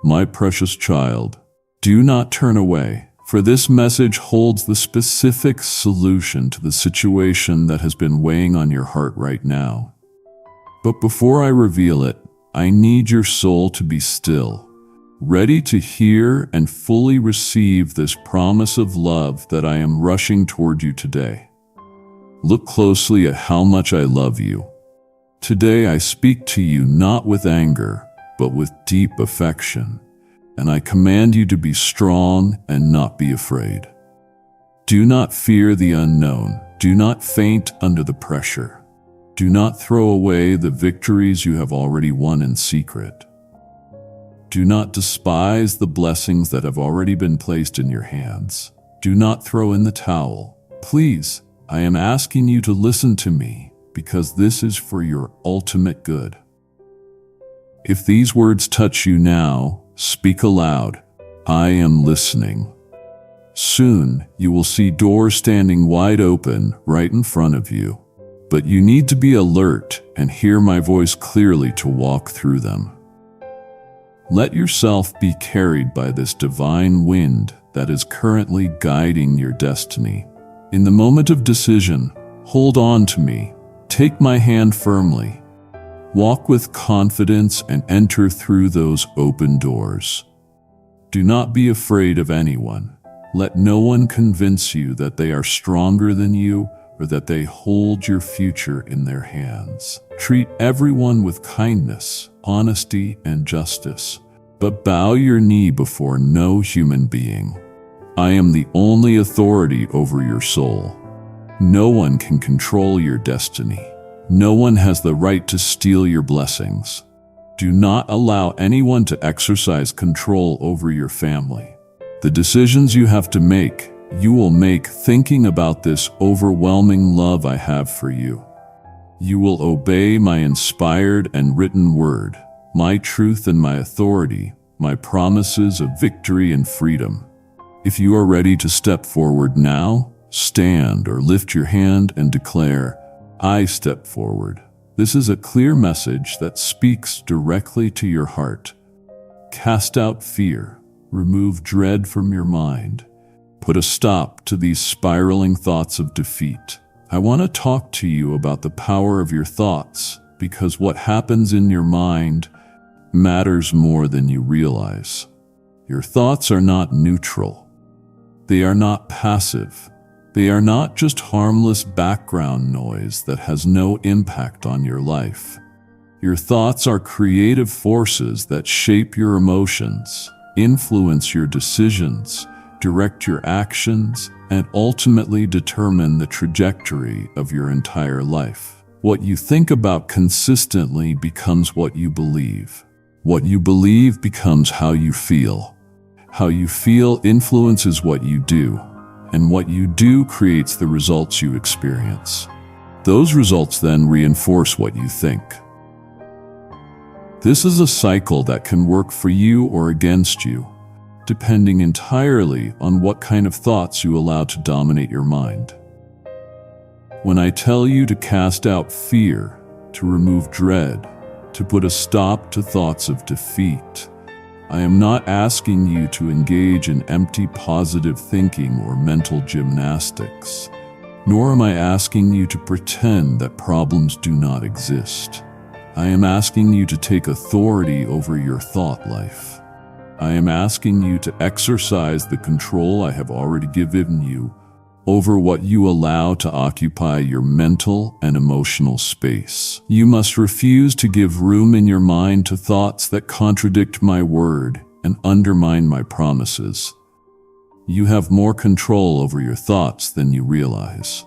My precious child, do not turn away, for this message holds the specific solution to the situation that has been weighing on your heart right now. But before I reveal it, I need your soul to be still, ready to hear and fully receive this promise of love that I am rushing toward you today. Look closely at how much I love you. Today I speak to you not with anger, but with deep affection, and I command you to be strong and not be afraid. Do not fear the unknown. Do not faint under the pressure. Do not throw away the victories you have already won in secret. Do not despise the blessings that have already been placed in your hands. Do not throw in the towel. Please, I am asking you to listen to me, because this is for your ultimate good. If these words touch you now, speak aloud. I am listening. Soon, you will see doors standing wide open right in front of you. But you need to be alert and hear my voice clearly to walk through them. Let yourself be carried by this divine wind that is currently guiding your destiny. In the moment of decision, hold on to me. Take my hand firmly. Walk with confidence and enter through those open doors. Do not be afraid of anyone. Let no one convince you that they are stronger than you or that they hold your future in their hands. Treat everyone with kindness, honesty, and justice, but bow your knee before no human being. I am the only authority over your soul. No one can control your destiny. No one has the right to steal your blessings. Do not allow anyone to exercise control over your family. The decisions you have to make, you will make thinking about this overwhelming love I have for you. You will obey my inspired and written word, my truth and my authority, my promises of victory and freedom. If you are ready to step forward now, stand or lift your hand and declare, I step forward. This is a clear message that speaks directly to your heart. Cast out fear, remove dread from your mind. Put a stop to these spiraling thoughts of defeat. I want to talk to you about the power of your thoughts, because what happens in your mind matters more than you realize. Your thoughts are not neutral. They are not passive. They are not just harmless background noise that has no impact on your life. Your thoughts are creative forces that shape your emotions, influence your decisions, direct your actions, and ultimately determine the trajectory of your entire life. What you think about consistently becomes what you believe. What you believe becomes how you feel. How you feel influences what you do, and what you do creates the results you experience. Those results then reinforce what you think. This is a cycle that can work for you or against you, depending entirely on what kind of thoughts you allow to dominate your mind. When I tell you to cast out fear, to remove dread, to put a stop to thoughts of defeat, I am not asking you to engage in empty positive thinking or mental gymnastics, nor am I asking you to pretend that problems do not exist. I am asking you to take authority over your thought life. I am asking you to exercise the control I have already given you over what you allow to occupy your mental and emotional space. You must refuse to give room in your mind to thoughts that contradict my word and undermine my promises. You have more control over your thoughts than you realize.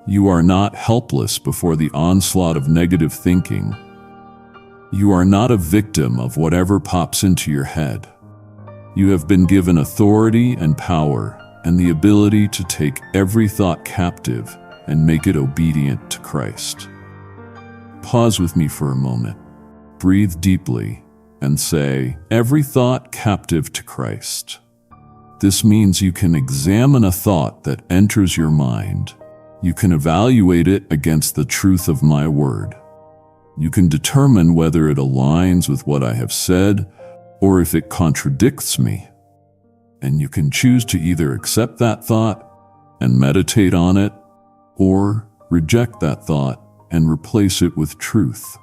You are not helpless before the onslaught of negative thinking. You are not a victim of whatever pops into your head. You have been given authority and power and the ability to take every thought captive and make it obedient to Christ. Pause with me for a moment. Breathe deeply and say, every thought captive to Christ. This means you can examine a thought that enters your mind. You can evaluate it against the truth of my word. You can determine whether it aligns with what I have said or if it contradicts me. And you can choose to either accept that thought and meditate on it, or reject that thought and replace it with truth.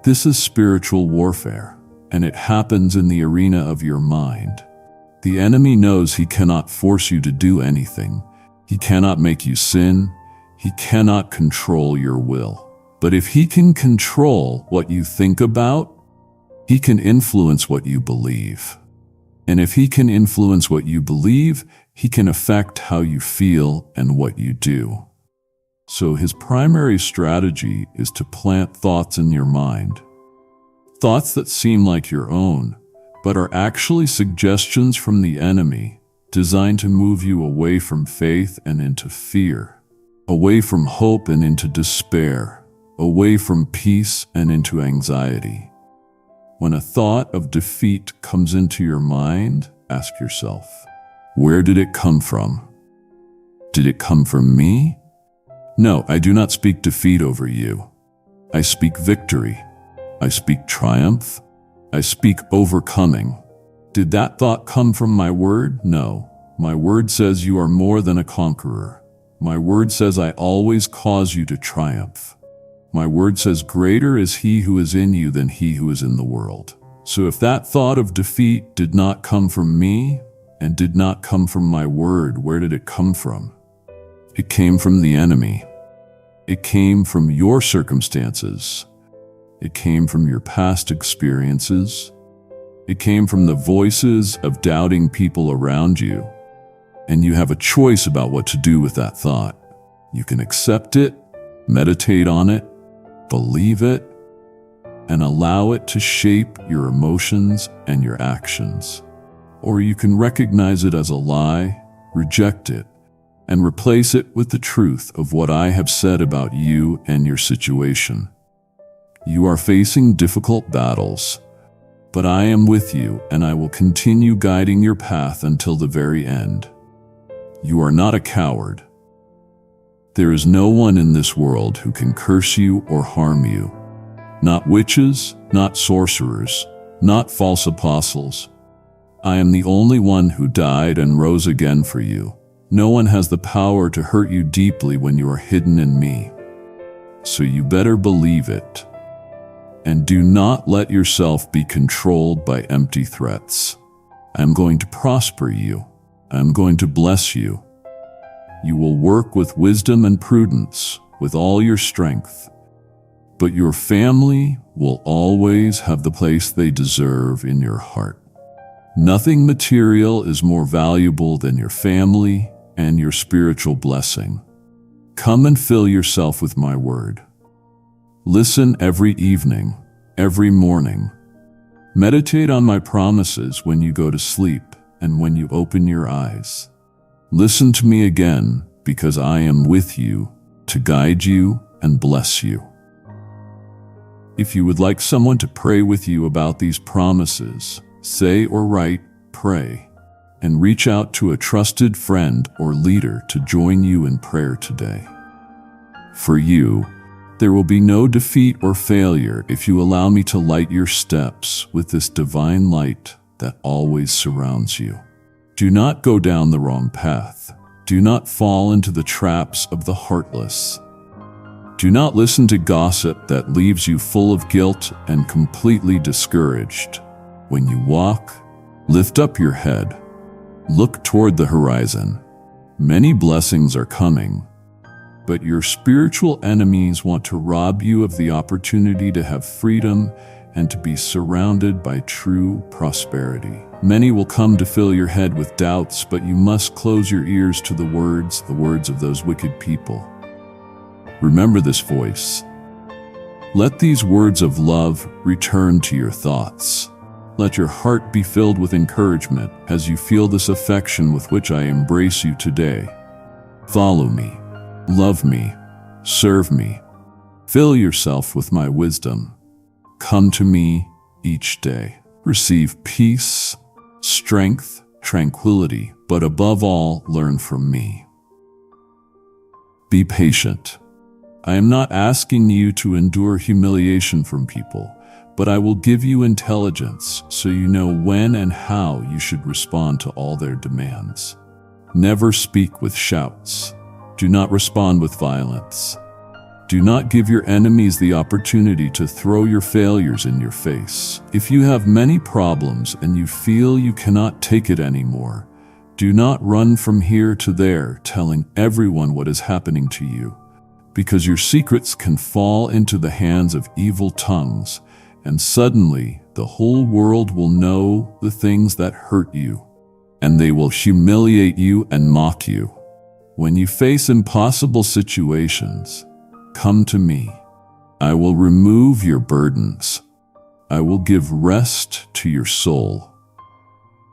This is spiritual warfare, and it happens in the arena of your mind. The enemy knows he cannot force you to do anything. He cannot make you sin. He cannot control your will. But if he can control what you think about, he can influence what you believe. And if he can influence what you believe, he can affect how you feel and what you do. So his primary strategy is to plant thoughts in your mind. Thoughts that seem like your own, but are actually suggestions from the enemy, designed to move you away from faith and into fear, away from hope and into despair, away from peace and into anxiety. When a thought of defeat comes into your mind, ask yourself, where did it come from? Did it come from me? No, I do not speak defeat over you. I speak victory. I speak triumph. I speak overcoming. Did that thought come from my word? No. My word says you are more than a conqueror. My word says I always cause you to triumph. My word says greater is he who is in you than he who is in the world. So if that thought of defeat did not come from me and did not come from my word, where did it come from? It came from the enemy. It came from your circumstances. It came from your past experiences. It came from the voices of doubting people around you. And you have a choice about what to do with that thought. You can accept it, meditate on it, believe it, and allow it to shape your emotions and your actions. Or you can recognize it as a lie, reject it, and replace it with the truth of what I have said about you and your situation. You are facing difficult battles, but I am with you and I will continue guiding your path until the very end. You are not a coward. There is no one in this world who can curse you or harm you. Not witches, not sorcerers, not false apostles. I am the only one who died and rose again for you. No one has the power to hurt you deeply when you are hidden in me. So you better believe it. And do not let yourself be controlled by empty threats. I am going to prosper you. I am going to bless you. You will work with wisdom and prudence, with all your strength. But your family will always have the place they deserve in your heart. Nothing material is more valuable than your family and your spiritual blessing. Come and fill yourself with my word. Listen every evening, every morning. Meditate on my promises when you go to sleep and when you open your eyes. Listen to me again, because I am with you to guide you and bless you. If you would like someone to pray with you about these promises, say or write, pray, and reach out to a trusted friend or leader to join you in prayer today. For you, there will be no defeat or failure if you allow me to light your steps with this divine light that always surrounds you. Do not go down the wrong path. Do not fall into the traps of the heartless. Do not listen to gossip that leaves you full of guilt and completely discouraged. When you walk, lift up your head. Look toward the horizon. Many blessings are coming, but your spiritual enemies want to rob you of the opportunity to have freedom and to be surrounded by true prosperity. Many will come to fill your head with doubts, but you must close your ears to the words of those wicked people. Remember this voice. Let these words of love return to your thoughts. Let your heart be filled with encouragement as you feel this affection with which I embrace you today. Follow me, love me, serve me. Fill yourself with my wisdom. Come to me each day. Receive peace, strength, tranquility, but above all, learn from me. Be patient. I am not asking you to endure humiliation from people, but I will give you intelligence so you know when and how you should respond to all their demands. Never speak with shouts. Do not respond with violence. Do not give your enemies the opportunity to throw your failures in your face. If you have many problems and you feel you cannot take it anymore, do not run from here to there telling everyone what is happening to you, because your secrets can fall into the hands of evil tongues, and suddenly the whole world will know the things that hurt you, and they will humiliate you and mock you. When you face impossible situations, come to me. I will remove your burdens. I will give rest to your soul.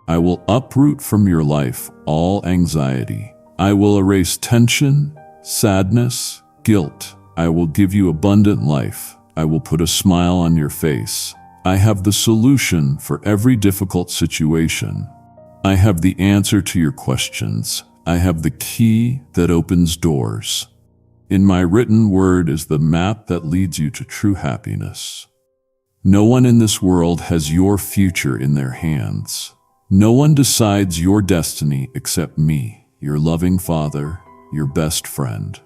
I will uproot from your life all anxiety. I will erase tension, sadness, guilt. I will give you abundant life. I will put a smile on your face. I have the solution for every difficult situation. I have the answer to your questions. I have the key that opens doors. In my written word is the map that leads you to true happiness. No one in this world has your future in their hands. No one decides your destiny except me, your loving Father, your best friend.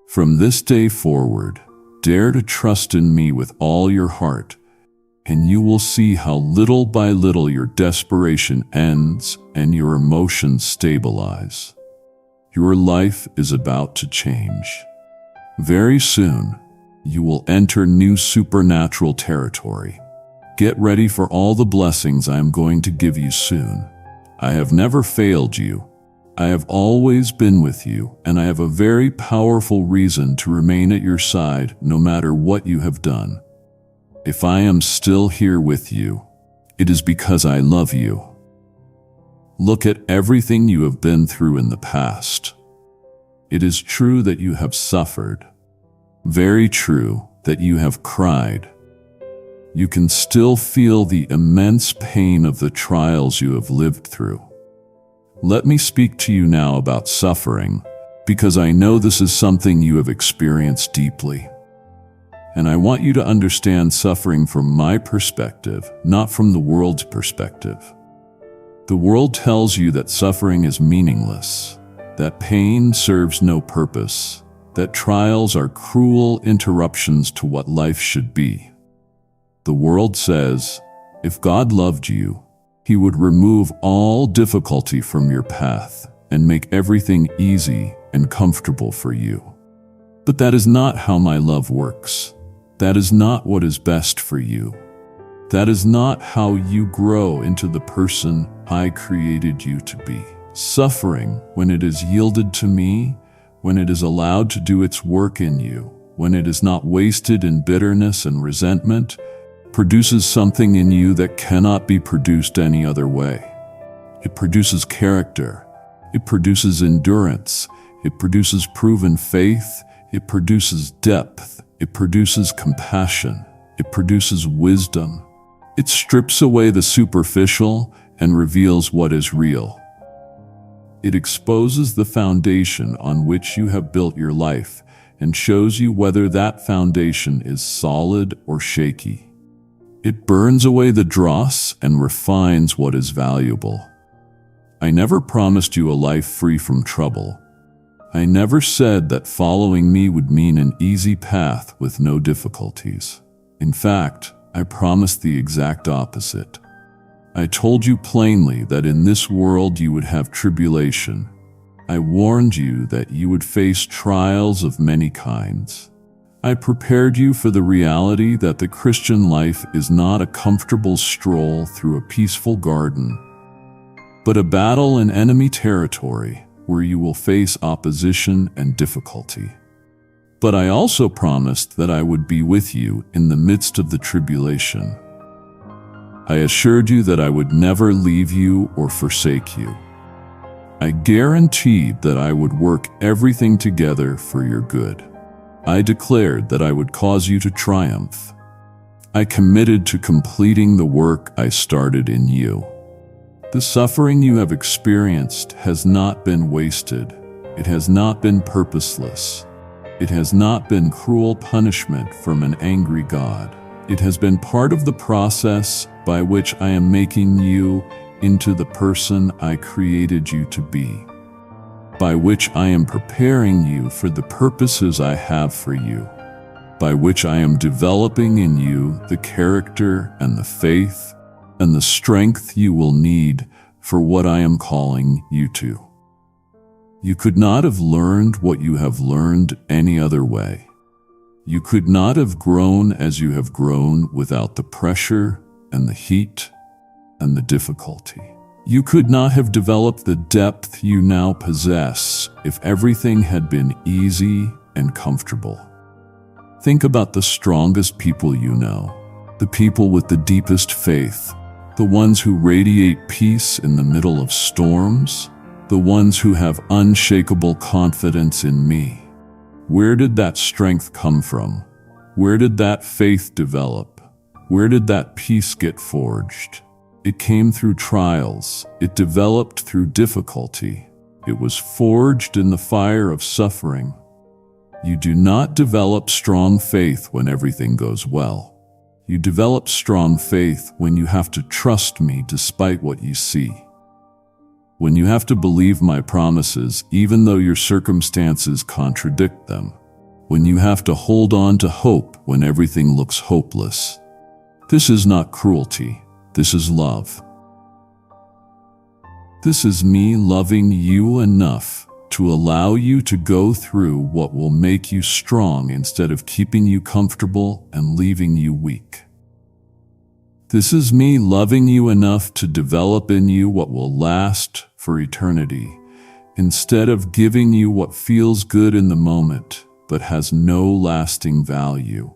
From this day forward, dare to trust in me with all your heart, and you will see how little by little your desperation ends and your emotions stabilize. Your life is about to change. Very soon, you will enter new supernatural territory. Get ready for all the blessings I am going to give you soon. I have never failed you. I have always been with you, and I have a very powerful reason to remain at your side no matter what you have done. If I am still here with you, it is because I love you. Look at everything you have been through in the past. It is true that you have suffered. Very true that you have cried. You can still feel the immense pain of the trials you have lived through. Let me speak to you now about suffering, because I know this is something you have experienced deeply. And I want you to understand suffering from my perspective, not from the world's perspective. The world tells you that suffering is meaningless, that pain serves no purpose, that trials are cruel interruptions to what life should be. The world says, if God loved you, He would remove all difficulty from your path and make everything easy and comfortable for you. But that is not how my love works. That is not what is best for you. That is not how you grow into the person I created you to be. Suffering, when it is yielded to me, when it is allowed to do its work in you, when it is not wasted in bitterness and resentment, produces something in you that cannot be produced any other way. It produces character. It produces endurance. It produces proven faith. It produces depth. It produces compassion. It produces wisdom. It strips away the superficial and reveals what is real. It exposes the foundation on which you have built your life and shows you whether that foundation is solid or shaky. It burns away the dross and refines what is valuable. I never promised you a life free from trouble. I never said that following me would mean an easy path with no difficulties. In fact, I promised the exact opposite. I told you plainly that in this world you would have tribulation. I warned you that you would face trials of many kinds. I prepared you for the reality that the Christian life is not a comfortable stroll through a peaceful garden, but a battle in enemy territory where you will face opposition and difficulty. But I also promised that I would be with you in the midst of the tribulation. I assured you that I would never leave you or forsake you. I guaranteed that I would work everything together for your good. I declared that I would cause you to triumph. I committed to completing the work I started in you. The suffering you have experienced has not been wasted. It has not been purposeless. It has not been cruel punishment from an angry God. It has been part of the process by which I am making you into the person I created you to be, by which I am preparing you for the purposes I have for you, by which I am developing in you the character and the faith and the strength you will need for what I am calling you to. You could not have learned what you have learned any other way. You could not have grown as you have grown without the pressure and the heat and the difficulty. You could not have developed the depth you now possess if everything had been easy and comfortable. Think about the strongest people you know, the people with the deepest faith, the ones who radiate peace in the middle of storms, the ones who have unshakable confidence in me. Where did that strength come from? Where did that faith develop? Where did that peace get forged? It came through trials. It developed through difficulty. It was forged in the fire of suffering. You do not develop strong faith when everything goes well. You develop strong faith when you have to trust me despite what you see. When you have to believe my promises even though your circumstances contradict them. When you have to hold on to hope when everything looks hopeless. This is not cruelty. This is love. This is me loving you enough to allow you to go through what will make you strong instead of keeping you comfortable and leaving you weak. This is me loving you enough to develop in you what will last for eternity, instead of giving you what feels good in the moment but has no lasting value.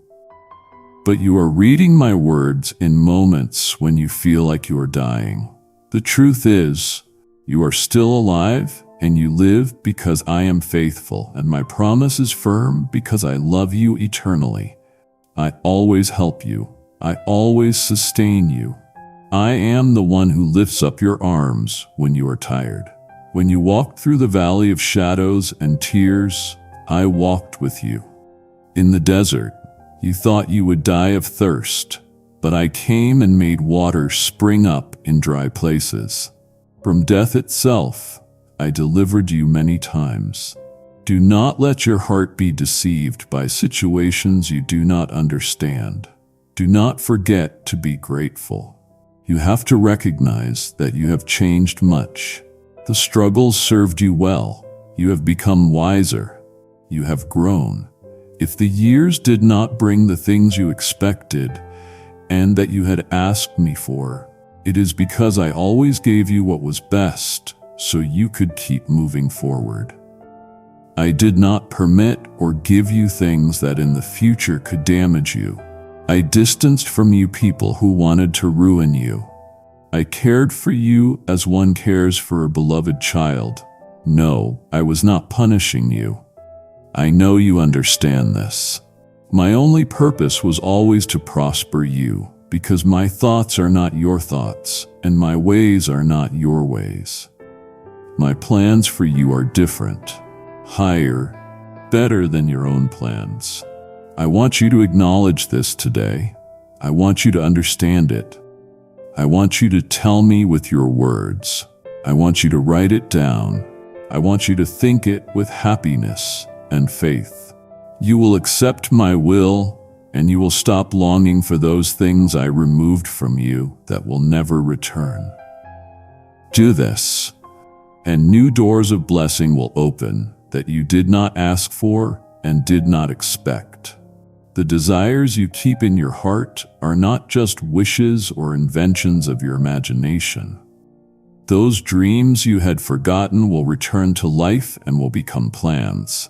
But you are reading my words in moments when you feel like you are dying. The truth is, you are still alive and you live because I am faithful, and my promise is firm because I love you eternally. I always help you. I always sustain you. I am the one who lifts up your arms when you are tired. When you walked through the valley of shadows and tears, I walked with you. In the desert, you thought you would die of thirst, but I came and made water spring up in dry places. From death itself, I delivered you many times. Do not let your heart be deceived by situations you do not understand. Do not forget to be grateful. You have to recognize that you have changed much. The struggles served you well. You have become wiser. You have grown. If the years did not bring the things you expected and that you had asked me for, it is because I always gave you what was best so you could keep moving forward. I did not permit or give you things that in the future could damage you. I distanced from you people who wanted to ruin you. I cared for you as one cares for a beloved child. No, I was not punishing you. I know you understand this. My only purpose was always to prosper you, because my thoughts are not your thoughts, and my ways are not your ways. My plans for you are different, higher, better than your own plans. I want you to acknowledge this today. I want you to understand it. I want you to tell me with your words. I want you to write it down. I want you to think it with happiness and faith. You will accept my will, and you will stop longing for those things I removed from you that will never return. Do this, and new doors of blessing will open that you did not ask for and did not expect. The desires you keep in your heart are not just wishes or inventions of your imagination. Those dreams you had forgotten will return to life and will become plans.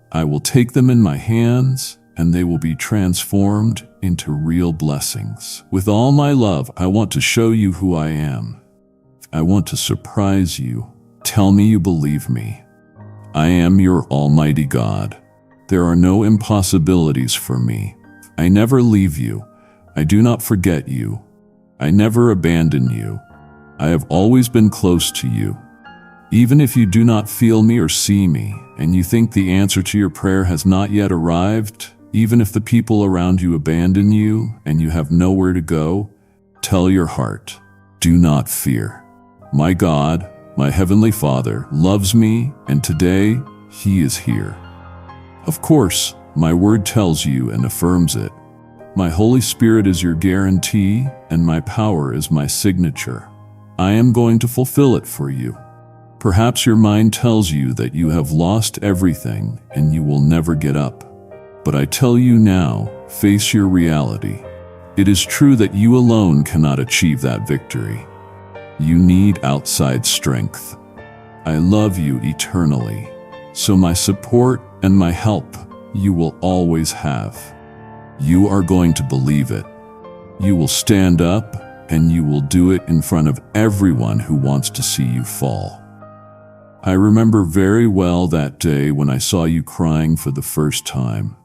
I will take them in my hands, and they will be transformed into real blessings. With all my love, I want to show you who I am. I want to surprise you. Tell me you believe me. I am your Almighty God. There are no impossibilities for me. I never leave you. I do not forget you. I never abandon you. I have always been close to you. Even if you do not feel me or see me, and you think the answer to your prayer has not yet arrived, Even if the people around you abandon you and you have nowhere to go, tell your heart, do not fear. My God, my Heavenly Father, loves me, and today He is here. Of course, my word tells you and affirms it. My Holy Spirit is your guarantee, and my power is my signature. I am going to fulfill it for you. Perhaps your mind tells you that you have lost everything and you will never get up. But I tell you now, face your reality. It is true that you alone cannot achieve that victory. You need outside strength. I love you eternally, so my support and my help you will always have. You are going to believe it. You will stand up, and you will do it in front of everyone who wants to see you fall. I remember very well that day when I saw you crying for the first time.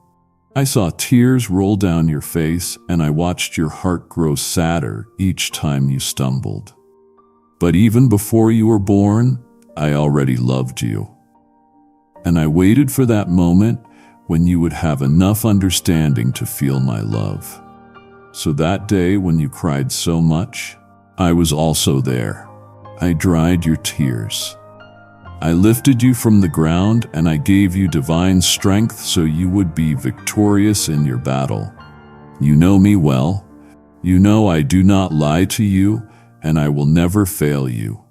I saw tears roll down your face, and I watched your heart grow sadder each time you stumbled. But even before you were born, I already loved you. And I waited for that moment when you would have enough understanding to feel my love. So that day when you cried so much, I was also there. I dried your tears. I lifted you from the ground, and I gave you divine strength so you would be victorious in your battle. You know me well. You know I do not lie to you, and I will never fail you.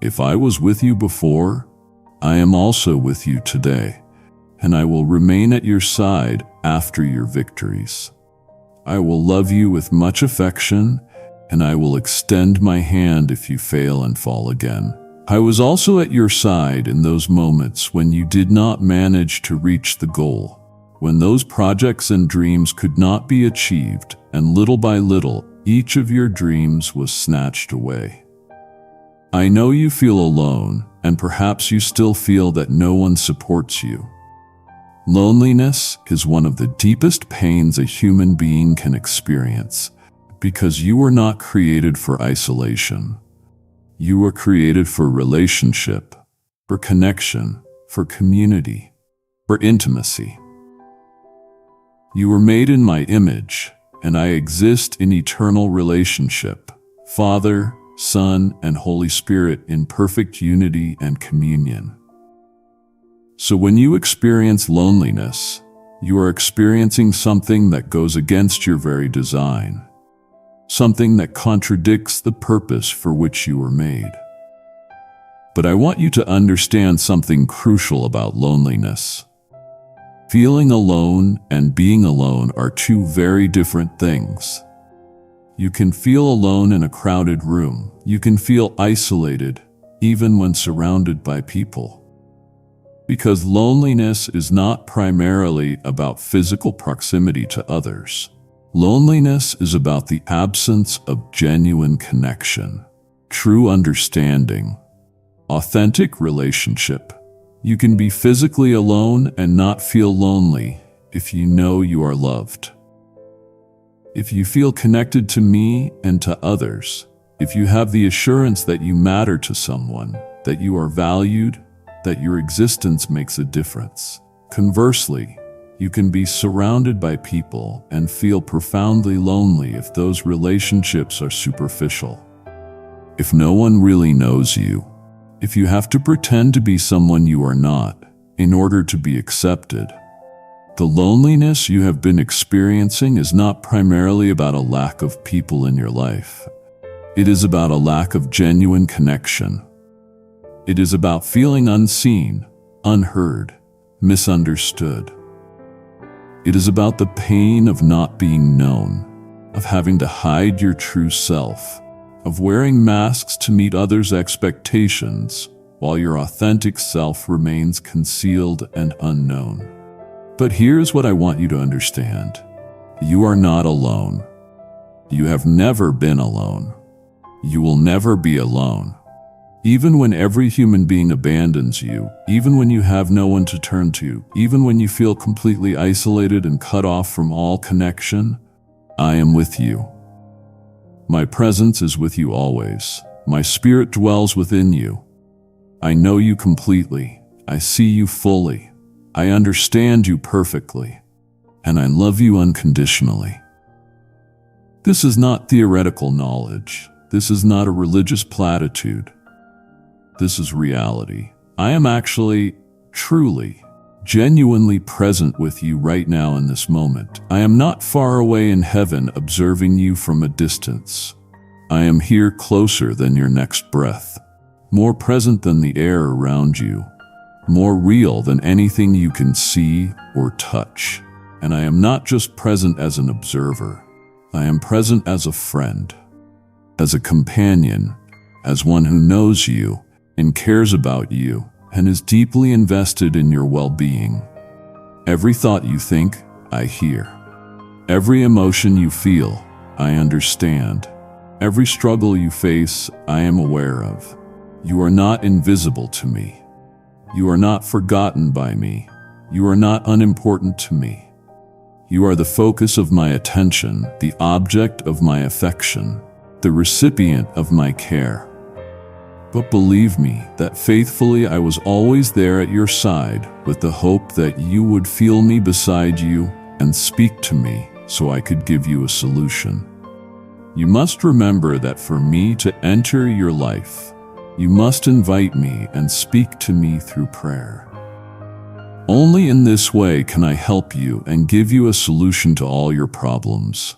If I was with you before, I am also with you today, and I will remain at your side after your victories. I will love you with much affection, and I will extend my hand if you fail and fall again. I was also at your side in those moments when you did not manage to reach the goal, when those projects and dreams could not be achieved, and little by little, each of your dreams was snatched away. I know you feel alone, and perhaps you still feel that no one supports you. Loneliness is one of the deepest pains a human being can experience, because you were not created for isolation. You were created for relationship, for connection, for community, for intimacy. You were made in my image, and I exist in eternal relationship, Father, Son, and Holy Spirit in perfect unity and communion. So when you experience loneliness, you are experiencing something that goes against your very design, something that contradicts the purpose for which you were made. But I want you to understand something crucial about loneliness. Feeling alone and being alone are two very different things. You can feel alone in a crowded room. You can feel isolated, even when surrounded by people. Because loneliness is not primarily about physical proximity to others. Loneliness is about the absence of genuine connection, true understanding, authentic relationship. You can be physically alone and not feel lonely if you know you are loved. If you feel connected to me and to others, if you have the assurance that you matter to someone, that you are valued, that your existence makes a difference. Conversely, you can be surrounded by people and feel profoundly lonely if those relationships are superficial. If no one really knows you, if you have to pretend to be someone you are not in order to be accepted, the loneliness you have been experiencing is not primarily about a lack of people in your life. It is about a lack of genuine connection. It is about feeling unseen, unheard, misunderstood. It is about the pain of not being known, of having to hide your true self, of wearing masks to meet others' expectations while your authentic self remains concealed and unknown. But here's what I want you to understand. You are not alone. You have never been alone. You will never be alone. Even when every human being abandons you, even when you have no one to turn to, even when you feel completely isolated and cut off from all connection, I am with you. My presence is with you always. My spirit dwells within you. I know you completely. I see you fully. I understand you perfectly. and I love you unconditionally. This is not theoretical knowledge. This is not a religious platitude. This is reality. I am actually, truly, genuinely present with you right now in this moment. I am not far away in heaven observing you from a distance. I am here closer than your next breath, more present than the air around you, more real than anything you can see or touch. And I am not just present as an observer. I am present as a friend, as a companion, as one who knows you and cares about you and is deeply invested in your well-being. Every thought you think, I hear. Every emotion you feel, I understand. Every struggle you face, I am aware of. You are not invisible to me. You are not forgotten by me. You are not unimportant to me. You are the focus of my attention, the object of my affection, the recipient of my care. But believe me that faithfully I was always there at your side with the hope that you would feel me beside you and speak to me so I could give you a solution. You must remember that for me to enter your life, you must invite me and speak to me through prayer. Only in this way can I help you and give you a solution to all your problems.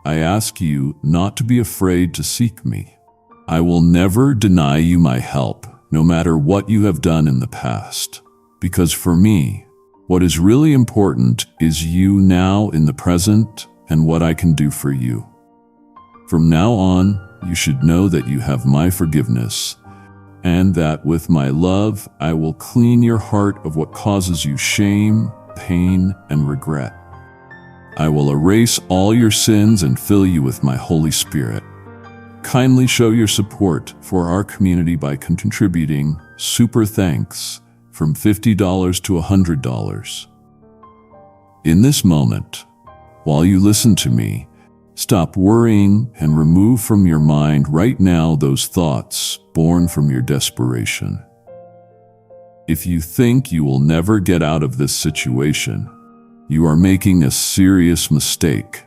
I ask you not to be afraid to seek me. I will never deny you my help, no matter what you have done in the past. Because for me, what is really important is you now in the present and what I can do for you. From now on, you should know that you have my forgiveness, and that with my love, I will clean your heart of what causes you shame, pain, and regret. I will erase all your sins and fill you with my Holy Spirit. Kindly show your support for our community by contributing super thanks from $50 to $100. In this moment, while you listen to me, stop worrying and remove from your mind right now those thoughts born from your desperation. If you think you will never get out of this situation, you are making a serious mistake.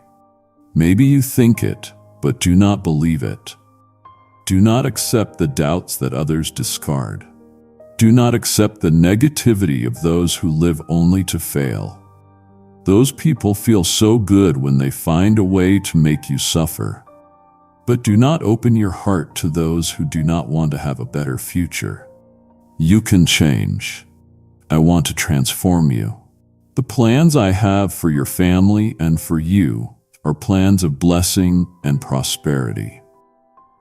Maybe you think it, but do not believe it. Do not accept the doubts that others discard. Do not accept the negativity of those who live only to fail. Those people feel so good when they find a way to make you suffer. But do not open your heart to those who do not want to have a better future. You can change. I want to transform you. The plans I have for your family and for you are plans of blessing and prosperity.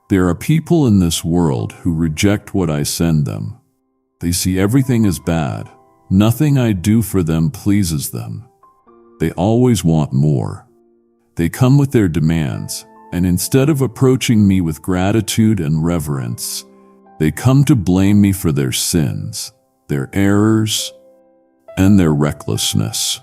There are people in this world who reject what I send them. They see everything as bad. Nothing I do for them pleases them. They always want more. They come with their demands, and instead of approaching me with gratitude and reverence, they come to blame me for their sins, their errors, and their recklessness.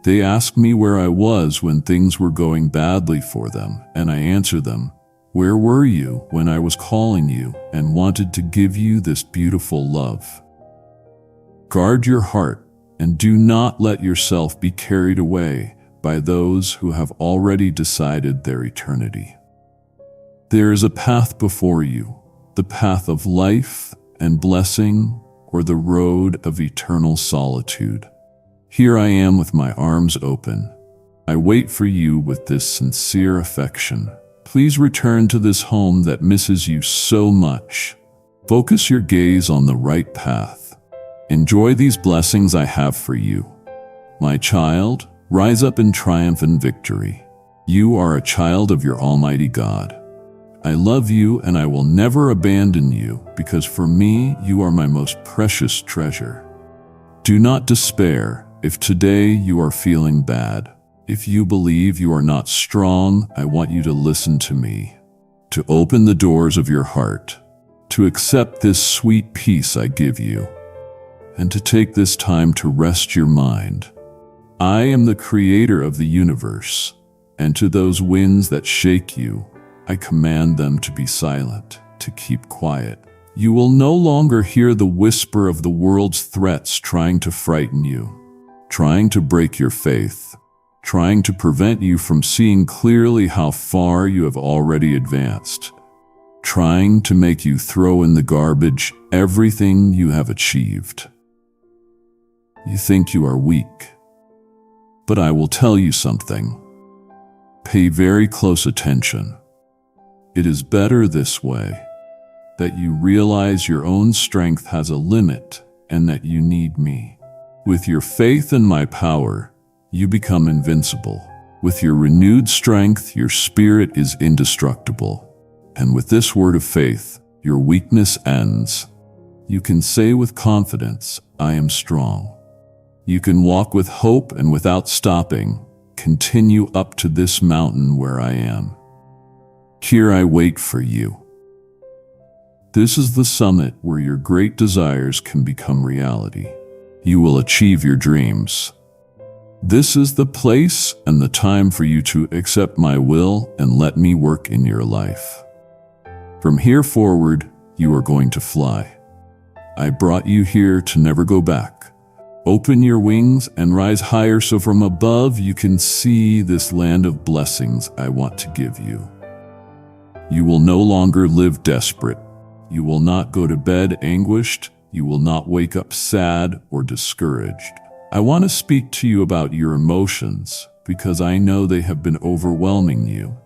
They ask me where I was when things were going badly for them, and I answer them, "Where were you when I was calling you and wanted to give you this beautiful love?" Guard your heart and do not let yourself be carried away by those who have already decided their eternity. There is a path before you, the path of life and blessing, or the road of eternal solitude. Here I am with my arms open. I wait for you with this sincere affection. Please return to this home that misses you so much. Focus your gaze on the right path. Enjoy these blessings I have for you. My child, rise up in triumph and victory. You are a child of your Almighty God. I love you and I will never abandon you because for me, you are my most precious treasure. Do not despair if today you are feeling bad. If you believe you are not strong, I want you to listen to me, to open the doors of your heart, to accept this sweet peace I give you, and to take this time to rest your mind. I am the creator of the universe, and to those winds that shake you, I command them to be silent, to keep quiet. You will no longer hear the whisper of the world's threats trying to frighten you. trying to break your faith, trying to prevent you from seeing clearly how far you have already advanced, trying to make you throw in the garbage everything you have achieved. You think you are weak, but I will tell you something. Pay very close attention. It is better this way, that you realize your own strength has a limit and that you need me. With your faith in my power, you become invincible. With your renewed strength, your spirit is indestructible. And with this word of faith, your weakness ends. You can say with confidence, I am strong. You can walk with hope and without stopping, continue up to this mountain where I am. Here I wait for you. This is the summit where your great desires can become reality. You will achieve your dreams. This is the place and the time for you to accept my will and let me work in your life. From here forward, you are going to fly. I brought you here to never go back. Open your wings and rise higher so from above you can see this land of blessings I want to give you. You will no longer live desperate. You will not go to bed anguished. You will not wake up sad or discouraged. I want to speak to you about your emotions because I know they have been overwhelming you.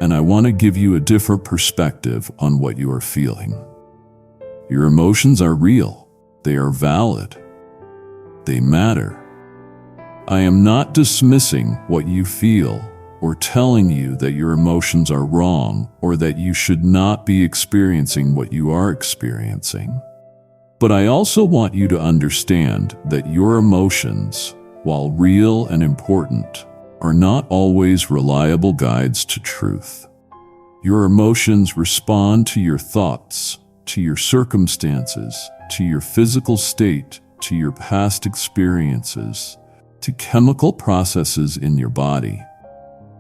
And I want to give you a different perspective on what you are feeling. Your emotions are real. They are valid. They matter. I am not dismissing what you feel or telling you that your emotions are wrong or that you should not be experiencing what you are experiencing. But I also want you to understand that your emotions, while real and important, are not always reliable guides to truth. Your emotions respond to your thoughts, to your circumstances, to your physical state, to your past experiences, to chemical processes in your body.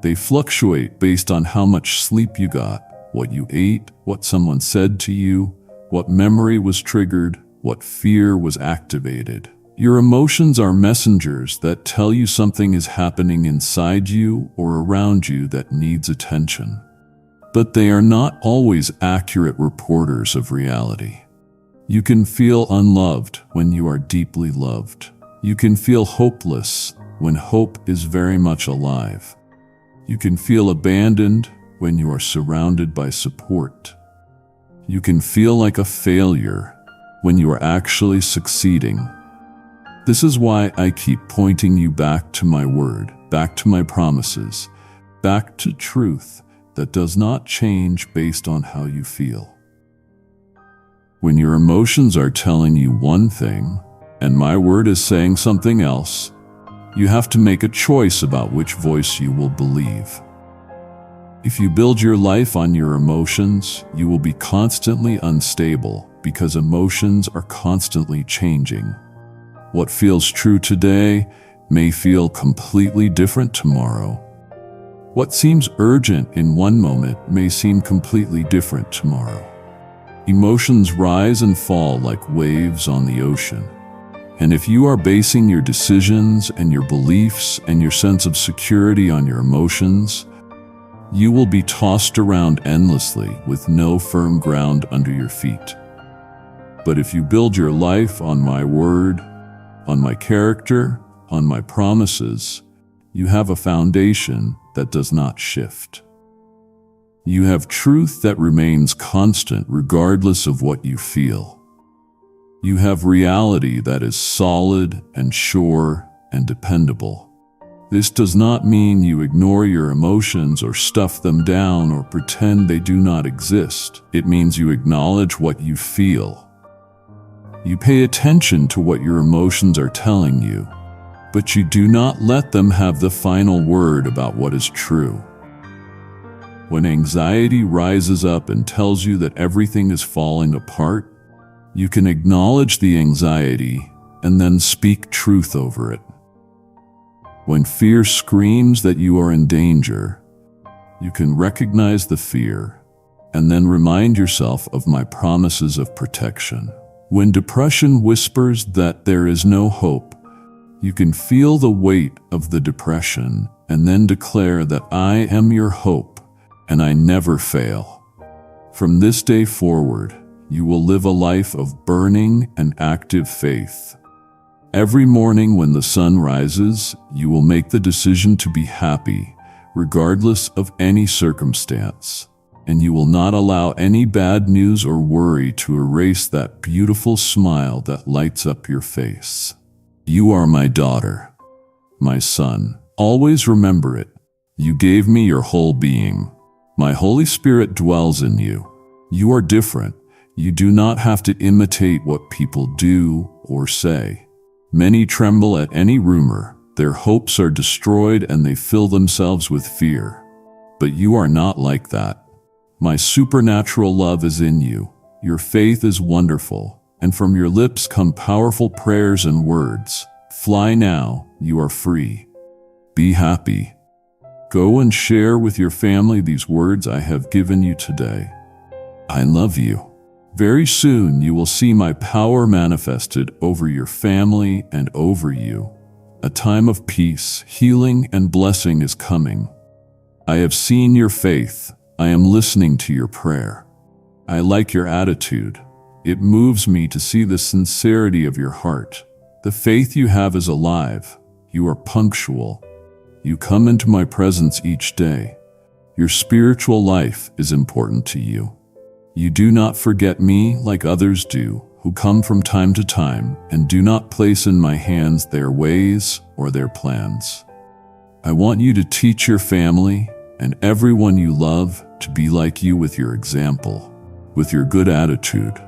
They fluctuate based on how much sleep you got, what you ate, what someone said to you, what memory was triggered, what fear was activated. Your emotions are messengers that tell you something is happening inside you or around you that needs attention. But they are not always accurate reporters of reality. You can feel unloved when you are deeply loved. You can feel hopeless when hope is very much alive. You can feel abandoned when you are surrounded by support. You can feel like a failure when you are actually succeeding. This is why I keep pointing you back to my word, back to my promises, back to truth that does not change based on how you feel. When your emotions are telling you one thing and my word is saying something else, you have to make a choice about which voice you will believe. If you build your life on your emotions, you will be constantly unstable because emotions are constantly changing. What feels true today may feel completely different tomorrow. What seems urgent in one moment may seem completely different tomorrow. Emotions rise and fall like waves on the ocean. And if you are basing your decisions and your beliefs and your sense of security on your emotions, you will be tossed around endlessly with no firm ground under your feet. But if you build your life on my word, on my character, on my promises, you have a foundation that does not shift. You have truth that remains constant regardless of what you feel. You have reality that is solid and sure and dependable. This does not mean you ignore your emotions or stuff them down or pretend they do not exist. It means you acknowledge what you feel. You pay attention to what your emotions are telling you, but you do not let them have the final word about what is true. When anxiety rises up and tells you that everything is falling apart, you can acknowledge the anxiety and then speak truth over it. When fear screams that you are in danger, you can recognize the fear and then remind yourself of my promises of protection. When depression whispers that there is no hope, You can feel the weight of the depression and then declare that I am your hope and I never fail. From this day forward, you will live a life of burning and active faith. Every morning when the sun rises, you will make the decision to be happy, regardless of any circumstance, and you will not allow any bad news or worry to erase that beautiful smile that lights up your face. You are my daughter, my son. Always remember it. You gave me your whole being. My Holy Spirit dwells in you. You are different. You do not have to imitate what people do or say. Many tremble at any rumor. Their hopes are destroyed and they fill themselves with fear. But you are not like that. My supernatural love is in you. Your faith is wonderful, and from your lips come powerful prayers and words. Fly now, you are free. Be happy. Go and share with your family these words I have given you today. I love you. Very soon you will see my power manifested over your family and over you. A time of peace, healing, and blessing is coming. I have seen your faith. I am listening to your prayer. I like your attitude. It moves me to see the sincerity of your heart. The faith you have is alive. You are punctual. You come into my presence each day. Your spiritual life is important to you. You do not forget me like others do, who come from time to time and do not place in my hands their ways or their plans. I want you to teach your family and everyone you love to be like you with your example, with your good attitude.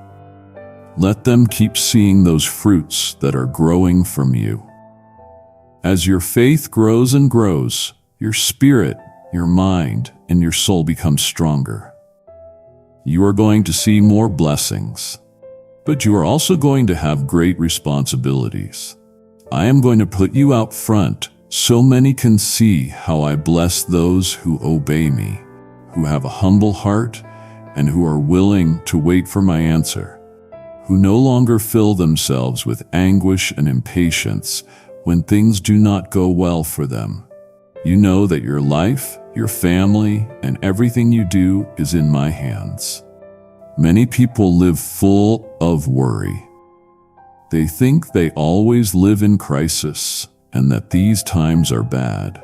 Let them keep seeing those fruits that are growing from you. As your faith grows and grows, your spirit, your mind, and your soul become stronger. You are going to see more blessings, but you are also going to have great responsibilities. I am going to put you out front so many can see how I bless those who obey me, who have a humble heart, and who are willing to wait for my answer, who no longer fill themselves with anguish and impatience when things do not go well for them. You know that your life, your family, and everything you do is in my hands. Many people live full of worry. They think they always live in crisis and that these times are bad.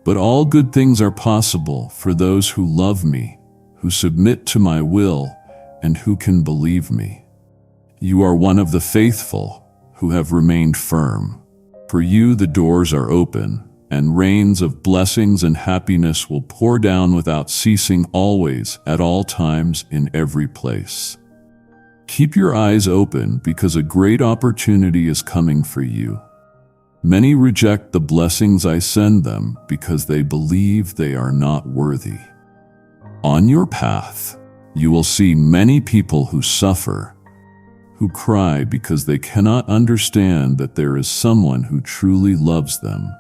But all good things are possible for those who love me, who submit to my will, and who can believe me. You are one of the faithful who have remained firm. For you the doors are open, and rains of blessings and happiness will pour down without ceasing always, at all times, in every place. Keep your eyes open because a great opportunity is coming for you. Many reject the blessings I send them because they believe they are not worthy. On your path, you will see many people who suffer, who cry because they cannot understand that there is someone who truly loves them,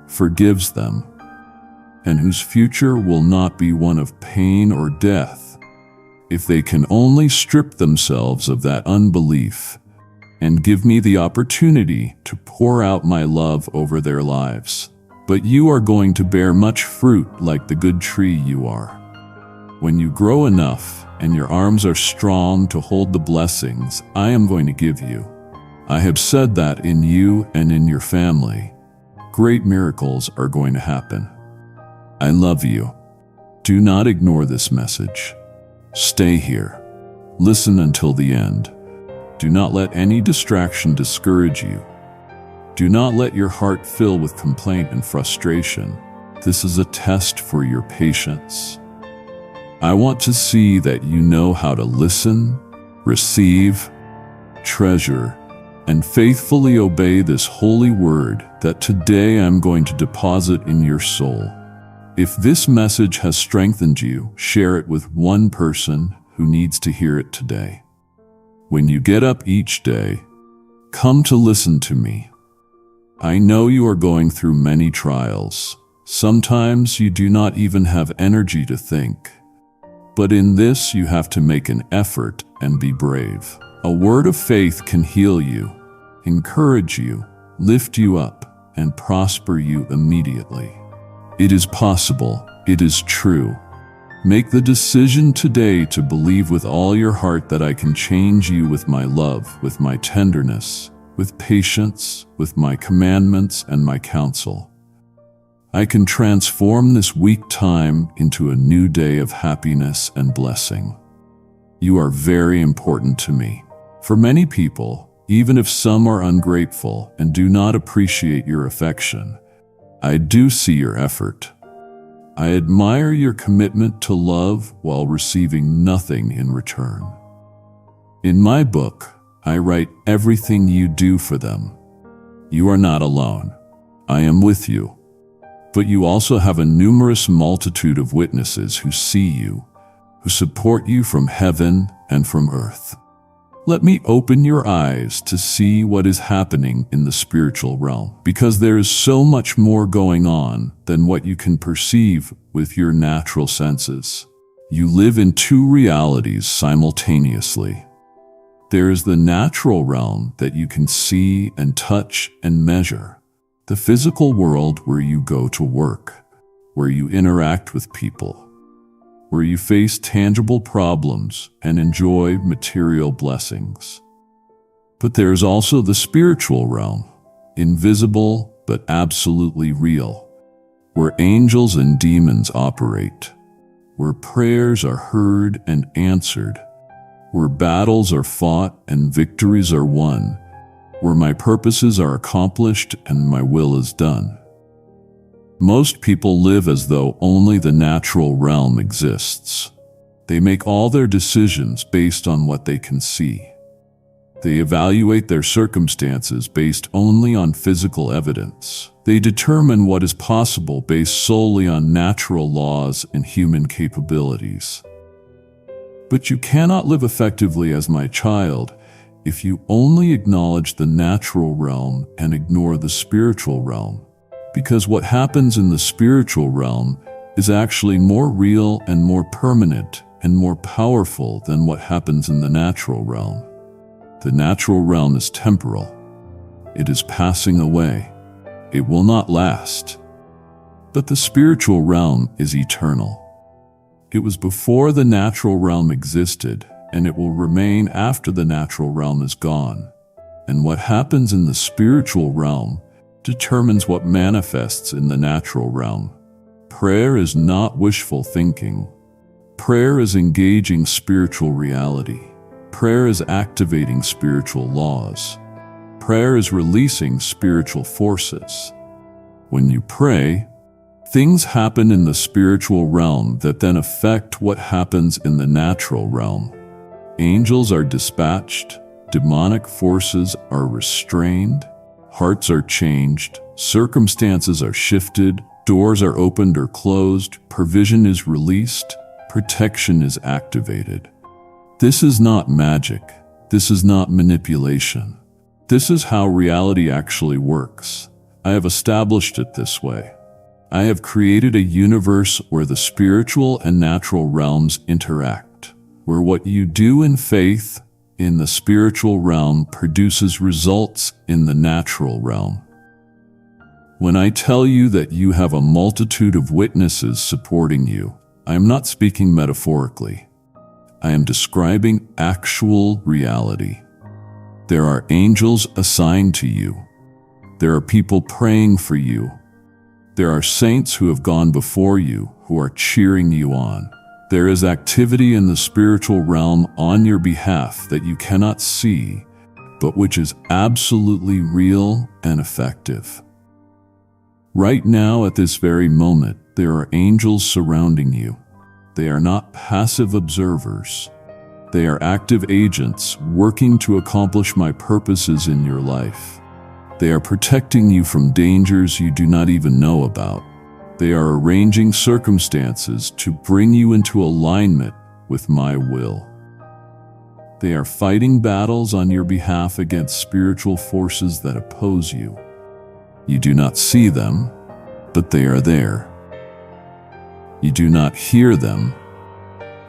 forgives them, and whose future will not be one of pain or death if they can only strip themselves of that unbelief and give me the opportunity to pour out my love over their lives. But you are going to bear much fruit like the good tree you are. When you grow enough and your arms are strong to hold the blessings I am going to give you, I have said that in you and in your family, great miracles are going to happen. I love you. Do not ignore this message. Stay here. Listen until the end. Do not let any distraction discourage you. Do not let your heart fill with complaint and frustration. This is a test for your patience. I want to see that you know how to listen, receive, treasure, and faithfully obey this holy word that today I'm going to deposit in your soul. If this message has strengthened you, share it with one person who needs to hear it today. When you get up each day, come to listen to me. I know you are going through many trials. Sometimes you do not even have energy to think. But in this, you have to make an effort and be brave. A word of faith can heal you, encourage you, lift you up, and prosper you immediately. It is possible. It is true. Make the decision today to believe with all your heart that I can change you with my love, with my tenderness, with patience, with my commandments and my counsel. I can transform this weak time into a new day of happiness and blessing. You are very important to me. For many people, even if some are ungrateful and do not appreciate your affection, I do see your effort. I admire your commitment to love while receiving nothing in return. In my book, I write everything you do for them. You are not alone. I am with you. But you also have a numerous multitude of witnesses who see you, who support you from heaven and from earth. Let me open your eyes to see what is happening in the spiritual realm, because there is so much more going on than what you can perceive with your natural senses. You live in two realities simultaneously. There is the natural realm that you can see and touch and measure, the physical world where you go to work, where you interact with people, where you face tangible problems and enjoy material blessings. But there is also the spiritual realm, invisible but absolutely real, where angels and demons operate, where prayers are heard and answered, where battles are fought and victories are won, where my purposes are accomplished and my will is done. Most people live as though only the natural realm exists. They make all their decisions based on what they can see. They evaluate their circumstances based only on physical evidence. They determine what is possible based solely on natural laws and human capabilities. But you cannot live effectively as my child if you only acknowledge the natural realm and ignore the spiritual realm. Because what happens in the spiritual realm is actually more real and more permanent and more powerful than what happens in the natural realm. The natural realm is temporal. It is passing away. It will not last. But the spiritual realm is eternal. It was before the natural realm existed, and it will remain after the natural realm is gone. And what happens in the spiritual realm determines what manifests in the natural realm. Prayer is not wishful thinking. Prayer is engaging spiritual reality. Prayer is activating spiritual laws. Prayer is releasing spiritual forces. When you pray, things happen in the spiritual realm that then affect what happens in the natural realm. Angels are dispatched, demonic forces are restrained, hearts are changed, circumstances are shifted, doors are opened or closed, provision is released, protection is activated. This is not magic. This is not manipulation. This is how reality actually works. I have established it this way. I have created a universe where the spiritual and natural realms interact, where what you do in faith in the spiritual realm produces results in the natural realm. When I tell you that you have a multitude of witnesses supporting you, I am not speaking metaphorically. I am describing actual reality. There are angels assigned to you. There are people praying for you. There are saints who have gone before you who are cheering you on. There is activity in the spiritual realm on your behalf that you cannot see, but which is absolutely real and effective. Right now, at this very moment, there are angels surrounding you. They are not passive observers. They are active agents working to accomplish my purposes in your life. They are protecting you from dangers you do not even know about. They are arranging circumstances to bring you into alignment with my will. They are fighting battles on your behalf against spiritual forces that oppose you. You do not see them, but they are there. You do not hear them,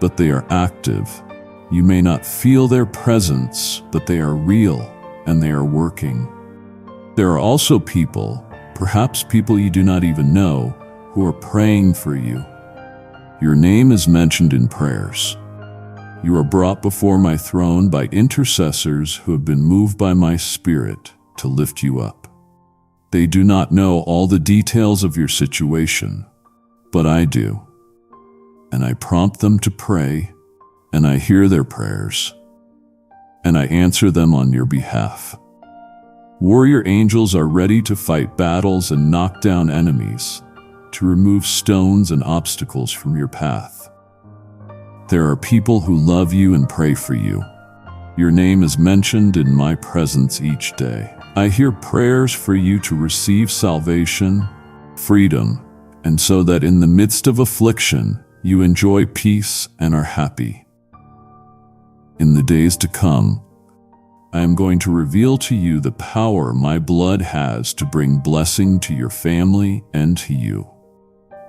but they are active. You may not feel their presence, but they are real and they are working. There are also people, perhaps people you do not even know, who are praying for you. Your name is mentioned in prayers. You are brought before my throne by intercessors who have been moved by my Spirit to lift you up. They do not know all the details of your situation, but I do. And I prompt them to pray, and I hear their prayers, and I answer them on your behalf. Warrior angels are ready to fight battles and knock down enemies, to remove stones and obstacles from your path. There are people who love you and pray for you. Your name is mentioned in my presence each day. I hear prayers for you to receive salvation, freedom, and so that in the midst of affliction, you enjoy peace and are happy. In the days to come, I am going to reveal to you the power my blood has to bring blessing to your family and to you.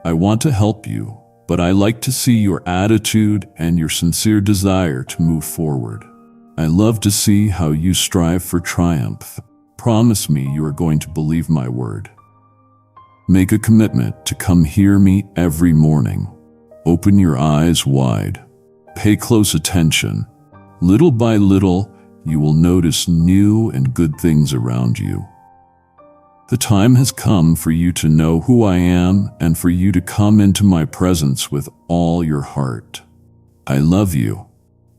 I want to help you, but I like to see your attitude and your sincere desire to move forward. I love to see how you strive for triumph. Promise me you are going to believe my word. Make a commitment to come hear me every morning. Open your eyes wide. Pay close attention. Little by little, you will notice new and good things around you. The time has come for you to know who I am and for you to come into my presence with all your heart. I love you.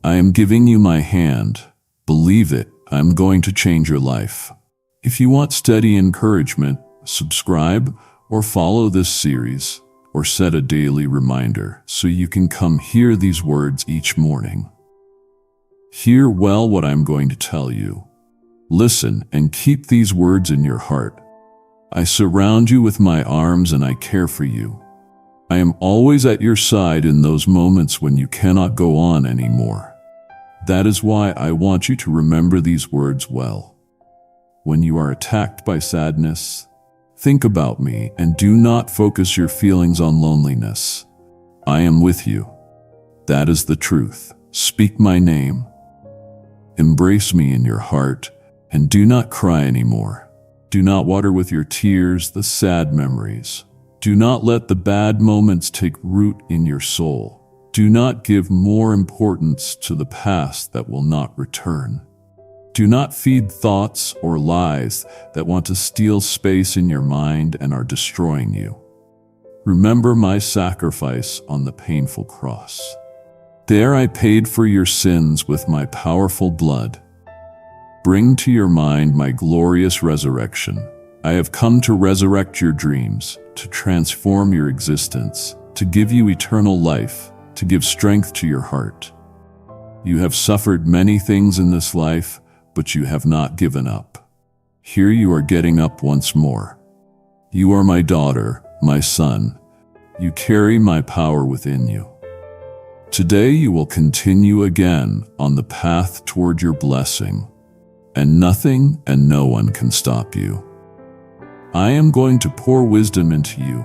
I am giving you my hand. Believe it, I'm going to change your life. If you want steady encouragement, subscribe or follow this series or set a daily reminder so you can come hear these words each morning. Hear well what I'm going to tell you. Listen and keep these words in your heart. I surround you with my arms and I care for you. I am always at your side in those moments when you cannot go on anymore. That is why I want you to remember these words well. When you are attacked by sadness, think about me and do not focus your feelings on loneliness. I am with you. That is the truth. Speak my name. Embrace me in your heart and do not cry anymore. Do not water with your tears the sad memories. Do not let the bad moments take root in your soul. Do not give more importance to the past that will not return. Do not feed thoughts or lies that want to steal space in your mind and are destroying you. Remember my sacrifice on the painful cross. There I paid for your sins with my powerful blood. Bring to your mind my glorious resurrection. I have come to resurrect your dreams, to transform your existence, to give you eternal life, to give strength to your heart. You have suffered many things in this life, but you have not given up. Here you are getting up once more. You are my daughter, my son. You carry my power within you. Today you will continue again on the path toward your blessing, and nothing and no one can stop you. I am going to pour wisdom into you,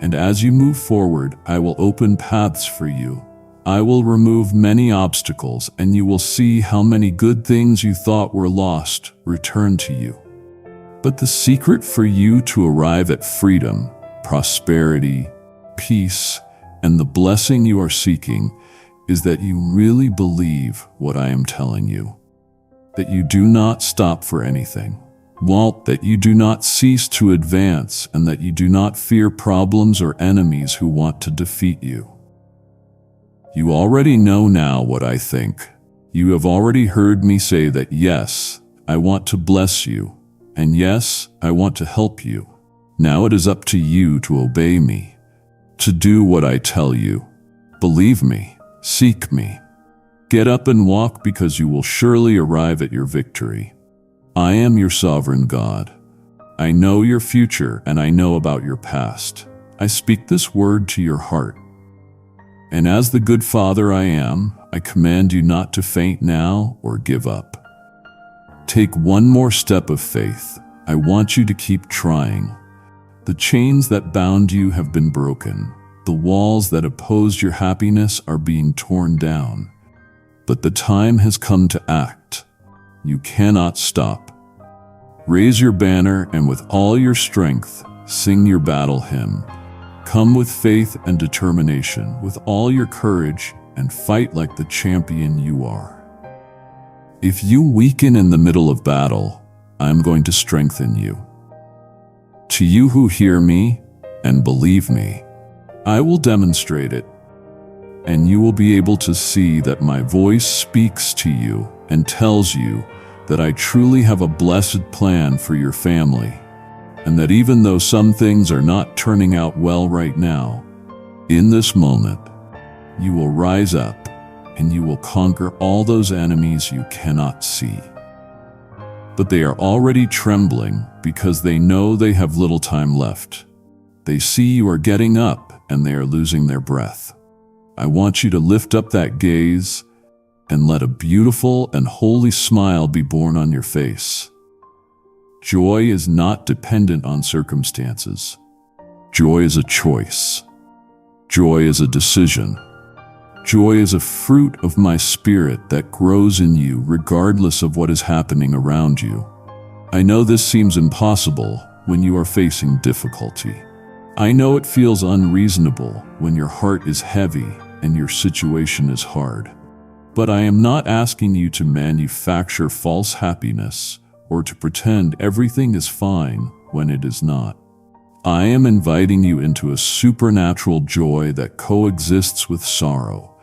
and as you move forward, I will open paths for you. I will remove many obstacles, and you will see how many good things you thought were lost return to you. But the secret for you to arrive at freedom, prosperity, peace, and the blessing you are seeking is that you really believe what I am telling you. That you do not stop for anything. That you do not cease to advance, and that you do not fear problems or enemies who want to defeat you. You already know now what I think. You have already heard me say that yes, I want to bless you, and yes, I want to help you. Now it is up to you to obey me, to do what I tell you. Believe me, seek me. Get up and walk because you will surely arrive at your victory. I am your sovereign God. I know your future and I know about your past. I speak this word to your heart. And as the good Father I am, I command you not to faint now or give up. Take one more step of faith. I want you to keep trying. The chains that bound you have been broken. The walls that opposed your happiness are being torn down. But the time has come to act. You cannot stop. Raise your banner and with all your strength, sing your battle hymn. Come with faith and determination, with all your courage, and fight like the champion you are. If you weaken in the middle of battle, I am going to strengthen you. To you who hear me and believe me, I will demonstrate it, and you will be able to see that my voice speaks to you and tells you that I truly have a blessed plan for your family, and that even though some things are not turning out well right now, in this moment, you will rise up and you will conquer all those enemies you cannot see. But they are already trembling because they know they have little time left. They see you are getting up and they are losing their breath. I want you to lift up that gaze and let a beautiful and holy smile be born on your face. Joy is not dependent on circumstances. Joy is a choice. Joy is a decision. Joy is a fruit of my spirit that grows in you regardless of what is happening around you. I know this seems impossible when you are facing difficulty. I know it feels unreasonable when your heart is heavy and your situation is hard. But I am not asking you to manufacture false happiness or to pretend everything is fine when it is not. I am inviting you into a supernatural joy that coexists with sorrow,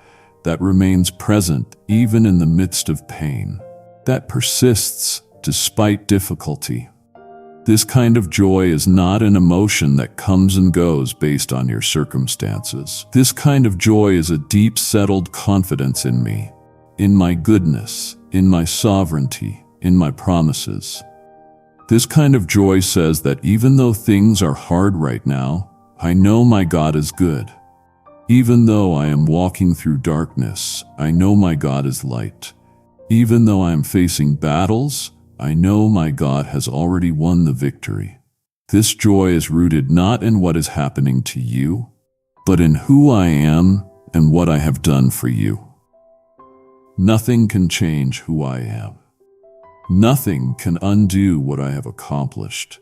that remains present even in the midst of pain, that persists despite difficulty. This kind of joy is not an emotion that comes and goes based on your circumstances. This kind of joy is a deep settled confidence in me, in my goodness, in my sovereignty, in my promises. This kind of joy says that even though things are hard right now, I know my God is good. Even though I am walking through darkness, I know my God is light. Even though I am facing battles, I know my God has already won the victory. This joy is rooted not in what is happening to you, but in who I am and what I have done for you. Nothing can change who I am. Nothing can undo what I have accomplished.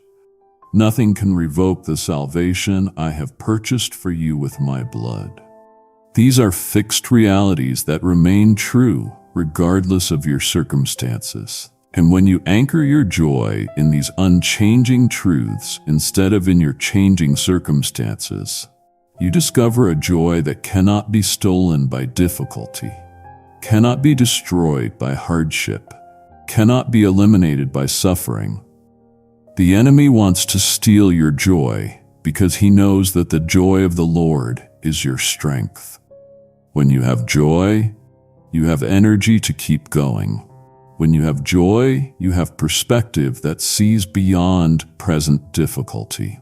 Nothing can revoke the salvation I have purchased for you with my blood. These are fixed realities that remain true regardless of your circumstances. And when you anchor your joy in these unchanging truths instead of in your changing circumstances, you discover a joy that cannot be stolen by difficulty, cannot be destroyed by hardship, cannot be eliminated by suffering. The enemy wants to steal your joy because he knows that the joy of the Lord is your strength. When you have joy, you have energy to keep going. When you have joy, you have perspective that sees beyond present difficulty.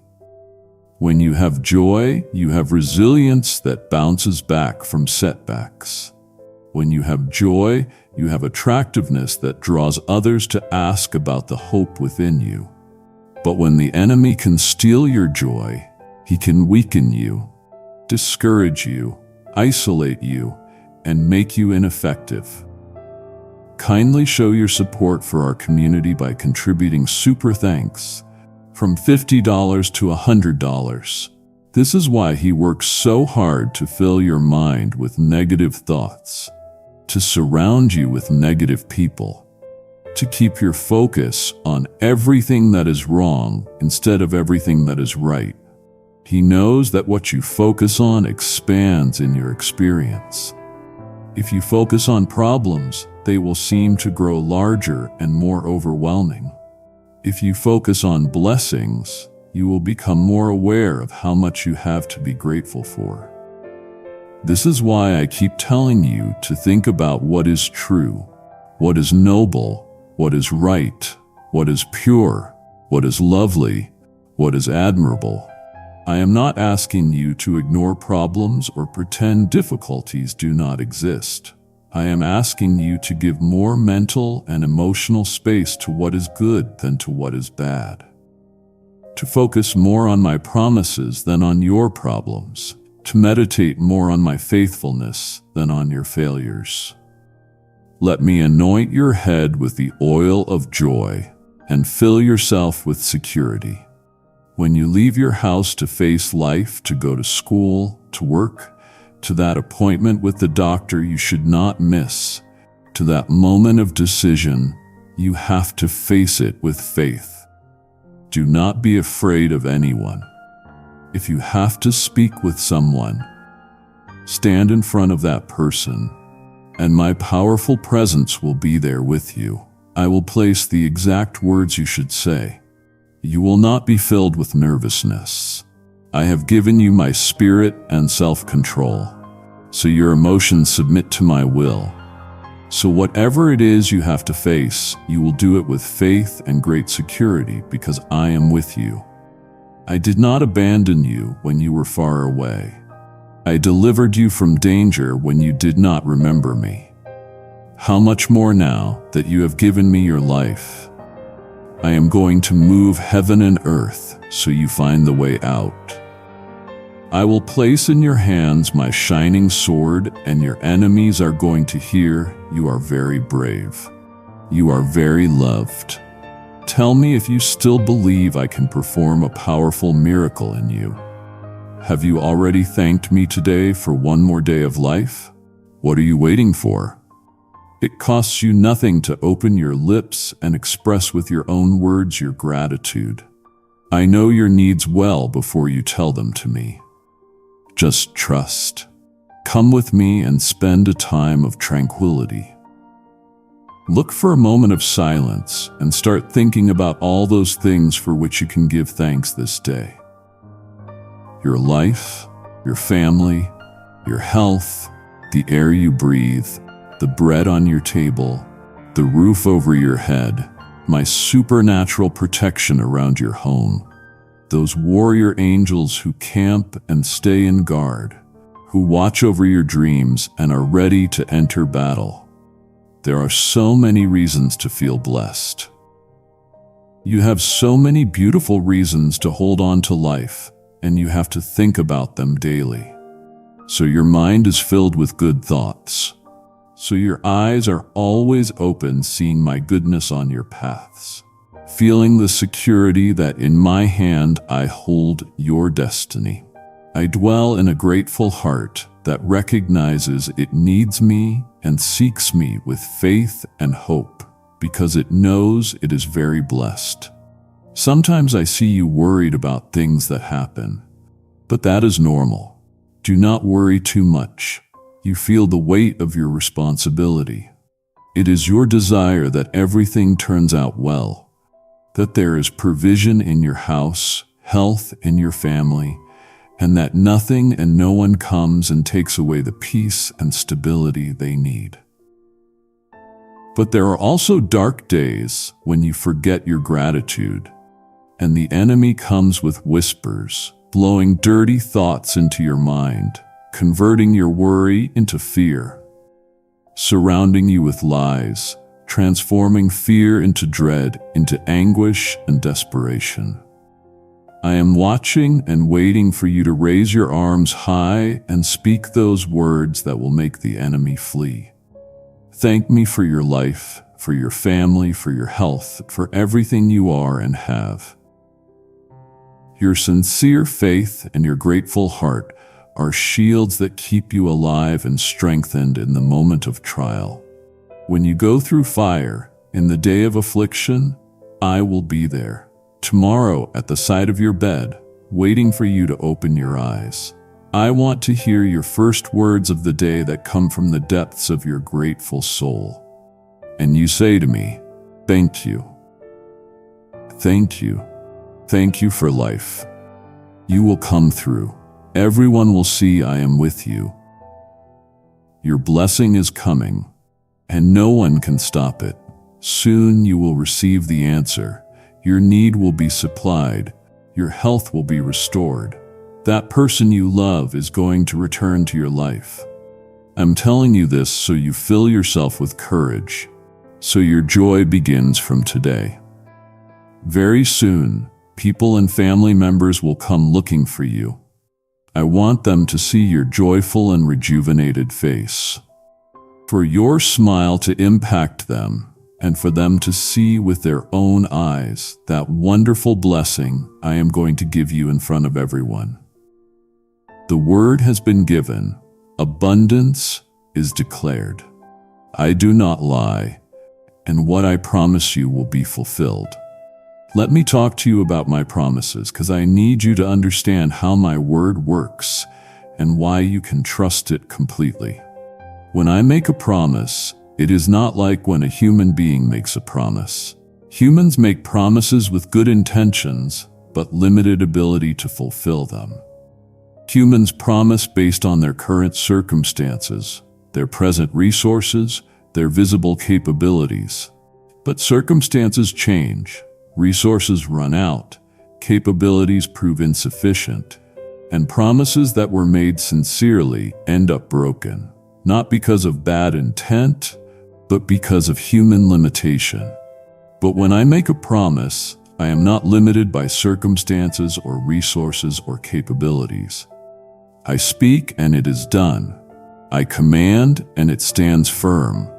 When you have joy, you have resilience that bounces back from setbacks. When you have joy, you have attractiveness that draws others to ask about the hope within you. But when the enemy can steal your joy, he can weaken you, discourage you, isolate you, and make you ineffective. Kindly show your support for our community by contributing super thanks from $50 to $100. This is why he works so hard to fill your mind with negative thoughts, to surround you with negative people, to keep your focus on everything that is wrong instead of everything that is right. He knows that what you focus on expands in your experience. If you focus on problems, they will seem to grow larger and more overwhelming. If you focus on blessings, you will become more aware of how much you have to be grateful for. This is why I keep telling you to think about what is true, what is noble, what is right, what is pure, what is lovely, what is admirable. I am not asking you to ignore problems or pretend difficulties do not exist. I am asking you to give more mental and emotional space to what is good than to what is bad. To focus more on my promises than on your problems. To meditate more on my faithfulness than on your failures. Let me anoint your head with the oil of joy and fill yourself with security. When you leave your house to face life, to go to school, to work, to that appointment with the doctor you should not miss, to that moment of decision, you have to face it with faith. Do not be afraid of anyone. If you have to speak with someone, stand in front of that person, and my powerful presence will be there with you. I will place the exact words you should say. You will not be filled with nervousness. I have given you my spirit and self-control, so your emotions submit to my will. So whatever it is you have to face, you will do it with faith and great security because I am with you. I did not abandon you when you were far away. I delivered you from danger when you did not remember me. How much more now that you have given me your life? I am going to move heaven and earth so you find the way out. I will place in your hands my shining sword, and your enemies are going to hear you are very brave. You are very loved. Tell me if you still believe I can perform a powerful miracle in you. Have you already thanked me today for one more day of life? What are you waiting for? It costs you nothing to open your lips and express with your own words your gratitude. I know your needs well before you tell them to me. Just trust. Come with me and spend a time of tranquility. Look for a moment of silence and start thinking about all those things for which you can give thanks this day. Your life, your family, your health, the air you breathe, the bread on your table, the roof over your head, my supernatural protection around your home, those warrior angels who camp and stay in guard, who watch over your dreams and are ready to enter battle. There are so many reasons to feel blessed. You have so many beautiful reasons to hold on to life, and you have to think about them daily. So your mind is filled with good thoughts. So your eyes are always open, seeing my goodness on your paths. Feeling the security that in my hand I hold your destiny. I dwell in a grateful heart that recognizes it needs me and seeks me with faith and hope because it knows it is very blessed. Sometimes I see you worried about things that happen, but that is normal. Do not worry too much. You feel the weight of your responsibility. It is your desire that everything turns out well, that there is provision in your house, health in your family, and that nothing and no one comes and takes away the peace and stability they need. But there are also dark days when you forget your gratitude, and the enemy comes with whispers, blowing dirty thoughts into your mind, converting your worry into fear, surrounding you with lies, transforming fear into dread, into anguish and desperation. I am watching and waiting for you to raise your arms high and speak those words that will make the enemy flee. Thank me for your life, for your family, for your health, for everything you are and have. Your sincere faith and your grateful heart are shields that keep you alive and strengthened in the moment of trial. When you go through fire, in the day of affliction, I will be there. Tomorrow at the side of your bed, waiting for you to open your eyes. I want to hear your first words of the day that come from the depths of your grateful soul. And you say to me, thank you. Thank you. Thank you for life. You will come through. Everyone will see I am with you. Your blessing is coming, and no one can stop it. Soon you will receive the answer. Your need will be supplied. Your health will be restored. That person you love is going to return to your life. I'm telling you this so you fill yourself with courage, so your joy begins from today. Very soon, people and family members will come looking for you. I want them to see your joyful and rejuvenated face. For your smile to impact them, and for them to see with their own eyes that wonderful blessing I am going to give you in front of everyone. The word has been given. Abundance is declared. I do not lie, and what I promise you will be fulfilled. Let me talk to you about my promises, because I need you to understand how my word works and why you can trust it completely. When I make a promise, it is not like when a human being makes a promise. Humans make promises with good intentions, but limited ability to fulfill them. Humans promise based on their current circumstances, their present resources, their visible capabilities. But circumstances change, resources run out, capabilities prove insufficient, and promises that were made sincerely end up broken, not because of bad intent, but because of human limitation. But when I make a promise, I am not limited by circumstances or resources or capabilities. I speak and it is done. I command and it stands firm.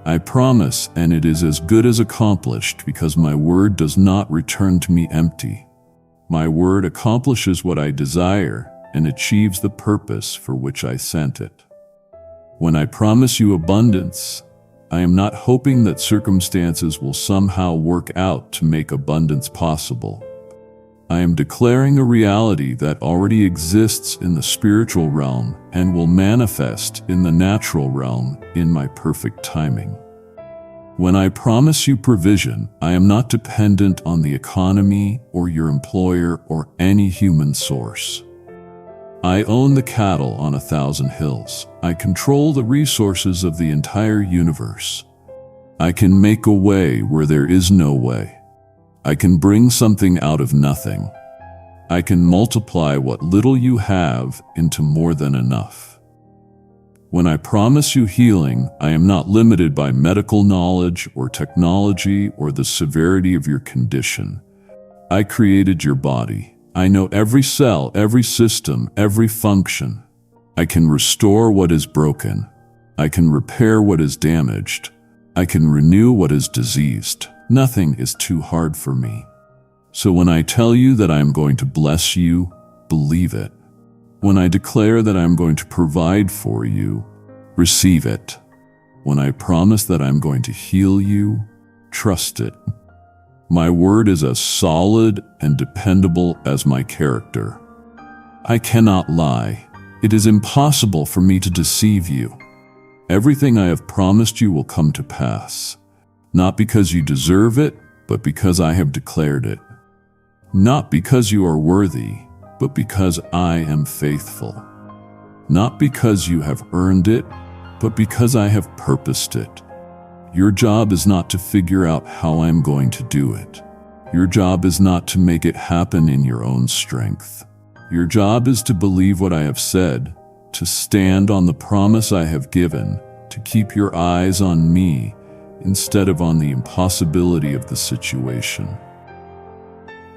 I promise and it is as good as accomplished because my word does not return to me empty. My word accomplishes what I desire and achieves the purpose for which I sent it. When I promise you abundance, I am not hoping that circumstances will somehow work out to make abundance possible. I am declaring a reality that already exists in the spiritual realm and will manifest in the natural realm in my perfect timing. When I promise you provision, I am not dependent on the economy or your employer or any human source. I own the cattle on 1,000 hills. I control the resources of the entire universe. I can make a way where there is no way. I can bring something out of nothing. I can multiply what little you have into more than enough. When I promise you healing, I am not limited by medical knowledge or technology or the severity of your condition. I created your body. I know every cell, every system, every function. I can restore what is broken. I can repair what is damaged. I can renew what is diseased. Nothing is too hard for me. So when I tell you that I am going to bless you, believe it. When I declare that I am going to provide for you, receive it. When I promise that I am going to heal you, trust it. My word is as solid and dependable as my character. I cannot lie. It is impossible for me to deceive you. Everything I have promised you will come to pass, not because you deserve it, but because I have declared it. Not because you are worthy, but because I am faithful. Not because you have earned it, but because I have purposed it. Your job is not to figure out how I'm going to do it. Your job is not to make it happen in your own strength. Your job is to believe what I have said, to stand on the promise I have given, to keep your eyes on me instead of on the impossibility of the situation.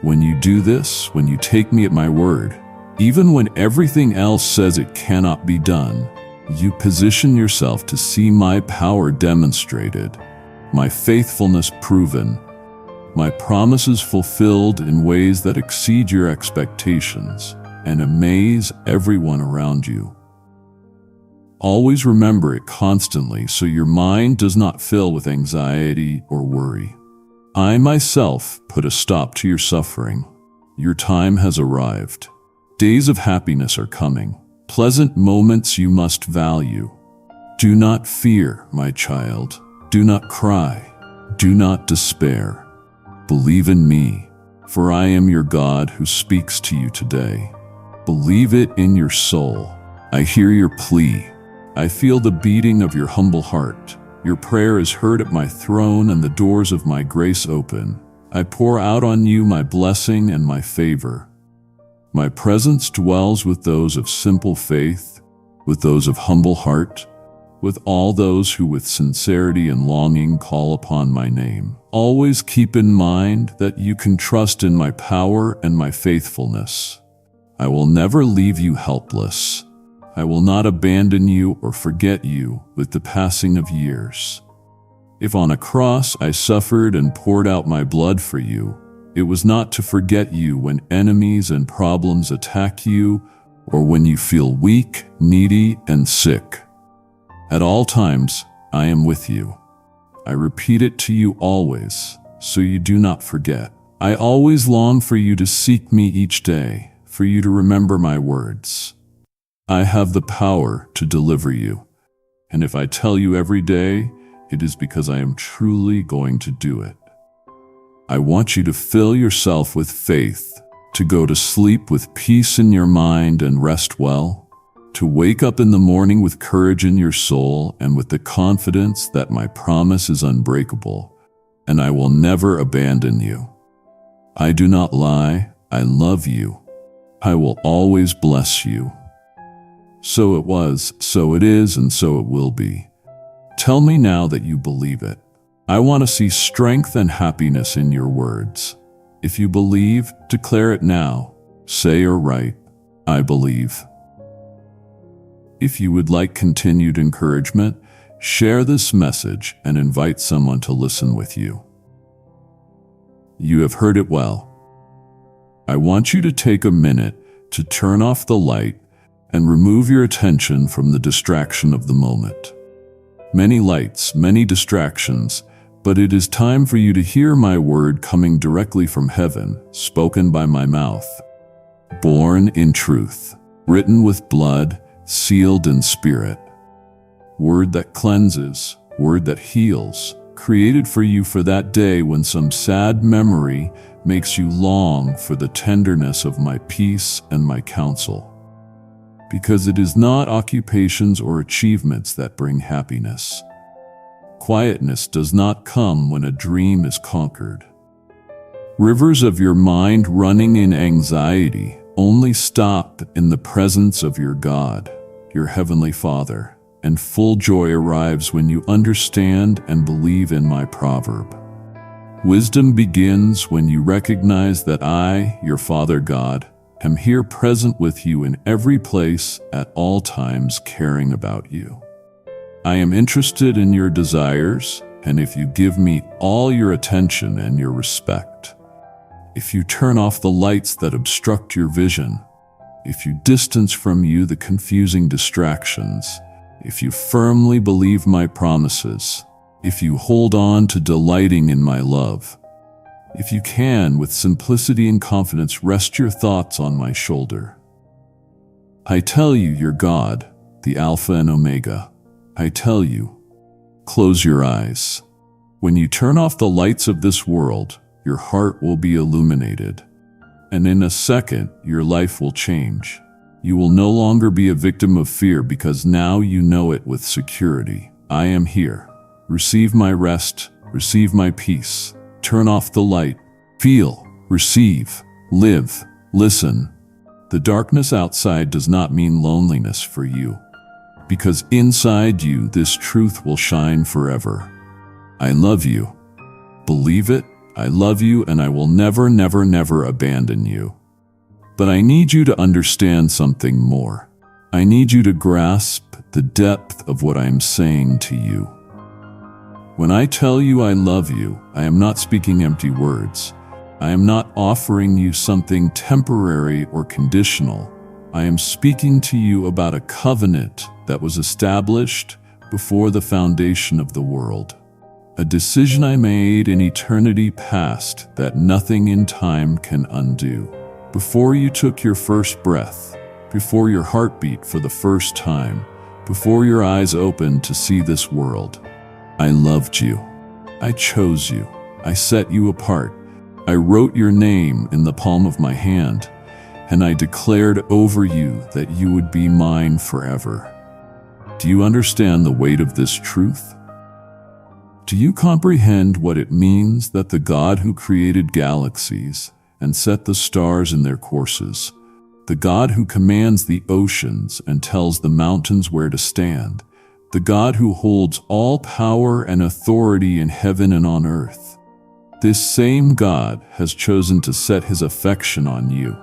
When you do this, when you take me at my word, even when everything else says it cannot be done, you position yourself to see my power demonstrated, my faithfulness proven, my promises fulfilled in ways that exceed your expectations and amaze everyone around you. Always remember it constantly so your mind does not fill with anxiety or worry. I myself put a stop to your suffering. Your time has arrived. Days of happiness are coming. Pleasant moments you must value. Do not fear, my child. Do not cry. Do not despair. Believe in me, for I am your God who speaks to you today. Believe it in your soul. I hear your plea. I feel the beating of your humble heart. Your prayer is heard at my throne and the doors of my grace open. I pour out on you my blessing and my favor. My presence dwells with those of simple faith, with those of humble heart, with all those who with sincerity and longing call upon my name. Always keep in mind that you can trust in my power and my faithfulness. I will never leave you helpless. I will not abandon you or forget you with the passing of years. If on a cross I suffered and poured out my blood for you, it was not to forget you when enemies and problems attack you or when you feel weak, needy, and sick. At all times, I am with you. I repeat it to you always, so you do not forget. I always long for you to seek me each day, for you to remember my words. I have the power to deliver you, and if I tell you every day, it is because I am truly going to do it. I want you to fill yourself with faith, to go to sleep with peace in your mind and rest well, to wake up in the morning with courage in your soul and with the confidence that my promise is unbreakable, and I will never abandon you. I do not lie, I love you. I will always bless you. So it was, so it is, and so it will be. Tell me now that you believe it. I want to see strength and happiness in your words. If you believe, declare it now. Say or write, I believe. If you would like continued encouragement, share this message and invite someone to listen with you. You have heard it well. I want you to take a minute to turn off the light and remove your attention from the distraction of the moment. Many lights, many distractions, but it is time for you to hear my word coming directly from heaven, spoken by my mouth. Born in truth, written with blood, sealed in spirit. Word that cleanses, word that heals, created for you for that day when some sad memory makes you long for the tenderness of my peace and my counsel. Because it is not occupations or achievements that bring happiness. Quietness does not come when a dream is conquered. Rivers of your mind running in anxiety only stop in the presence of your God, your Heavenly Father, and full joy arrives when you understand and believe in my proverb. Wisdom begins when you recognize that I, your Father God, am here present with you in every place at all times, caring about you. I am interested in your desires, and if you give me all your attention and your respect, if you turn off the lights that obstruct your vision, if you distance from you the confusing distractions, if you firmly believe my promises, if you hold on to delighting in my love, if you can, with simplicity and confidence, rest your thoughts on my shoulder. I tell you, your God, the Alpha and Omega, I tell you, close your eyes. When you turn off the lights of this world, your heart will be illuminated, and in a second, your life will change. You will no longer be a victim of fear because now you know it with security. I am here. Receive my rest, receive my peace. Turn off the light. Feel, receive, live, listen. The darkness outside does not mean loneliness for you, because inside you this truth will shine forever. I love you. Believe it, I love you, and I will never, never, never abandon you. But I need you to understand something more. I need you to grasp the depth of what I am saying to you. When I tell you I love you, I am not speaking empty words. I am not offering you something temporary or conditional. I am speaking to you about a covenant that was established before the foundation of the world. A decision I made in eternity past that nothing in time can undo. Before you took your first breath, before your heart beat for the first time, before your eyes opened to see this world, I loved you. I chose you. I set you apart. I wrote your name in the palm of my hand, and I declared over you that you would be mine forever. Do you understand the weight of this truth? Do you comprehend what it means that the God who created galaxies and set the stars in their courses, the God who commands the oceans and tells the mountains where to stand, the God who holds all power and authority in heaven and on earth, this same God has chosen to set his affection on you.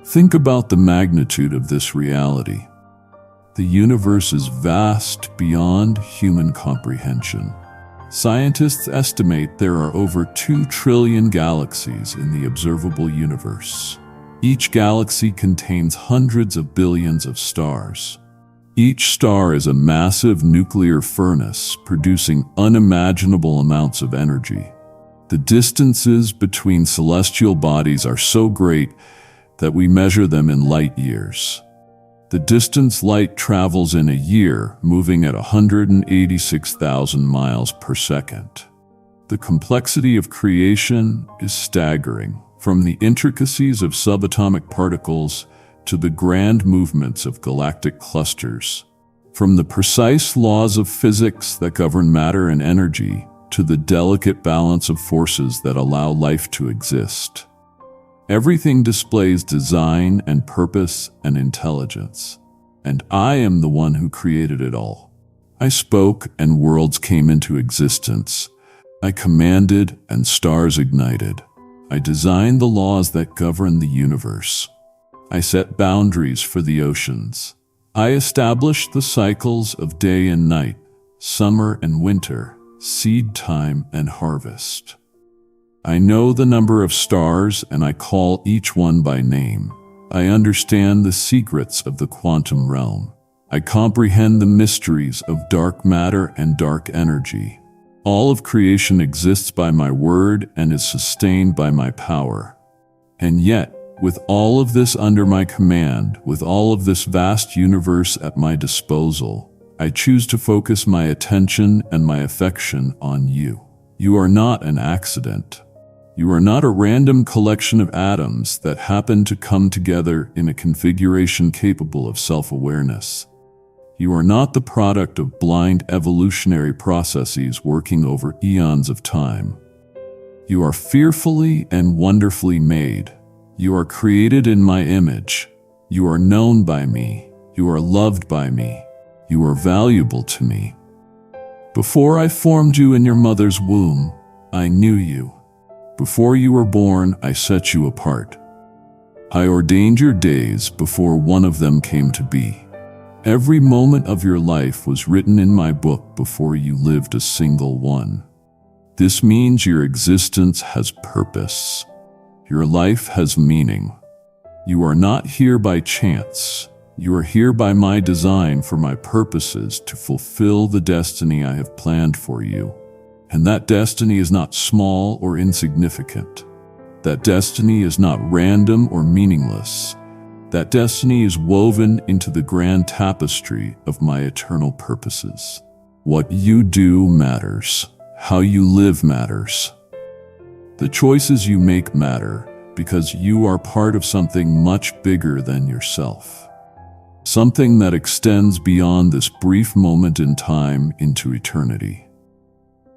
Think about the magnitude of this reality. The universe is vast beyond human comprehension. Scientists estimate there are over 2 trillion galaxies in the observable universe. Each galaxy contains hundreds of billions of stars. Each star is a massive nuclear furnace producing unimaginable amounts of energy. The distances between celestial bodies are so great that we measure them in light years. The distance light travels in a year, moving at 186,000 miles per second. The complexity of creation is staggering, from the intricacies of subatomic particles to the grand movements of galactic clusters, from the precise laws of physics that govern matter and energy to the delicate balance of forces that allow life to exist. Everything displays design and purpose and intelligence, and I am the one who created it all. I spoke and worlds came into existence. I commanded and stars ignited. I designed the laws that govern the universe. I set boundaries for the oceans. I established the cycles of day and night, summer and winter, seed time and harvest. I know the number of stars and I call each one by name. I understand the secrets of the quantum realm. I comprehend the mysteries of dark matter and dark energy. All of creation exists by my word and is sustained by my power. And yet, with all of this under my command, with all of this vast universe at my disposal, I choose to focus my attention and my affection on you. You are not an accident. You are not a random collection of atoms that happen to come together in a configuration capable of self-awareness. You are not the product of blind evolutionary processes working over eons of time. You are fearfully and wonderfully made. You are created in my image. You are known by me. You are loved by me. You are valuable to me. Before I formed you in your mother's womb, I knew you. Before you were born, I set you apart. I ordained your days before one of them came to be. Every moment of your life was written in my book before you lived a single one. This means your existence has purpose. Your life has meaning. You are not here by chance. You are here by my design for my purposes to fulfill the destiny I have planned for you. And that destiny is not small or insignificant. That destiny is not random or meaningless. That destiny is woven into the grand tapestry of my eternal purposes. What you do matters. How you live matters. The choices you make matter because you are part of something much bigger than yourself. Something that extends beyond this brief moment in time into eternity.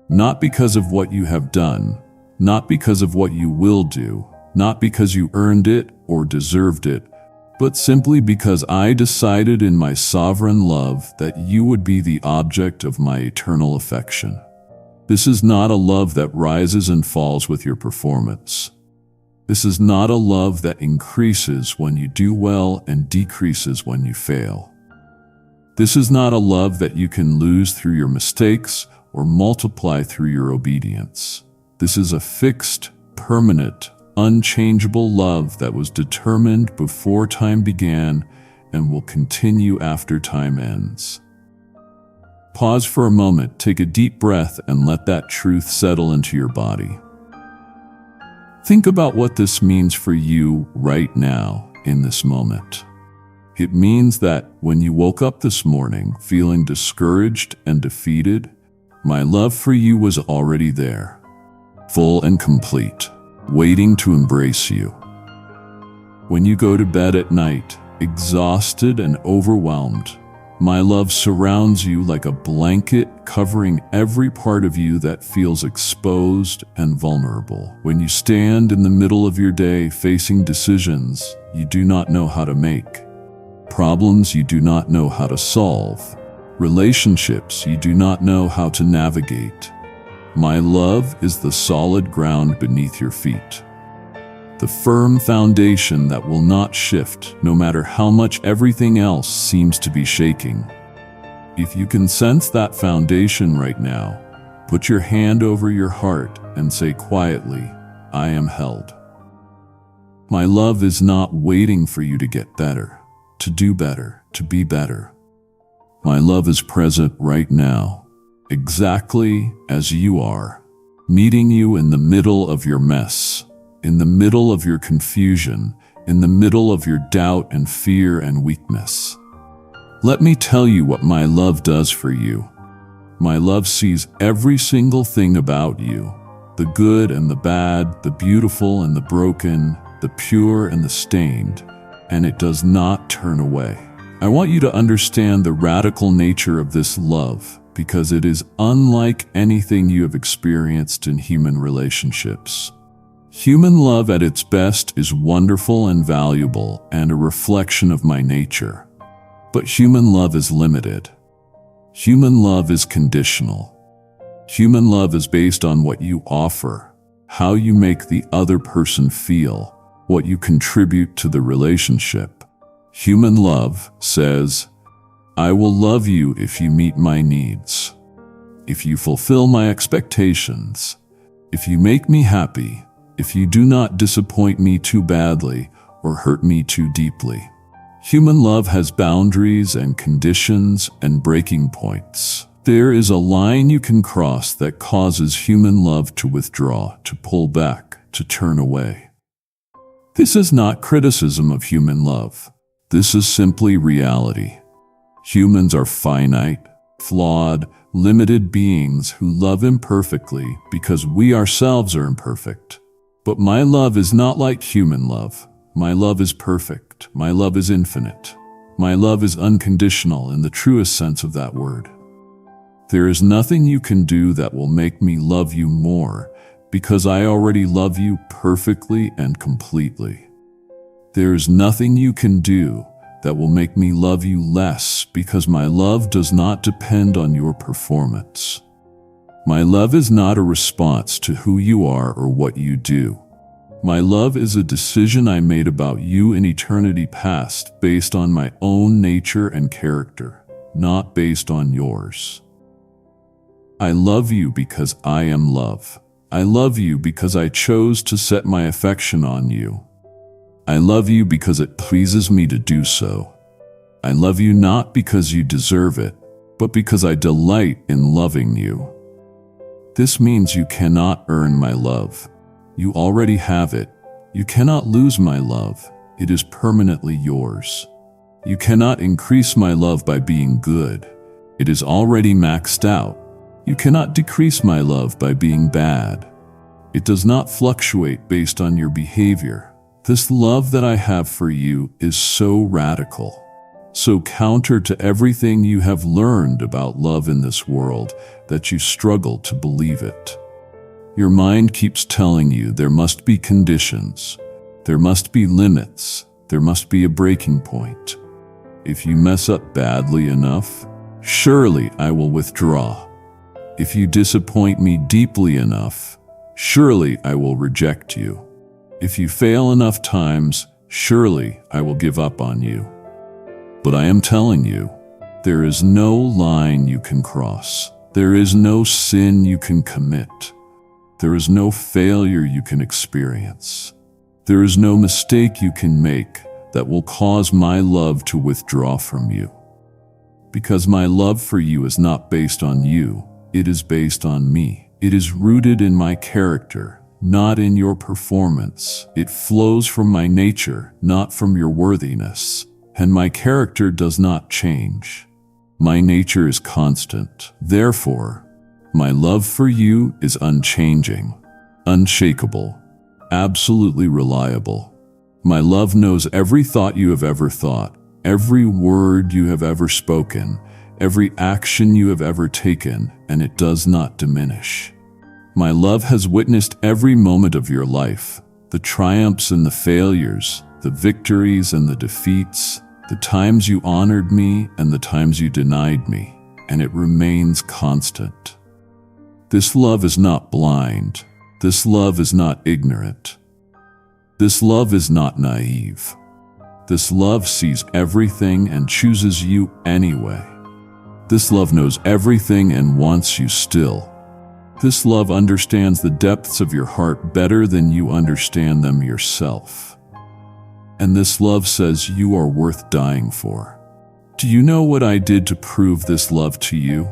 Not because of what you have done, not because of what you will do, not because you earned it or deserved it, but simply because I decided in my sovereign love that you would be the object of my eternal affection. This is not a love that rises and falls with your performance. This is not a love that increases when you do well and decreases when you fail. This is not a love that you can lose through your mistakes or multiply through your obedience. This is a fixed, permanent, unchangeable love that was determined before time began and will continue after time ends. Pause for a moment, take a deep breath, and let that truth settle into your body. Think about what this means for you right now, in this moment. It means that when you woke up this morning feeling discouraged and defeated, my love for you was already there, full and complete, waiting to embrace you. When you go to bed at night, exhausted and overwhelmed, my love surrounds you like a blanket covering every part of you that feels exposed and vulnerable. When you stand in the middle of your day facing decisions you do not know how to make, problems you do not know how to solve, relationships you do not know how to navigate, my love is the solid ground beneath your feet. The firm foundation that will not shift no matter how much everything else seems to be shaking. If you can sense that foundation right now, Put your hand over your heart and say quietly, I am held. My love is not waiting for you to get better, to do better, to be better. My love is present right now, exactly as you are, meeting you in the middle of your mess, in the middle of your confusion, in the middle of your doubt and fear and weakness. Let me tell you what my love does for you. My love sees every single thing about you, the good and the bad, the beautiful and the broken, the pure and the stained, and it does not turn away. I want you to understand the radical nature of this love because it is unlike anything you have experienced in human relationships. Human love at its best is wonderful and valuable and a reflection of my nature. But human love is limited. Human love is conditional. Human love is based on what you offer, how you make the other person feel, what you contribute to the relationship. Human love says, I will love you if you meet my needs, if you fulfill my expectations, if you make me happy, if you do not disappoint me too badly or hurt me too deeply. Human love has boundaries and conditions and breaking points. There is a line you can cross that causes human love to withdraw, to pull back, to turn away. This is not criticism of human love. This is simply reality. Humans are finite, flawed, limited beings who love imperfectly because we ourselves are imperfect. But my love is not like human love. My love is perfect. My love is infinite. My love is unconditional in the truest sense of that word. There is nothing you can do that will make me love you more because I already love you perfectly and completely. There is nothing you can do that will make me love you less because my love does not depend on your performance. My love is not a response to who you are or what you do. My love is a decision I made about you in eternity past based on my own nature and character, not based on yours. I love you because I am love. I love you because I chose to set my affection on you. I love you because it pleases me to do so. I love you not because you deserve it, but because I delight in loving you. This means you cannot earn my love. You already have it. You cannot lose my love. It is permanently yours. You cannot increase my love by being good. It is already maxed out. You cannot decrease my love by being bad. It does not fluctuate based on your behavior. This love that I have for you is so radical, so counter to everything you have learned about love in this world that you struggle to believe it. Your mind keeps telling you there must be conditions, there must be limits, there must be a breaking point. If you mess up badly enough, surely I will withdraw. If you disappoint me deeply enough, surely I will reject you. If you fail enough times, surely I will give up on you. But I am telling you, there is no line you can cross. There is no sin you can commit. There is no failure you can experience. There is no mistake you can make that will cause my love to withdraw from you. Because my love for you is not based on you, it is based on me. It is rooted in my character, not in your performance. It flows from my nature, not from your worthiness. And my character does not change. My nature is constant. Therefore, my love for you is unchanging, unshakable, absolutely reliable. My love knows every thought you have ever thought, every word you have ever spoken, every action you have ever taken, and it does not diminish. My love has witnessed every moment of your life, the triumphs and the failures, the victories and the defeats, the times you honored me and the times you denied me, and it remains constant. This love is not blind. This love is not ignorant. This love is not naive. This love sees everything and chooses you anyway. This love knows everything and wants you still. This love understands the depths of your heart better than you understand them yourself. And this love says you are worth dying for. Do you know what I did to prove this love to you?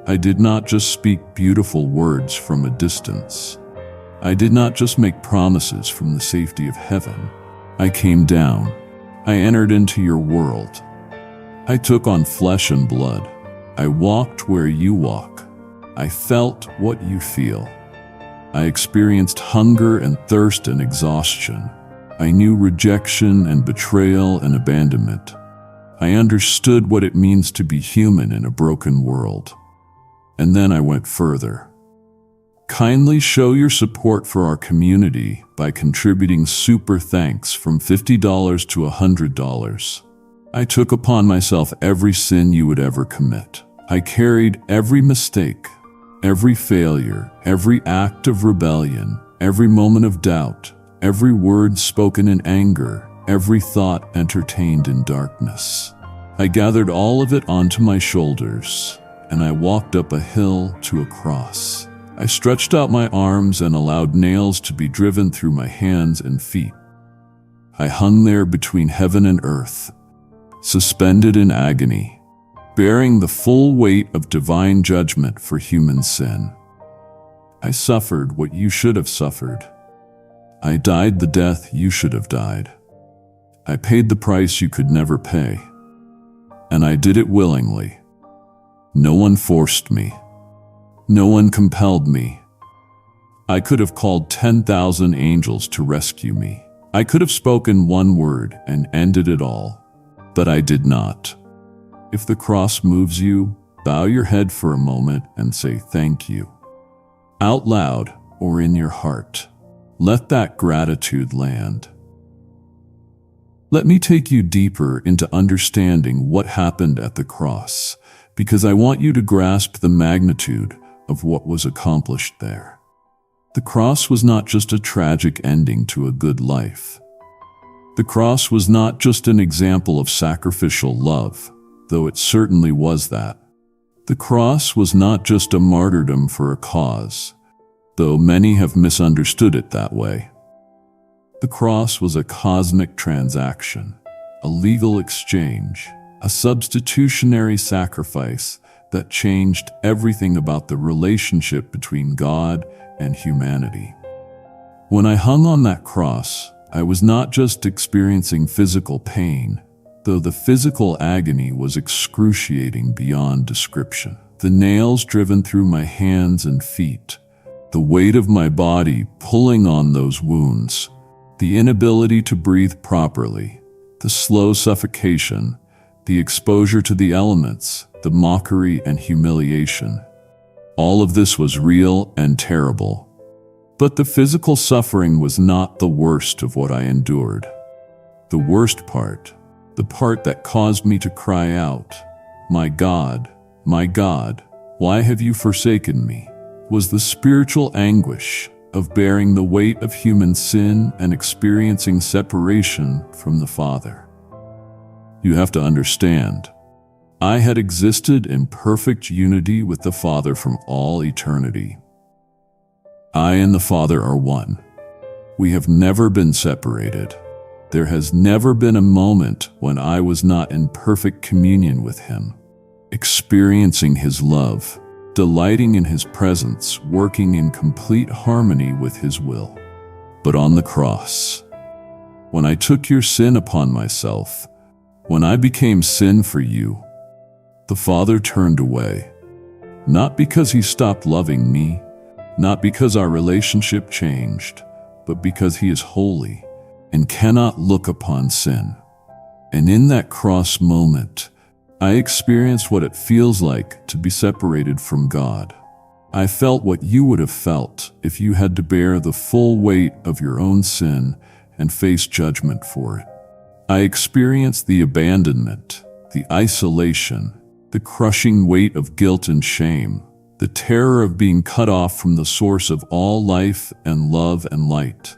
I did not just speak beautiful words from a distance. I did not just make promises from the safety of heaven. I came down. I entered into your world. I took on flesh and blood. I walked where you walk. I felt what you feel. I experienced hunger and thirst and exhaustion. I knew rejection and betrayal and abandonment. I understood what it means to be human in a broken world. And then I went further. Kindly show your support for our community by contributing super thanks from $50 to $100. I took upon myself every sin you would ever commit. I carried every mistake, every failure, every act of rebellion, every moment of doubt, every word spoken in anger, every thought entertained in darkness. I gathered all of it onto my shoulders, and I walked up a hill to a cross. I stretched out my arms and allowed nails to be driven through my hands and feet. I hung there between heaven and earth, suspended in agony, bearing the full weight of divine judgment for human sin. I suffered what you should have suffered. I died the death you should have died. I paid the price you could never pay. And I did it willingly. No one forced me. No one compelled me. I could have called 10,000 angels to rescue me. I could have spoken one word and ended it all, but I did not. If the cross moves you, bow your head for a moment and say thank you. Out loud or in your heart. Let that gratitude land. Let me take you deeper into understanding what happened at the cross, because I want you to grasp the magnitude of what was accomplished there. The cross was not just a tragic ending to a good life. The cross was not just an example of sacrificial love, though it certainly was that. The cross was not just a martyrdom for a cause, though many have misunderstood it that way. The cross was a cosmic transaction, a legal exchange, a substitutionary sacrifice that changed everything about the relationship between God and humanity. When I hung on that cross, I was not just experiencing physical pain, though the physical agony was excruciating beyond description. The nails driven through my hands and feet, the weight of my body pulling on those wounds, the inability to breathe properly, the slow suffocation, the exposure to the elements, the mockery and humiliation. All of this was real and terrible. But the physical suffering was not the worst of what I endured. The worst part, the part that caused me to cry out, my God, why have you forsaken me?" was the spiritual anguish of bearing the weight of human sin and experiencing separation from the Father. You have to understand, I had existed in perfect unity with the Father from all eternity. I and the Father are one. We have never been separated. There has never been a moment when I was not in perfect communion with Him, experiencing His love, delighting in His presence, working in complete harmony with His will. But on the cross, when I took your sin upon myself, when I became sin for you, the Father turned away, not because He stopped loving me, not because our relationship changed, but because He is holy and cannot look upon sin. And in that cross moment, I experienced what it feels like to be separated from God. I felt what you would have felt if you had to bear the full weight of your own sin and face judgment for it. I experienced the abandonment, the isolation, the crushing weight of guilt and shame, the terror of being cut off from the source of all life and love and light.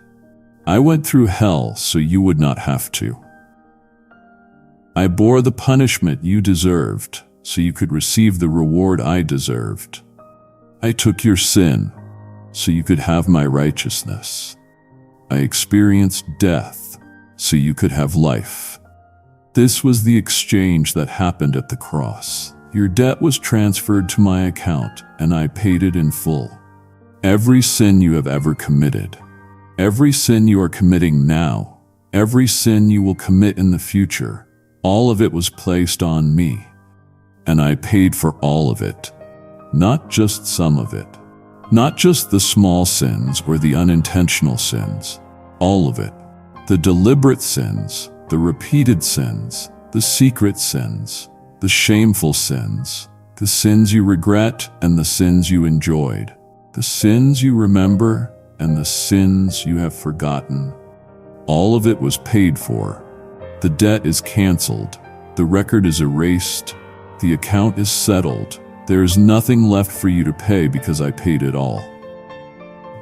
I went through hell so you would not have to. I bore the punishment you deserved so you could receive the reward I deserved. I took your sin so you could have my righteousness. I experienced death so you could have life. This was the exchange that happened at the cross. Your debt was transferred to my account, and I paid it in full. Every sin you have ever committed, every sin you are committing now, every sin you will commit in the future, all of it was placed on me, and I paid for all of it, not just some of it, not just the small sins or the unintentional sins, all of it, the deliberate sins, the repeated sins, the secret sins, the shameful sins, the sins you regret and the sins you enjoyed, the sins you remember and the sins you have forgotten. All of it was paid for. The debt is canceled. The record is erased. The account is settled. There is nothing left for you to pay because I paid it all.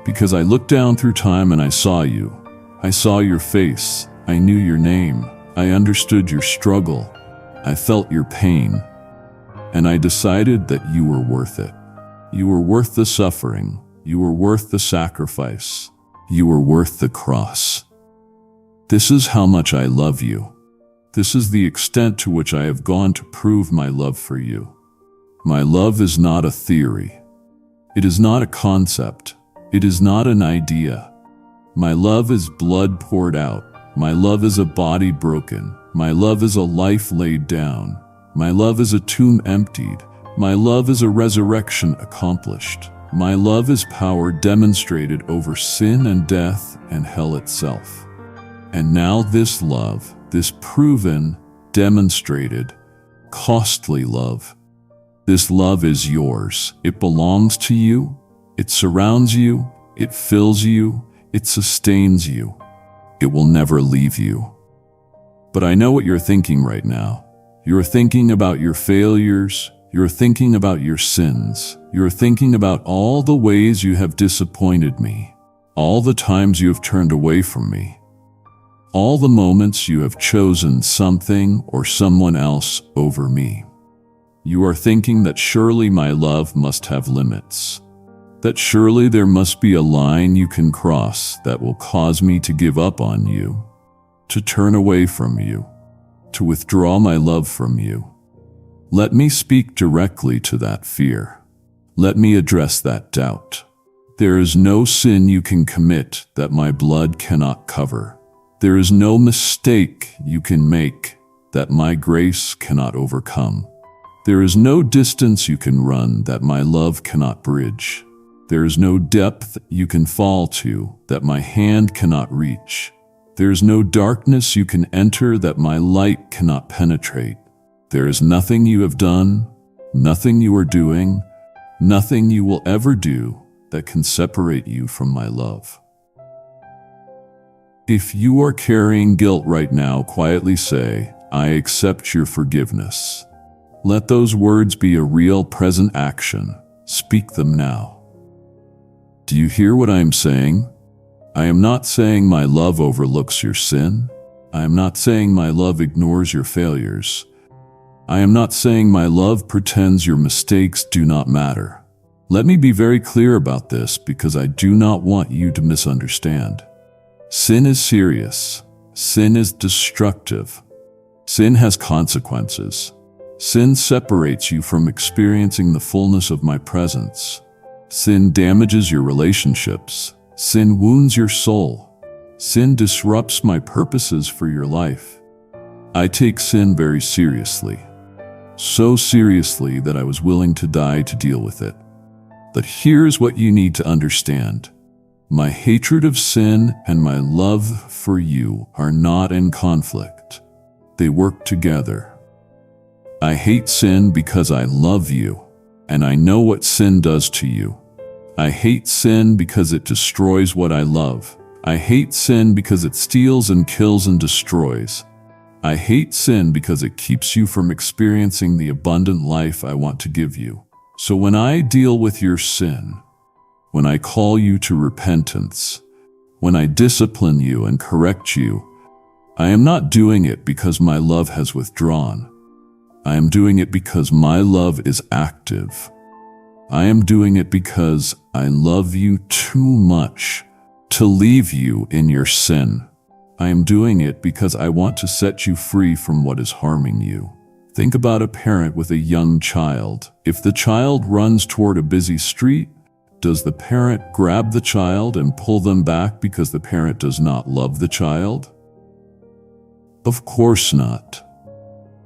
Because I looked down through time and I saw you. I saw your face. I knew your name. I understood your struggle. I felt your pain. And I decided that you were worth it. You were worth the suffering. You were worth the sacrifice. You were worth the cross. This is how much I love you. This is the extent to which I have gone to prove my love for you. My love is not a theory. It is not a concept. It is not an idea. My love is blood poured out. My love is a body broken. My love is a life laid down. My love is a tomb emptied. My love is a resurrection accomplished. My love is power demonstrated over sin and death and hell itself. And now this love, this proven, demonstrated, costly love, this love is yours. It belongs to you. It surrounds you. It fills you. It sustains you. It will never leave you. But I know what you're thinking right now. You're thinking about your failures. You're thinking about your sins. You're thinking about all the ways you have disappointed me, all the times you have turned away from me, all the moments you have chosen something or someone else over me. You are thinking that surely my love must have limits, that surely there must be a line you can cross that will cause me to give up on you, to turn away from you, to withdraw my love from you. Let me speak directly to that fear. Let me address that doubt. There is no sin you can commit that my blood cannot cover. There is no mistake you can make that my grace cannot overcome. There is no distance you can run that my love cannot bridge. There is no depth you can fall to that my hand cannot reach. There is no darkness you can enter that my light cannot penetrate. There is nothing you have done, nothing you are doing, nothing you will ever do that can separate you from my love. If you are carrying guilt right now, quietly say, I accept your forgiveness. Let those words be a real present action. Speak them now. Do you hear what I am saying? I am not saying my love overlooks your sin. I am not saying my love ignores your failures. I am not saying my love pretends your mistakes do not matter. Let me be very clear about this because I do not want you to misunderstand. Sin is serious. Sin is destructive. Sin has consequences. Sin separates you from experiencing the fullness of my presence. Sin damages your relationships. Sin wounds your soul. Sin disrupts my purposes for your life. I take sin very seriously. So seriously that I was willing to die to deal with it. But here's what you need to understand. My hatred of sin and my love for you are not in conflict. They work together. I hate sin because I love you, and I know what sin does to you. I hate sin because it destroys what I love. I hate sin because it steals and kills and destroys. I hate sin because it keeps you from experiencing the abundant life I want to give you. So when I deal with your sin, when I call you to repentance, when I discipline you and correct you, I am not doing it because my love has withdrawn. I am doing it because my love is active. I am doing it because I love you too much to leave you in your sin. I am doing it because I want to set you free from what is harming you. Think about a parent with a young child. If the child runs toward a busy street, does the parent grab the child and pull them back because the parent does not love the child? Of course not.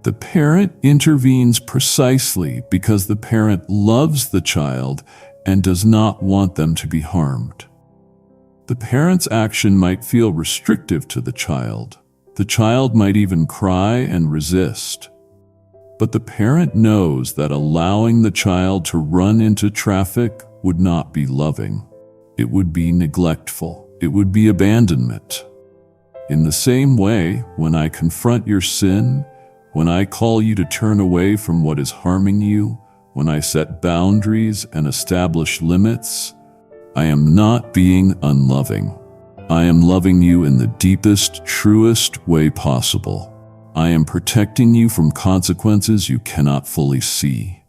The parent intervenes precisely because the parent loves the child and does not want them to be harmed. The parent's action might feel restrictive to the child. The child might even cry and resist. But the parent knows that allowing the child to run into traffic would not be loving. It would be neglectful. It would be abandonment. In the same way, when I confront your sin, when I call you to turn away from what is harming you, when I set boundaries and establish limits, I am not being unloving. I am loving you in the deepest, truest way possible. I am protecting you from consequences you cannot fully see.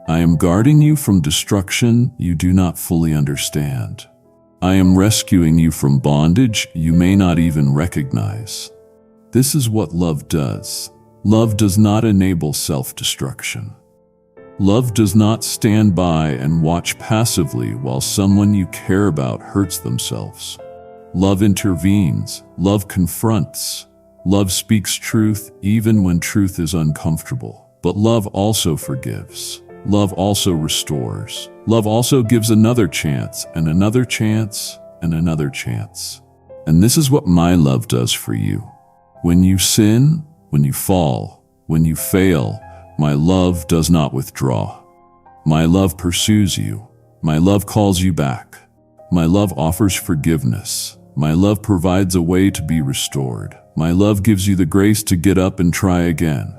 I am guarding you from destruction you do not fully understand. I am rescuing you from bondage you may not even recognize. This is what love does. Love does not enable self-destruction. Love does not stand by and watch passively while someone you care about hurts themselves. Love intervenes. Love confronts. Love speaks truth even when truth is uncomfortable. But love also forgives. Love also restores. Love also gives another chance and another chance and another chance. And this is what my love does for you. When you sin, when you fall, when you fail, my love does not withdraw. My love pursues you. My love calls you back. My love offers forgiveness. My love provides a way to be restored. My love gives you the grace to get up and try again.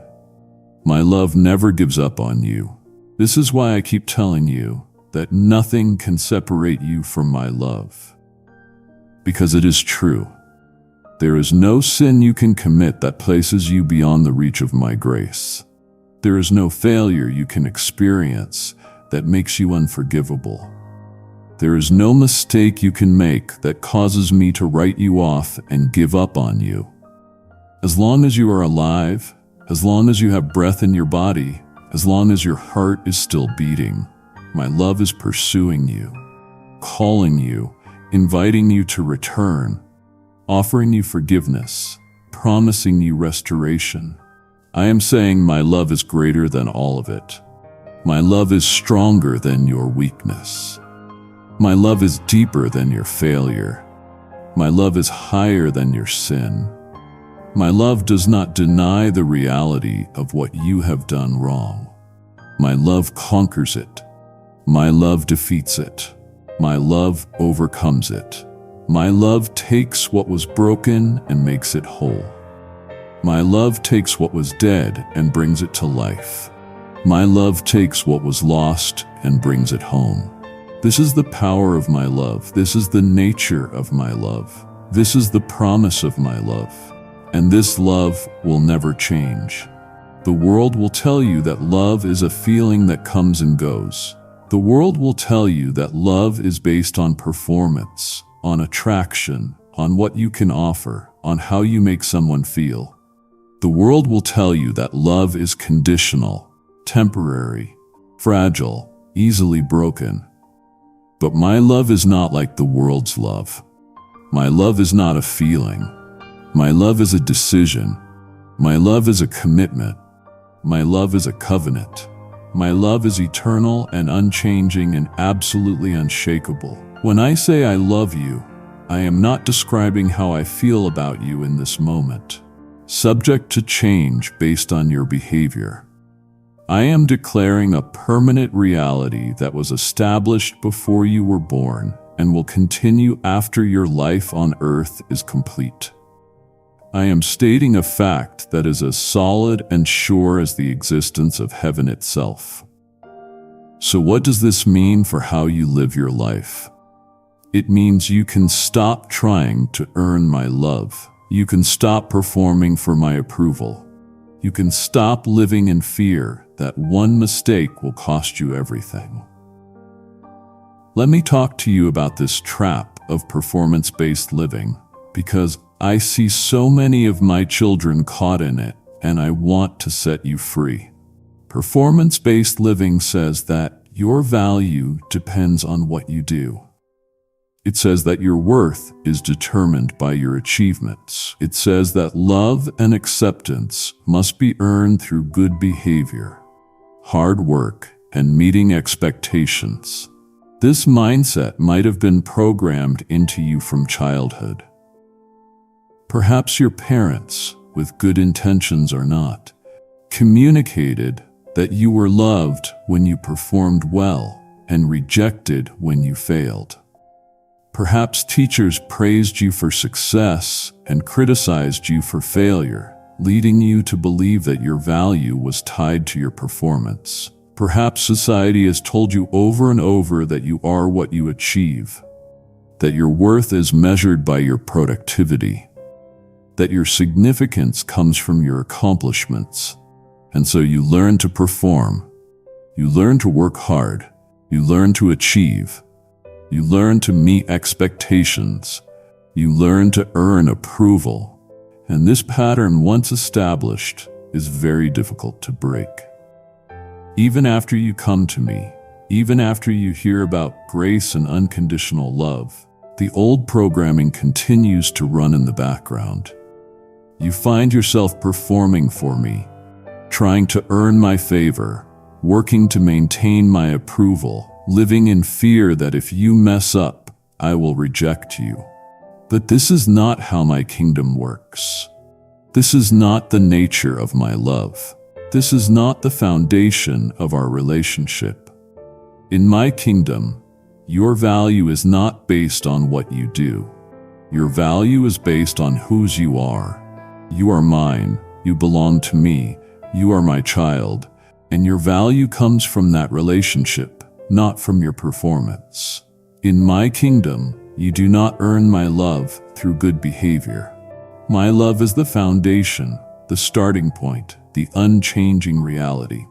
My love never gives up on you. This is why I keep telling you that nothing can separate you from my love. Because it is true. There is no sin you can commit that places you beyond the reach of my grace. There is no failure you can experience that makes you unforgivable. There is no mistake you can make that causes me to write you off and give up on you. As long as you are alive, as long as you have breath in your body, as long as your heart is still beating, my love is pursuing you, calling you, inviting you to return, offering you forgiveness, promising you restoration. I am saying my love is greater than all of it. My love is stronger than your weakness. My love is deeper than your failure. My love is higher than your sin. My love does not deny the reality of what you have done wrong. My love conquers it. My love defeats it. My love overcomes it. My love takes what was broken and makes it whole. My love takes what was dead and brings it to life. My love takes what was lost and brings it home. This is the power of my love. This is the nature of my love. This is the promise of my love. And this love will never change. The world will tell you that love is a feeling that comes and goes. The world will tell you that love is based on performance, on attraction, on what you can offer, on how you make someone feel. The world will tell you that love is conditional, temporary, fragile, easily broken. But my love is not like the world's love. My love is not a feeling. My love is a decision. My love is a commitment. My love is a covenant. My love is eternal and unchanging and absolutely unshakable. When I say I love you, I am not describing how I feel about you in this moment, subject to change based on your behavior. I am declaring a permanent reality that was established before you were born and will continue after your life on earth is complete. I am stating a fact that is as solid and sure as the existence of heaven itself. So what does this mean for how you live your life? It means you can stop trying to earn my love. You can stop performing for my approval. You can stop living in fear that one mistake will cost you everything. Let me talk to you about this trap of performance-based living, because I see so many of my children caught in it, and I want to set you free. Performance-based living says that your value depends on what you do. It says that your worth is determined by your achievements. It says that love and acceptance must be earned through good behavior, hard work, and meeting expectations. This mindset might have been programmed into you from childhood. Perhaps your parents, with good intentions or not, communicated that you were loved when you performed well and rejected when you failed. Perhaps teachers praised you for success and criticized you for failure, leading you to believe that your value was tied to your performance. Perhaps society has told you over and over that you are what you achieve, that your worth is measured by your productivity, that your significance comes from your accomplishments. And so you learn to perform, you learn to work hard, you learn to achieve, you learn to meet expectations, you learn to earn approval. And this pattern, once established, is very difficult to break. Even after you come to me, even after you hear about grace and unconditional love, the old programming continues to run in the background. You find yourself performing for me, trying to earn my favor, working to maintain my approval, living in fear that if you mess up, I will reject you. But this is not how my kingdom works. This is not the nature of my love. This is not the foundation of our relationship. In my kingdom, your value is not based on what you do. Your value is based on whose you are. You are mine, you belong to me, you are my child, and your value comes from that relationship, not from your performance. In my kingdom, you do not earn my love through good behavior. My love is the foundation, the starting point, the unchanging reality.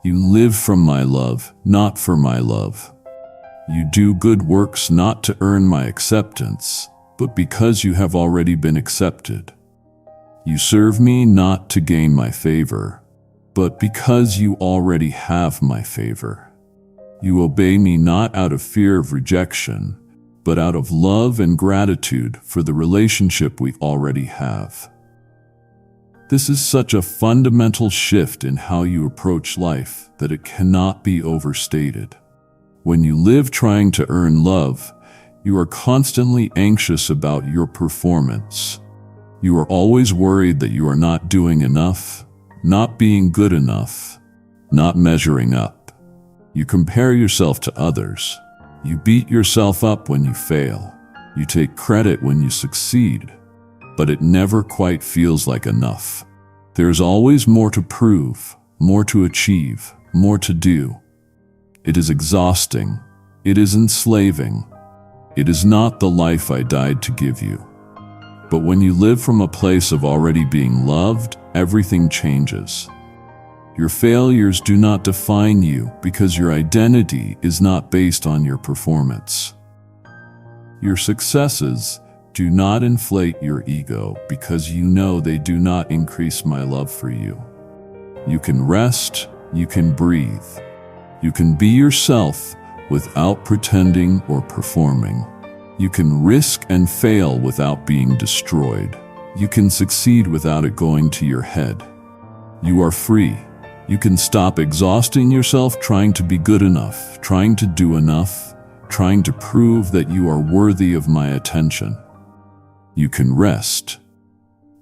You live from my love, not for my love. You do good works not to earn my acceptance, but because you have already been accepted. You serve me not to gain my favor, but because you already have my favor. You obey me not out of fear of rejection, but out of love and gratitude for the relationship we already have. This is such a fundamental shift in how you approach life that it cannot be overstated. When you live trying to earn love, you are constantly anxious about your performance. You are always worried that you are not doing enough, not being good enough, not measuring up. You compare yourself to others. You beat yourself up when you fail. You take credit when you succeed, but it never quite feels like enough. There's always more to prove, more to achieve, more to do. It is exhausting. It is enslaving. It is not the life I died to give you. But when you live from a place of already being loved, everything changes. Your failures do not define you because your identity is not based on your performance. Your successes do not inflate your ego because you know they do not increase my love for you. You can rest, you can breathe. You can be yourself without pretending or performing. You can risk and fail without being destroyed. You can succeed without it going to your head. You are free. You can stop exhausting yourself trying to be good enough, trying to do enough, trying to prove that you are worthy of my attention. You can rest.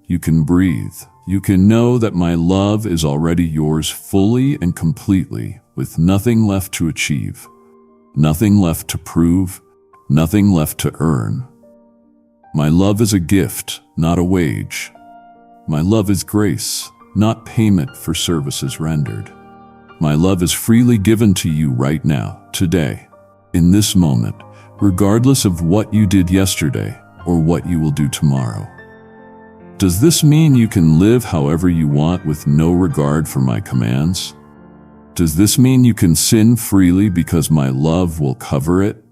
You can breathe. You can know that my love is already yours fully and completely, with nothing left to achieve, nothing left to prove, nothing left to earn. My love is a gift, not a wage. My love is grace, not payment for services rendered. My love is freely given to you right now, today, in this moment, regardless of what you did yesterday or what you will do tomorrow. Does this mean you can live however you want with no regard for my commands? Does this mean you can sin freely because my love will cover it?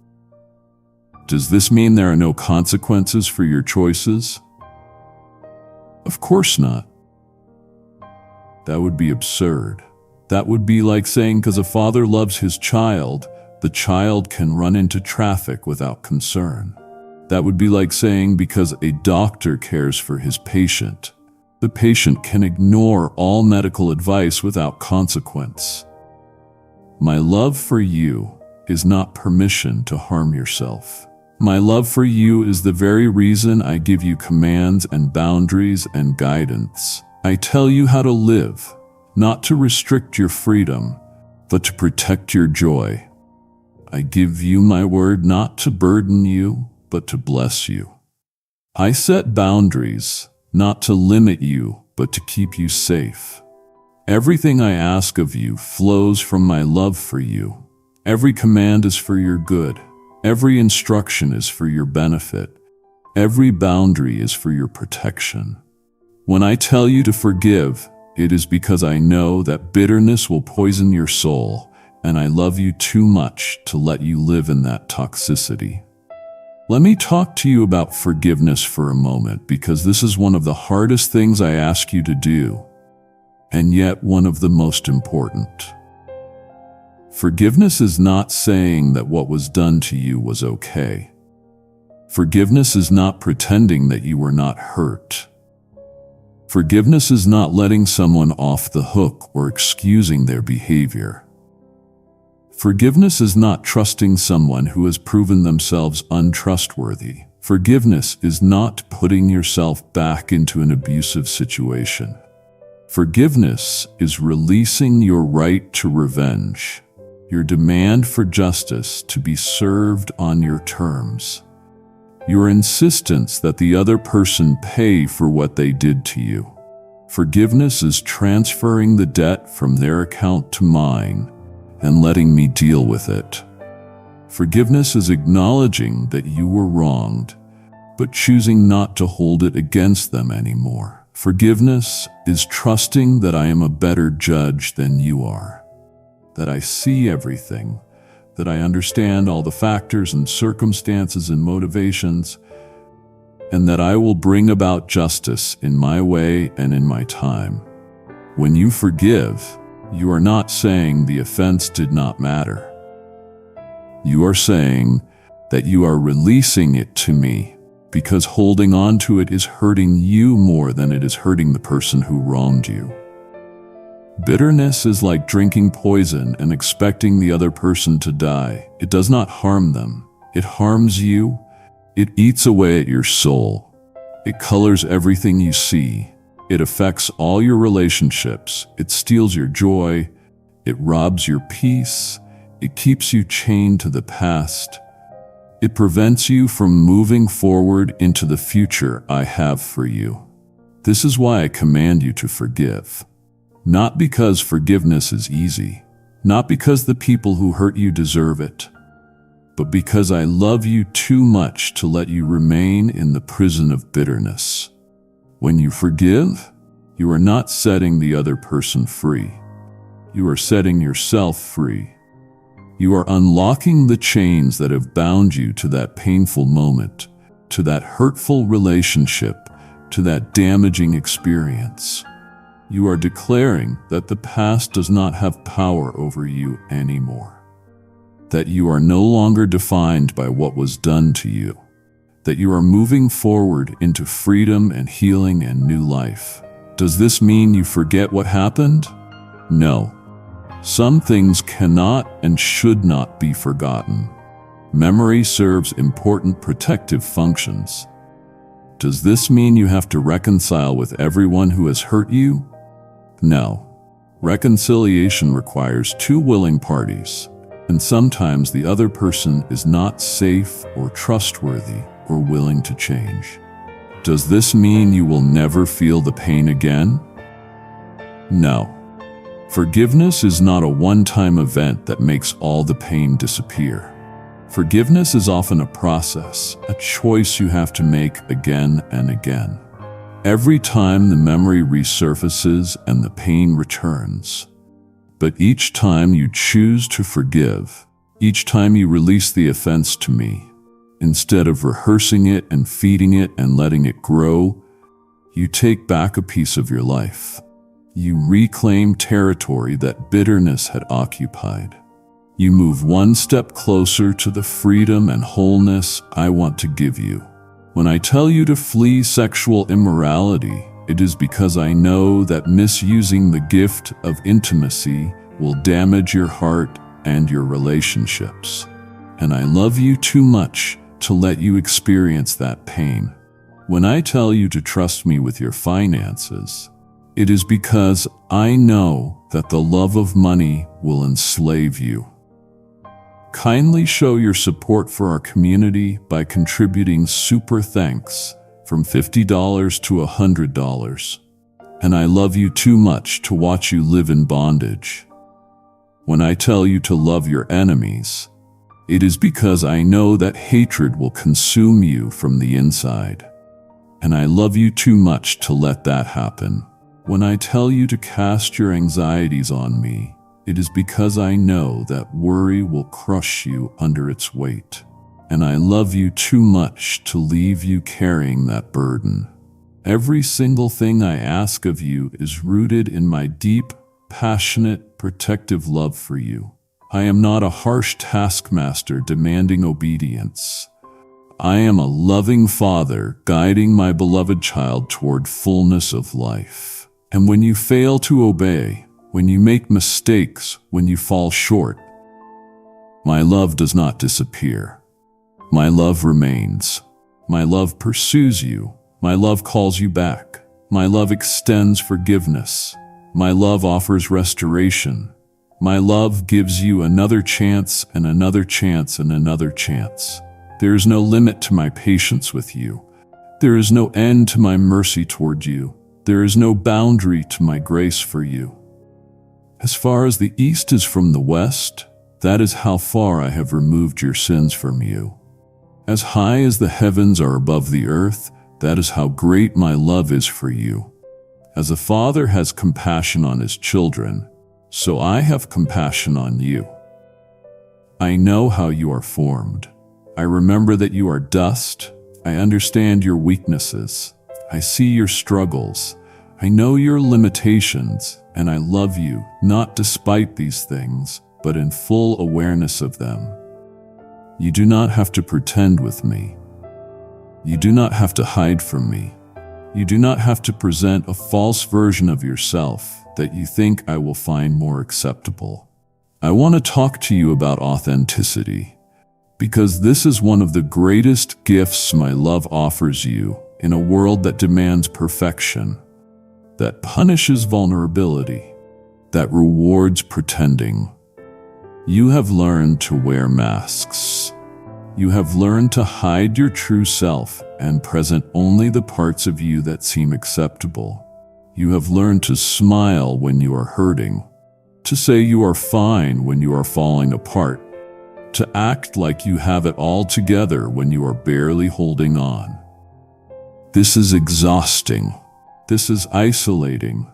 Does this mean there are no consequences for your choices? Of course not. That would be absurd. That would be like saying because a father loves his child, the child can run into traffic without concern. That would be like saying because a doctor cares for his patient, the patient can ignore all medical advice without consequence. My love for you is not permission to harm yourself. My love for you is the very reason I give you commands and boundaries and guidance. I tell you how to live, not to restrict your freedom, but to protect your joy. I give you my word not to burden you, but to bless you. I set boundaries, not to limit you, but to keep you safe. Everything I ask of you flows from my love for you. Every command is for your good. Every instruction is for your benefit. Every boundary is for your protection. When I tell you to forgive, it is because I know that bitterness will poison your soul, and I love you too much to let you live in that toxicity. Let me talk to you about forgiveness for a moment, because this is one of the hardest things I ask you to do, and yet one of the most important. Forgiveness is not saying that what was done to you was okay. Forgiveness is not pretending that you were not hurt. Forgiveness is not letting someone off the hook or excusing their behavior. Forgiveness is not trusting someone who has proven themselves untrustworthy. Forgiveness is not putting yourself back into an abusive situation. Forgiveness is releasing your right to revenge, your demand for justice to be served on your terms, your insistence that the other person pay for what they did to you. Forgiveness is transferring the debt from their account to mine and letting me deal with it. Forgiveness is acknowledging that you were wronged, but choosing not to hold it against them anymore. Forgiveness is trusting that I am a better judge than you are, that I see everything, that I understand all the factors and circumstances and motivations, and that I will bring about justice in my way and in my time. When you forgive, you are not saying the offense did not matter. You are saying that you are releasing it to me, because holding on to it is hurting you more than it is hurting the person who wronged you. Bitterness is like drinking poison and expecting the other person to die. It does not harm them. It harms you. It eats away at your soul. It colors everything you see. It affects all your relationships. It steals your joy. It robs your peace. It keeps you chained to the past. It prevents you from moving forward into the future I have for you. This is why I command you to forgive. Not because forgiveness is easy, not because the people who hurt you deserve it, but because I love you too much to let you remain in the prison of bitterness. When you forgive, you are not setting the other person free. You are setting yourself free. You are unlocking the chains that have bound you to that painful moment, to that hurtful relationship, to that damaging experience. You are declaring that the past does not have power over you anymore, that you are no longer defined by what was done to you, that you are moving forward into freedom and healing and new life. Does this mean you forget what happened? No. Some things cannot and should not be forgotten. Memory serves important protective functions. Does this mean you have to reconcile with everyone who has hurt you? No. Reconciliation requires two willing parties, and sometimes the other person is not safe or trustworthy or willing to change. Does this mean you will never feel the pain again? No. Forgiveness is not a one-time event that makes all the pain disappear. Forgiveness is often a process, a choice you have to make again and again. Every time the memory resurfaces and the pain returns. But each time you choose to forgive, each time you release the offense to me, instead of rehearsing it and feeding it and letting it grow, you take back a piece of your life. You reclaim territory that bitterness had occupied. You move one step closer to the freedom and wholeness I want to give you. When I tell you to flee sexual immorality, it is because I know that misusing the gift of intimacy will damage your heart and your relationships. And I love you too much to let you experience that pain. When I tell you to trust me with your finances, it is because I know that the love of money will enslave you. Kindly show your support for our community by contributing super thanks from $50 to $100. And I love you too much to watch you live in bondage. When I tell you to love your enemies, it is because I know that hatred will consume you from the inside. And I love you too much to let that happen. When I tell you to cast your anxieties on me, it is because I know that worry will crush you under its weight. And I love you too much to leave you carrying that burden. Every single thing I ask of you is rooted in my deep, passionate, protective love for you. I am not a harsh taskmaster demanding obedience. I am a loving father guiding my beloved child toward fullness of life. And when you fail to obey, when you make mistakes, when you fall short, my love does not disappear. My love remains. My love pursues you. My love calls you back. My love extends forgiveness. My love offers restoration. My love gives you another chance and another chance and another chance. There is no limit to my patience with you. There is no end to my mercy toward you. There is no boundary to my grace for you. As far as the east is from the west, that is how far I have removed your sins from you. As high as the heavens are above the earth, that is how great my love is for you. As a father has compassion on his children, so I have compassion on you. I know how you are formed. I remember that you are dust. I understand your weaknesses. I see your struggles. I know your limitations, and I love you, not despite these things, but in full awareness of them. You do not have to pretend with me. You do not have to hide from me. You do not have to present a false version of yourself that you think I will find more acceptable. I want to talk to you about authenticity, because this is one of the greatest gifts my love offers you in a world that demands perfection, that punishes vulnerability, that rewards pretending. You have learned to wear masks. You have learned to hide your true self and present only the parts of you that seem acceptable. You have learned to smile when you are hurting, to say you are fine when you are falling apart, to act like you have it all together when you are barely holding on. This is exhausting. This is isolating.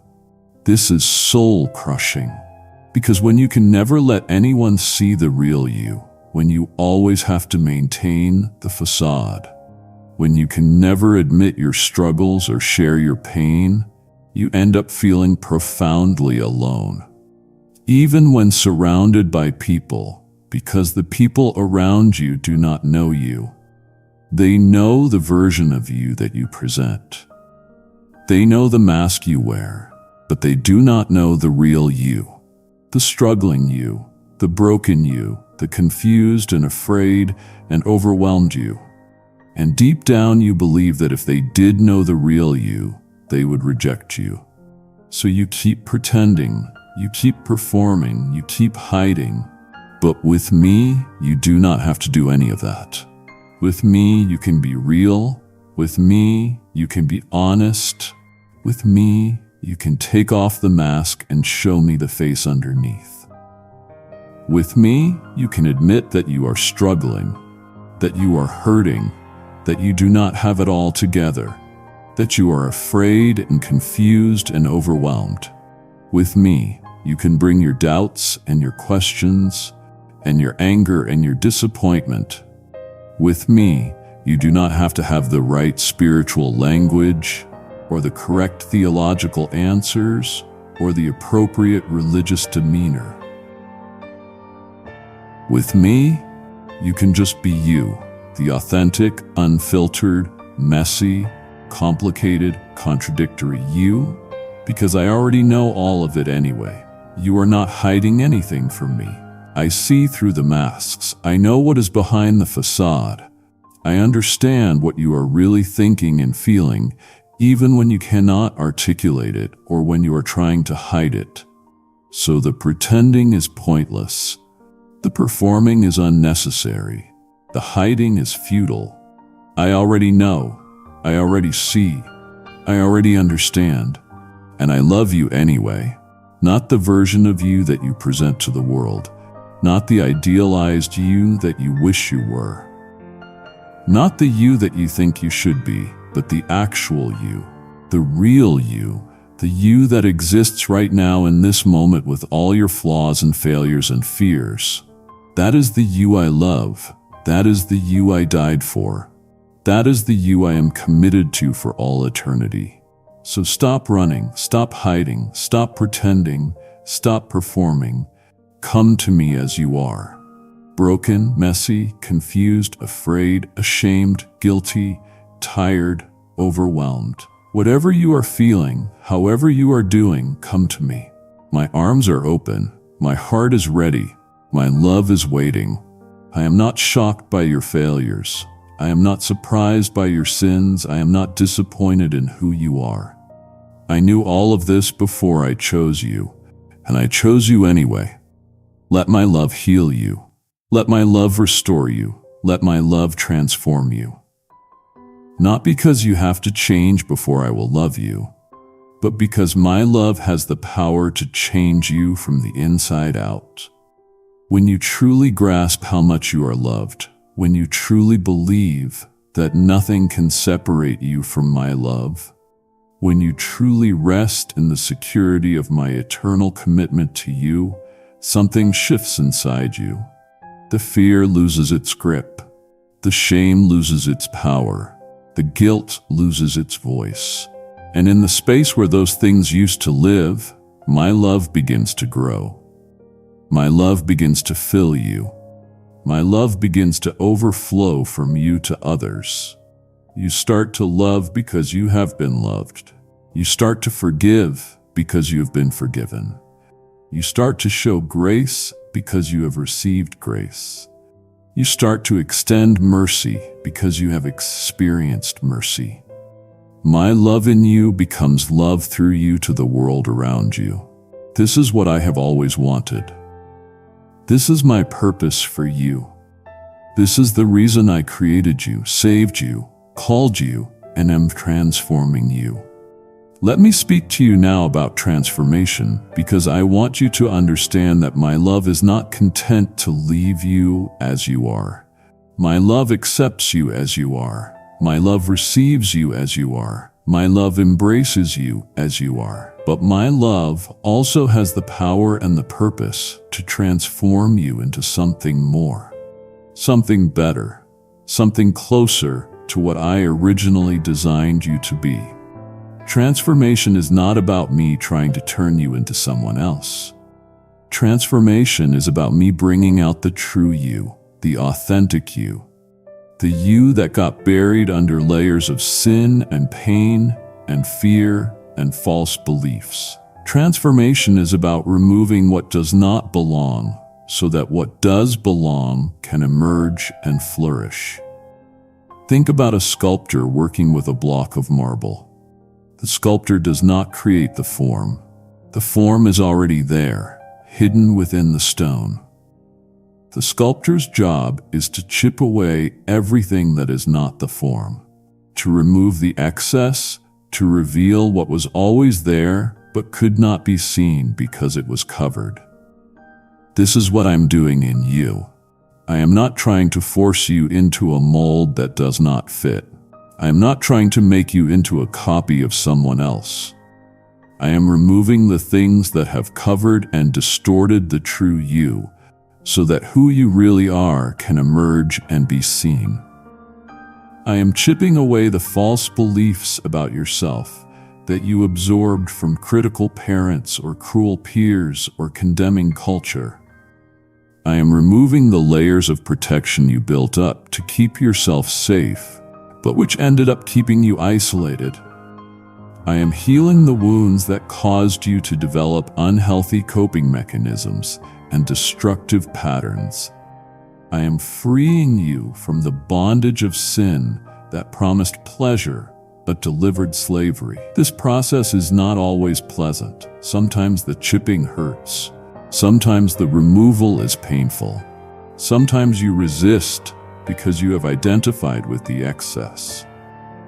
This is soul-crushing. Because when you can never let anyone see the real you, when you always have to maintain the facade, when you can never admit your struggles or share your pain, you end up feeling profoundly alone. Even when surrounded by people, because the people around you do not know you. They know the version of you that you present. They know the mask you wear, but they do not know the real you, the struggling you, the broken you, the confused and afraid and overwhelmed you. And deep down you believe that if they did know the real you, they would reject you. So you keep pretending, you keep performing, you keep hiding. But with me, you do not have to do any of that. With me, you can be real. With me, you can be honest. With me, you can take off the mask and show me the face underneath. With me, you can admit that you are struggling, that you are hurting, that you do not have it all together. that you are afraid and confused and overwhelmed. With me, you can bring your doubts and your questions and your anger and your disappointment. With me, you do not have to have the right spiritual language or the correct theological answers or the appropriate religious demeanor. With me, you can just be you, the authentic, unfiltered, messy, complicated, contradictory you, because I already know all of it anyway. You are not hiding anything from me. I see through the masks. I know what is behind the facade. I understand what you are really thinking and feeling, even when you cannot articulate it or when you are trying to hide it. So the pretending is pointless. The performing is unnecessary. The hiding is futile. I already know. I already see. I already understand. And I love you anyway. Not the version of you that you present to the world. Not the idealized you that you wish you were. Not the you that you think you should be, but the actual you, the real you, the you that exists right now in this moment with all your flaws and failures and fears. That is the you I love. That is the you I died for. That is the you I am committed to for all eternity. So stop running, stop hiding, stop pretending, stop performing. Come to me as you are. Broken, messy, confused, afraid, ashamed, guilty, tired, overwhelmed. Whatever you are feeling, however you are doing, come to me. My arms are open. My heart is ready. My love is waiting. I am not shocked by your failures. I am not surprised by your sins. I am not disappointed in who you are. I knew all of this before I chose you, and I chose you anyway. Let my love heal you. Let my love restore you. Let my love transform you. Not because you have to change before I will love you, but because my love has the power to change you from the inside out. When you truly grasp how much you are loved, when you truly believe that nothing can separate you from my love, when you truly rest in the security of my eternal commitment to you, something shifts inside you. The fear loses its grip. The shame loses its power. The guilt loses its voice. And in the space where those things used to live, my love begins to grow. My love begins to fill you. My love begins to overflow from you to others. You start to love because you have been loved. You start to forgive because you have been forgiven. You start to show grace because you have received grace. You start to extend mercy because you have experienced mercy. My love in you becomes love through you to the world around you. This is what I have always wanted. This is my purpose for you. This is the reason I created you, saved you, called you, and am transforming you. Let me speak to you now about transformation, because I want you to understand that my love is not content to leave you as you are. My love accepts you as you are. My love receives you as you are. My love embraces you as you are. But my love also has the power and the purpose to transform you into something more, something better, something closer to what I originally designed you to be. Transformation is not about me trying to turn you into someone else. Transformation is about me bringing out the true you, the authentic you, the you that got buried under layers of sin and pain and fear and false beliefs. Transformation is about removing what does not belong so that what does belong can emerge and flourish. Think about a sculptor working with a block of marble. The sculptor does not create the form. The form is already there, hidden within the stone. The sculptor's job is to chip away everything that is not the form, to remove the excess, to reveal what was always there but could not be seen because it was covered. This is what I'm doing in you. I am not trying to force you into a mold that does not fit. I am not trying to make you into a copy of someone else. I am removing the things that have covered and distorted the true you, so that who you really are can emerge and be seen. I am chipping away the false beliefs about yourself that you absorbed from critical parents or cruel peers or condemning culture. I am removing the layers of protection you built up to keep yourself safe, but which ended up keeping you isolated. I am healing the wounds that caused you to develop unhealthy coping mechanisms and destructive patterns. I am freeing you from the bondage of sin that promised pleasure but delivered slavery. This process is not always pleasant. Sometimes the chipping hurts. Sometimes the removal is painful. Sometimes you resist because you have identified with the excess.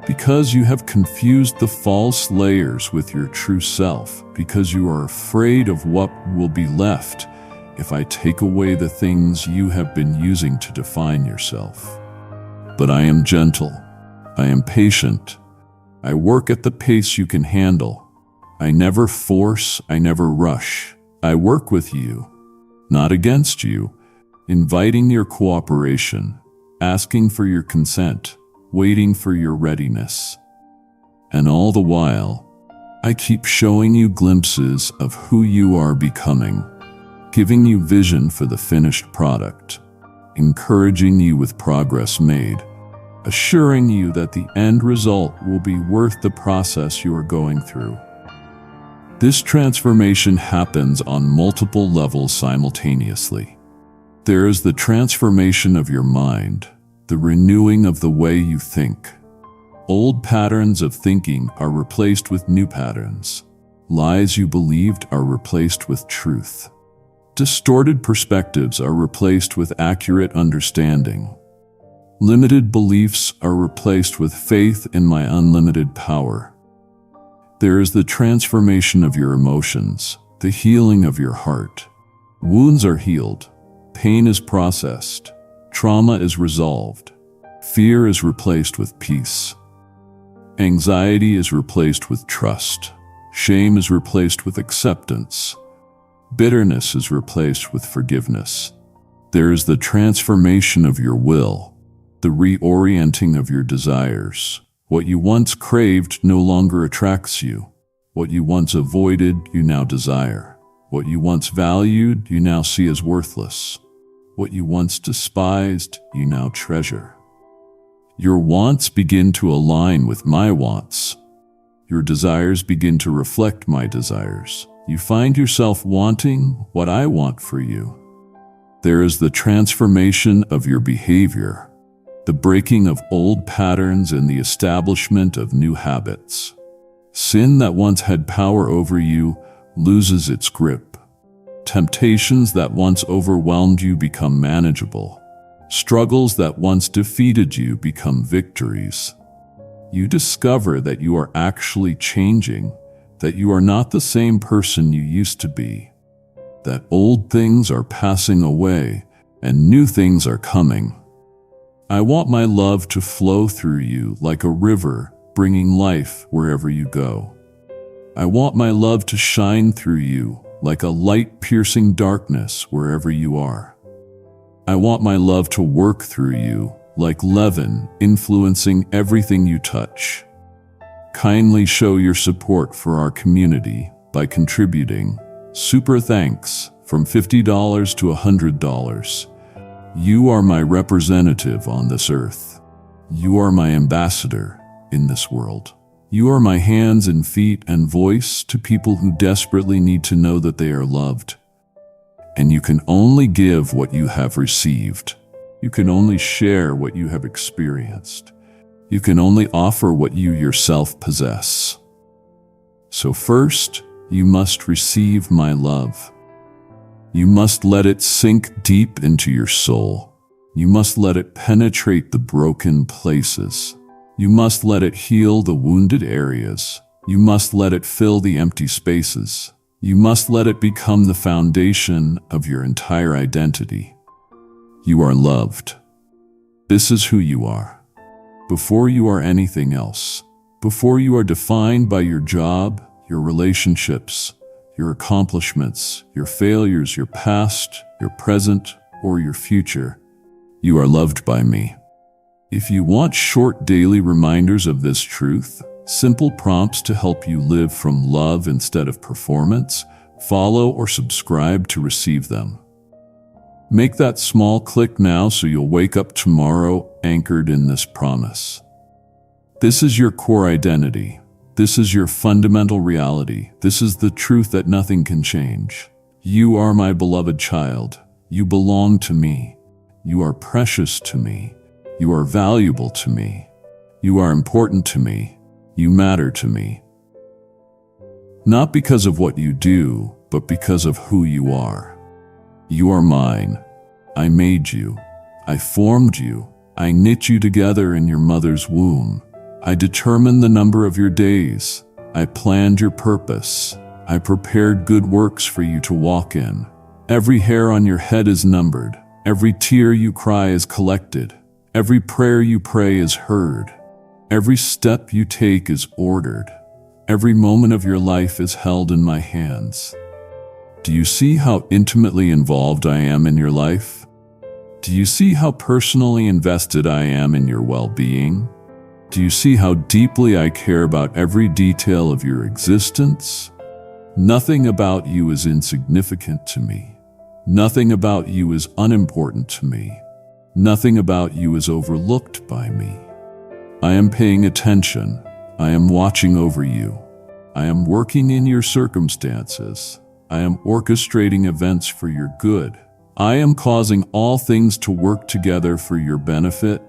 Because you have confused the false layers with your true self, because you are afraid of what will be left if I take away the things you have been using to define yourself. But I am gentle. I am patient. I work at the pace you can handle. I never force. I never rush. I work with you, not against you, inviting your cooperation, asking for your consent, waiting for your readiness. And all the while, I keep showing you glimpses of who you are becoming, giving you vision for the finished product, encouraging you with progress made, assuring you that the end result will be worth the process you are going through. This transformation happens on multiple levels simultaneously. There is the transformation of your mind, the renewing of the way you think. Old patterns of thinking are replaced with new patterns. Lies you believed are replaced with truth. Distorted perspectives are replaced with accurate understanding. Limited beliefs are replaced with faith in my unlimited power. There is the transformation of your emotions, the healing of your heart. Wounds are healed. Pain is processed. Trauma is resolved. Fear is replaced with peace. Anxiety is replaced with trust. Shame is replaced with acceptance. Bitterness is replaced with forgiveness. There is the transformation of your will, the reorienting of your desires. What you once craved no longer attracts you. What you once avoided, you now desire. What you once valued, you now see as worthless. What you once despised, you now treasure. Your wants begin to align with my wants. Your desires begin to reflect my desires. You find yourself wanting what I want for you. There is the transformation of your behavior, the breaking of old patterns and the establishment of new habits. Sin that once had power over you loses its grip. Temptations that once overwhelmed you become manageable. Struggles that once defeated you become victories. You discover that you are actually changing, that you are not the same person you used to be, that old things are passing away and new things are coming. I want my love to flow through you like a river, bringing life wherever you go. I want my love to shine through you like a light piercing darkness wherever you are. I want my love to work through you like leaven, influencing everything you touch. Kindly show your support for our community by contributing. Super thanks from $50 to $100. You are my representative on this earth. You are my ambassador in this world. You are my hands and feet and voice to people who desperately need to know that they are loved. And you can only give what you have received. You can only share what you have experienced. You can only offer what you yourself possess. So first, you must receive my love. You must let it sink deep into your soul. You must let it penetrate the broken places. You must let it heal the wounded areas. You must let it fill the empty spaces. You must let it become the foundation of your entire identity. You are loved. This is who you are. before you are anything else, before you are defined by your job, your relationships, your accomplishments, your failures, your past, your present, or your future. You are loved by me. If you want short daily reminders of this truth, simple prompts to help you live from love instead of performance, follow or subscribe to receive them. Make that small click now so you'll wake up tomorrow anchored in this promise. This is your core identity. This is your fundamental reality. This is the truth that nothing can change. You are my beloved child. You belong to me. You are precious to me. You are valuable to me. You are important to me. You matter to me. Not because of what you do, but because of who you are. You are mine. I made you. I formed you. I knit you together in your mother's womb. I determined the number of your days. I planned your purpose. I prepared good works for you to walk in. Every hair on your head is numbered. Every tear you cry is collected. Every prayer you pray is heard. Every step you take is ordered. Every moment of your life is held in my hands. Do you see how intimately involved I am in your life? Do you see how personally invested I am in your well-being? Do you see how deeply I care about every detail of your existence? Nothing about you is insignificant to me. Nothing about you is unimportant to me. Nothing about you is overlooked by me. I am paying attention. I am watching over you. I am working in your circumstances. I am orchestrating events for your good. I am causing all things to work together for your benefit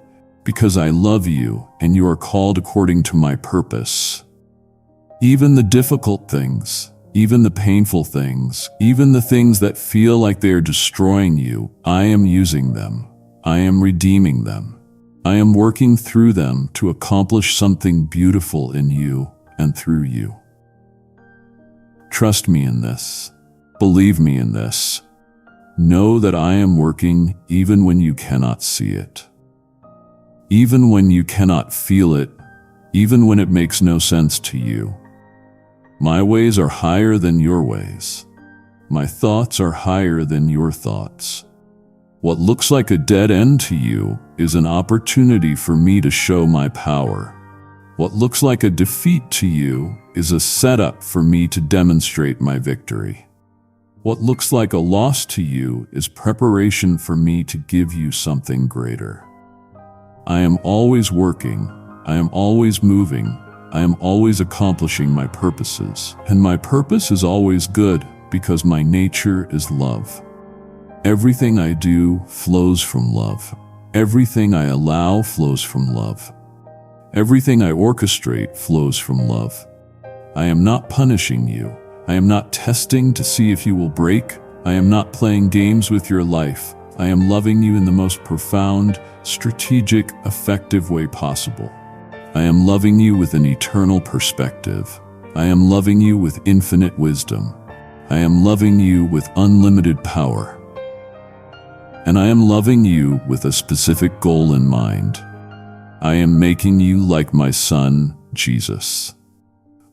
because I love you and you are called according to my purpose. Even the difficult things, even the painful things, even the things that feel like they are destroying you, I am using them. I am redeeming them. I am working through them to accomplish something beautiful in you and through you. Trust me in this. Believe me in this. Know that I am working even when you cannot see it. Even when you cannot feel it, even when it makes no sense to you. My ways are higher than your ways. My thoughts are higher than your thoughts. What looks like a dead end to you is an opportunity for me to show my power. What looks like a defeat to you is a setup for me to demonstrate my victory. What looks like a loss to you is preparation for me to give you something greater. I am always working. I am always moving. I am always accomplishing my purposes. And my purpose is always good because my nature is love. Everything I do flows from love. Everything I allow flows from love. Everything I orchestrate flows from love. I am not punishing you. I am not testing to see if you will break. I am not playing games with your life. I am loving you in the most profound, strategic, effective way possible. I am loving you with an eternal perspective. I am loving you with infinite wisdom. I am loving you with unlimited power. And I am loving you with a specific goal in mind. I am making you like my Son, Jesus.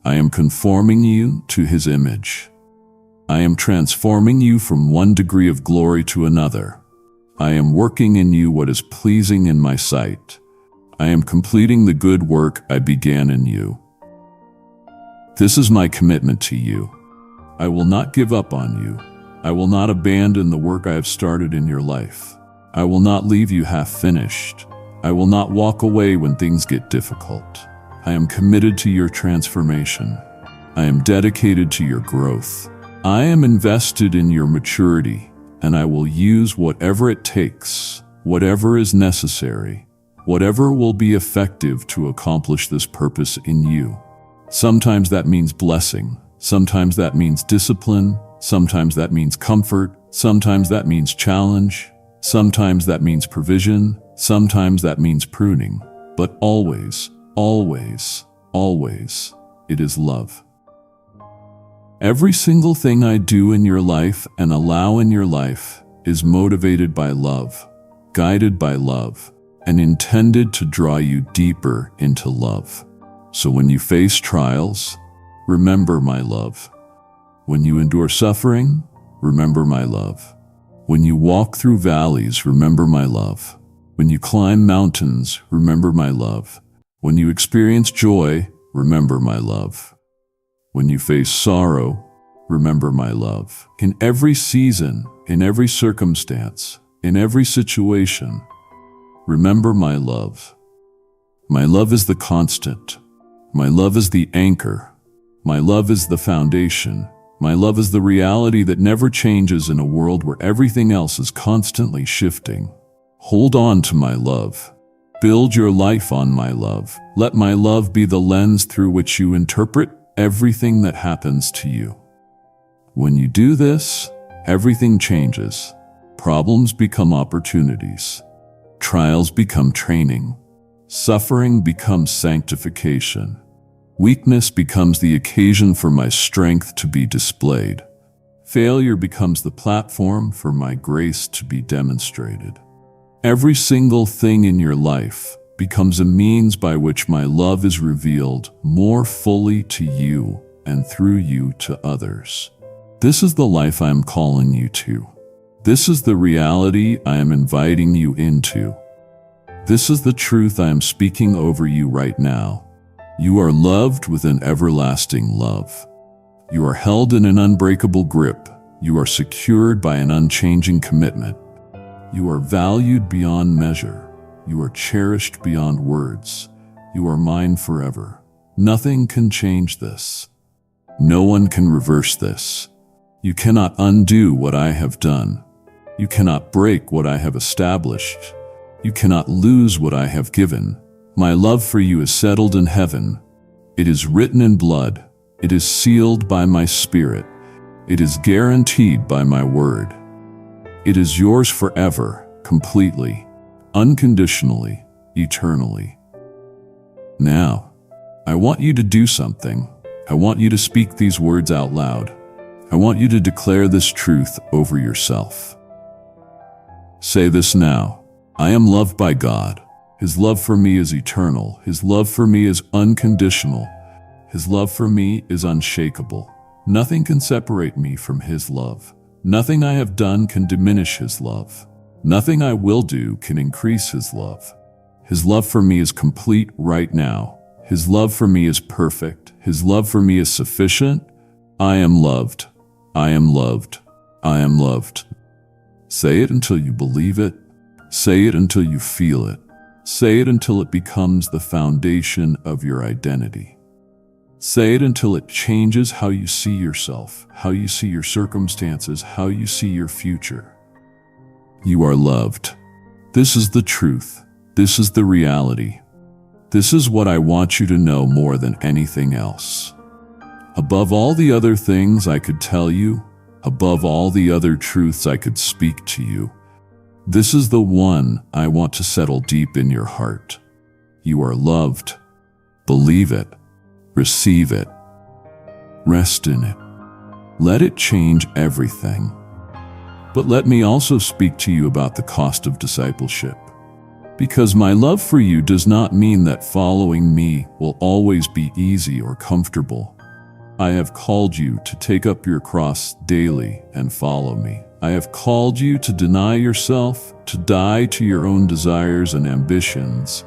I am conforming you to His image. I am transforming you from one degree of glory to another. I am working in you what is pleasing in my sight. I am completing the good work I began in you. This is my commitment to you. I will not give up on you. I will not abandon the work I have started in your life. I will not leave you half finished. I will not walk away when things get difficult. I am committed to your transformation. I am dedicated to your growth. I am invested in your maturity, and I will use whatever it takes, whatever is necessary, whatever will be effective to accomplish this purpose in you. Sometimes that means blessing. Sometimes that means discipline. Sometimes that means comfort. Sometimes that means challenge. Sometimes that means provision. Sometimes that means pruning. But always, always, always, it is love. Every single thing I do in your life and allow in your life is motivated by love, guided by love, and intended to draw you deeper into love. So when you face trials, remember my love. When you endure suffering, remember my love. When you walk through valleys, remember my love. When you climb mountains, remember my love. When you experience joy, remember my love. When you face sorrow, remember my love. In every season, in every circumstance, in every situation, remember my love. My love is the constant. My love is the anchor. My love is the foundation. My love is the reality that never changes in a world where everything else is constantly shifting. Hold on to my love. Build your life on my love. Let my love be the lens through which you interpret everything that happens to you. When you do this, everything changes. Problems become opportunities. Trials become training. Suffering becomes sanctification. Weakness becomes the occasion for my strength to be displayed. Failure becomes the platform for my grace to be demonstrated. Every single thing in your life becomes a means by which my love is revealed more fully to you and through you to others. This is the life I am calling you to. This is the reality I am inviting you into. This is the truth I am speaking over you right now. You are loved with an everlasting love. You are held in an unbreakable grip. You are secured by an unchanging commitment. You are valued beyond measure. You are cherished beyond words. You are mine forever. Nothing can change this. No one can reverse this. You cannot undo what I have done. You cannot break what I have established. You cannot lose what I have given. My love for you is settled in heaven. It is written in blood. It is sealed by my spirit. It is guaranteed by my word. It is yours forever, completely, unconditionally, eternally. Now, I want you to do something. I want you to speak these words out loud. I want you to declare this truth over yourself. Say this now. I am loved by God. His love for me is eternal. His love for me is unconditional. His love for me is unshakable. Nothing can separate me from His love. Nothing I have done can diminish His love. Nothing I will do can increase His love. His love for me is complete right now. His love for me is perfect. His love for me is sufficient. I am loved. I am loved. I am loved. Say it until you believe it. Say it until you feel it. Say it until it becomes the foundation of your identity. Say it until it changes how you see yourself, how you see your circumstances, how you see your future. You are loved. This is the truth. This is the reality. This is what I want you to know more than anything else. Above all the other things I could tell you, above all the other truths I could speak to you, this is the one I want to settle deep in your heart. You are loved. Believe it. Receive it. Rest in it. Let it change everything. But let me also speak to you about the cost of discipleship. Because my love for you does not mean that following me will always be easy or comfortable. I have called you to take up your cross daily and follow me. I have called you to deny yourself, to die to your own desires and ambitions,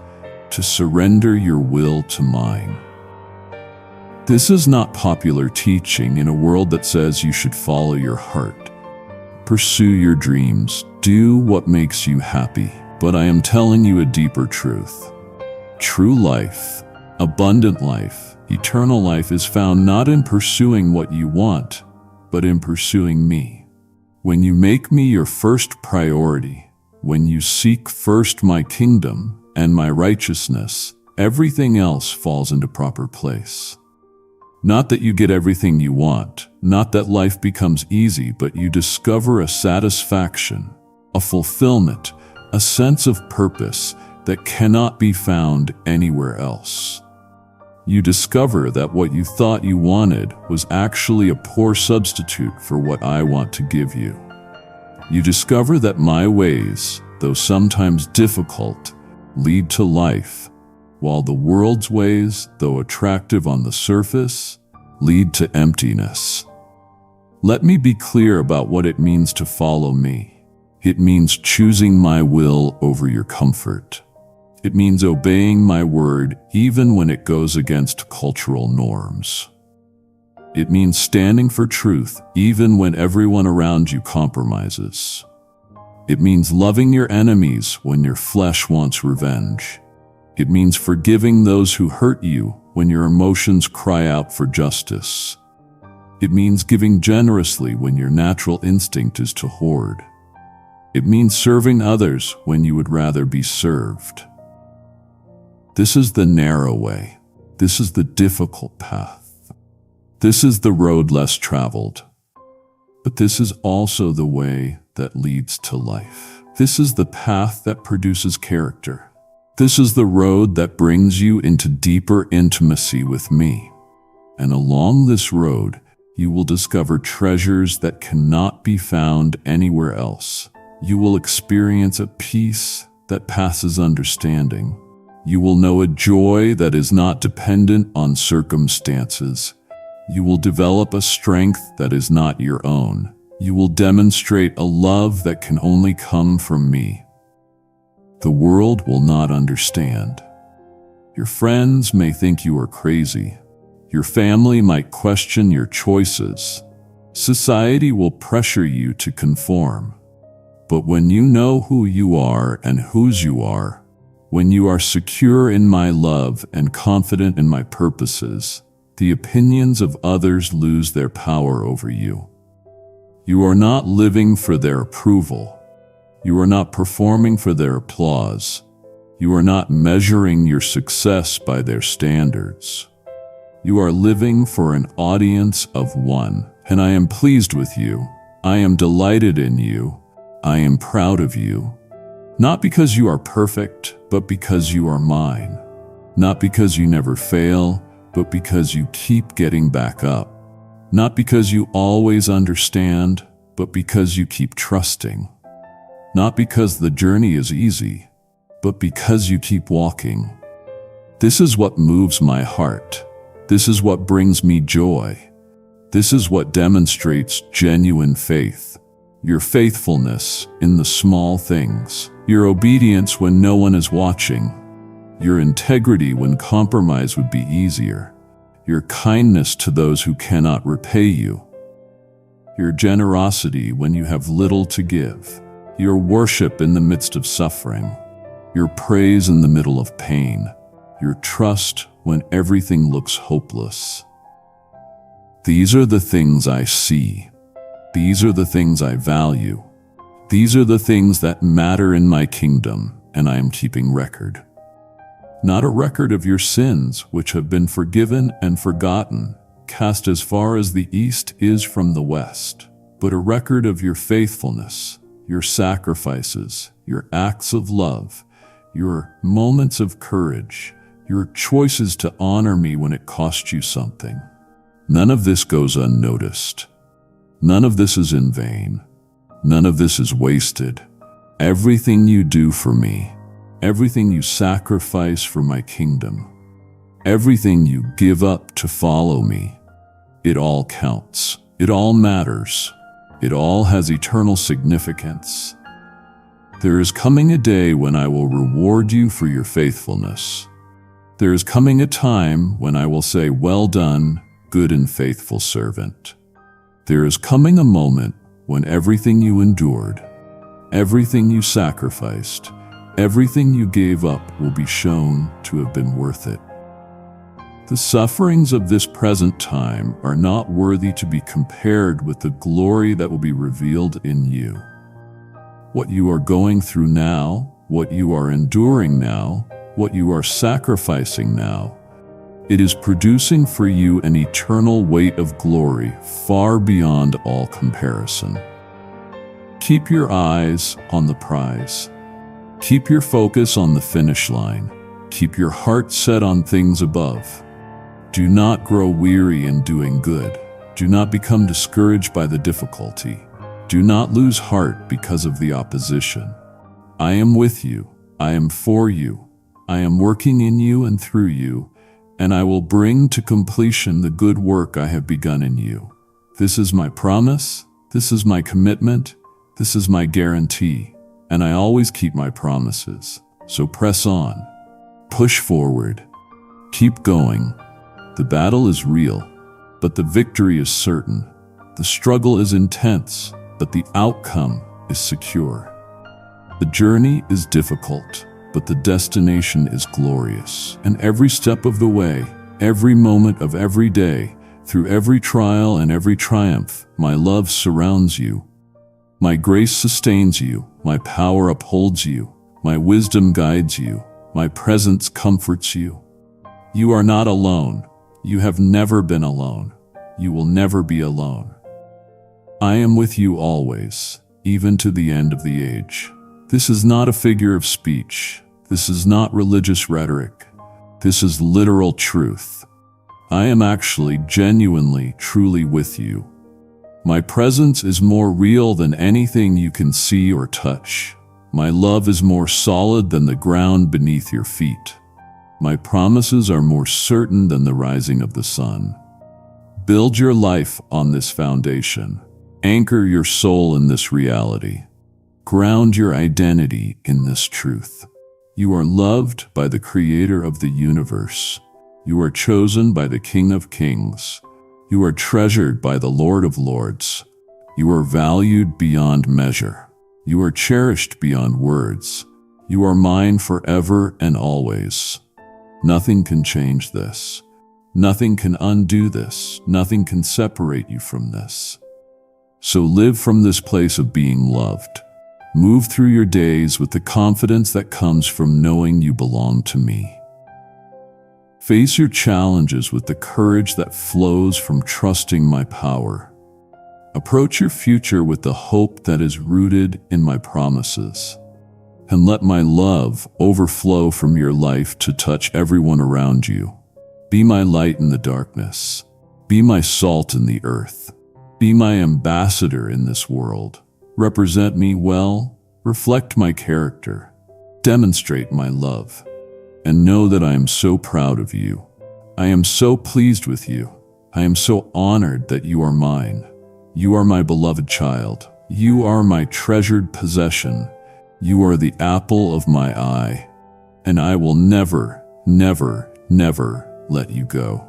to surrender your will to mine. This is not popular teaching in a world that says you should follow your heart. Pursue your dreams, do what makes you happy. But I am telling you a deeper truth. True life, abundant life, eternal life is found not in pursuing what you want, but in pursuing me. When you make me your first priority, when you seek first my kingdom and my righteousness, everything else falls into proper place. Not that you get everything you want, not that life becomes easy, but you discover a satisfaction, a fulfillment, a sense of purpose that cannot be found anywhere else. You discover that what you thought you wanted was actually a poor substitute for what I want to give you. You discover that my ways, though sometimes difficult, lead to life, while the world's ways, though attractive on the surface, lead to emptiness. Let me be clear about what it means to follow me. It means choosing my will over your comfort. It means obeying my word even when it goes against cultural norms. It means standing for truth even when everyone around you compromises. It means loving your enemies when your flesh wants revenge. It means forgiving those who hurt you when your emotions cry out for justice. It means giving generously when your natural instinct is to hoard. It means serving others when you would rather be served. This is the narrow way. This is the difficult path. This is the road less traveled. But this is also the way that leads to life. This is the path that produces character. This is the road that brings you into deeper intimacy with me. And along this road, you will discover treasures that cannot be found anywhere else. You will experience a peace that passes understanding. You will know a joy that is not dependent on circumstances. You will develop a strength that is not your own. You will demonstrate a love that can only come from me. The world will not understand. Your friends may think you are crazy. Your family might question your choices. Society will pressure you to conform. But when you know who you are and whose you are, when you are secure in my love and confident in my purposes, the opinions of others lose their power over you. You are not living for their approval. You are not performing for their applause. You are not measuring your success by their standards. You are living for an audience of one, and I am pleased with you. I am delighted in you. I am proud of you. Not because you are perfect, but because you are mine. Not because you never fail, but because you keep getting back up. Not because you always understand, but because you keep trusting. Not because the journey is easy, but because you keep walking. This is what moves my heart. This is what brings me joy. This is what demonstrates genuine faith. Your faithfulness in the small things. Your obedience when no one is watching. Your integrity when compromise would be easier. Your kindness to those who cannot repay you. Your generosity when you have little to give. Your worship in the midst of suffering. Your praise in the middle of pain. Your trust when everything looks hopeless. These are the things I see. These are the things I value. These are the things that matter in my kingdom, and I am keeping record. Not a record of your sins, which have been forgiven and forgotten, cast as far as the east is from the west, but a record of your faithfulness, your sacrifices, your acts of love, your moments of courage, your choices to honor me when it cost you something. None of this goes unnoticed. None of this is in vain. None of this is wasted. Everything you do for me, everything you sacrifice for my kingdom, everything you give up to follow me, it all counts. It all matters. It all has eternal significance. There is coming a day when I will reward you for your faithfulness. There is coming a time when I will say, "Well done, good and faithful servant." There is coming a moment when everything you endured, everything you sacrificed, everything you gave up will be shown to have been worth it. The sufferings of this present time are not worthy to be compared with the glory that will be revealed in you. What you are going through now, what you are enduring now, what you are sacrificing now, it is producing for you an eternal weight of glory far beyond all comparison. Keep your eyes on the prize. Keep your focus on the finish line. Keep your heart set on things above. Do not grow weary in doing good. Do not become discouraged by the difficulty. Do not lose heart because of the opposition. I am with you. I am for you. I am working in you and through you, and I will bring to completion the good work I have begun in you. This is my promise, this is my commitment, this is my guarantee, and I always keep my promises. So press on, push forward, keep going. The battle is real, but the victory is certain. The struggle is intense, but the outcome is secure. The journey is difficult, but the destination is glorious. And every step of the way, every moment of every day, through every trial and every triumph, my love surrounds you. My grace sustains you, my power upholds you, my wisdom guides you, my presence comforts you. You are not alone. You have never been alone. You will never be alone. I am with you always, even to the end of the age. This is not a figure of speech. This is not religious rhetoric. This is literal truth. I am actually genuinely, truly with you. My presence is more real than anything you can see or touch. My love is more solid than the ground beneath your feet. My promises are more certain than the rising of the sun. Build your life on this foundation. Anchor your soul in this reality. Ground your identity in this truth. You are loved by the Creator of the universe. You are chosen by the King of Kings. You are treasured by the Lord of Lords. You are valued beyond measure. You are cherished beyond words. You are mine forever and always. Nothing can change this. Nothing can undo this. Nothing can separate you from this. So live from this place of being loved. Move through your days with the confidence that comes from knowing you belong to me. Face your challenges with the courage that flows from trusting my power. Approach your future with the hope that is rooted in my promises. And let my love overflow from your life to touch everyone around you. Be my light in the darkness. Be my salt in the earth. Be my ambassador in this world. Represent me well, reflect my character, demonstrate my love, and know that I am so proud of you. I am so pleased with you. I am so honored that you are mine. You are my beloved child. You are my treasured possession. You are the apple of my eye, and I will never, never, never let you go.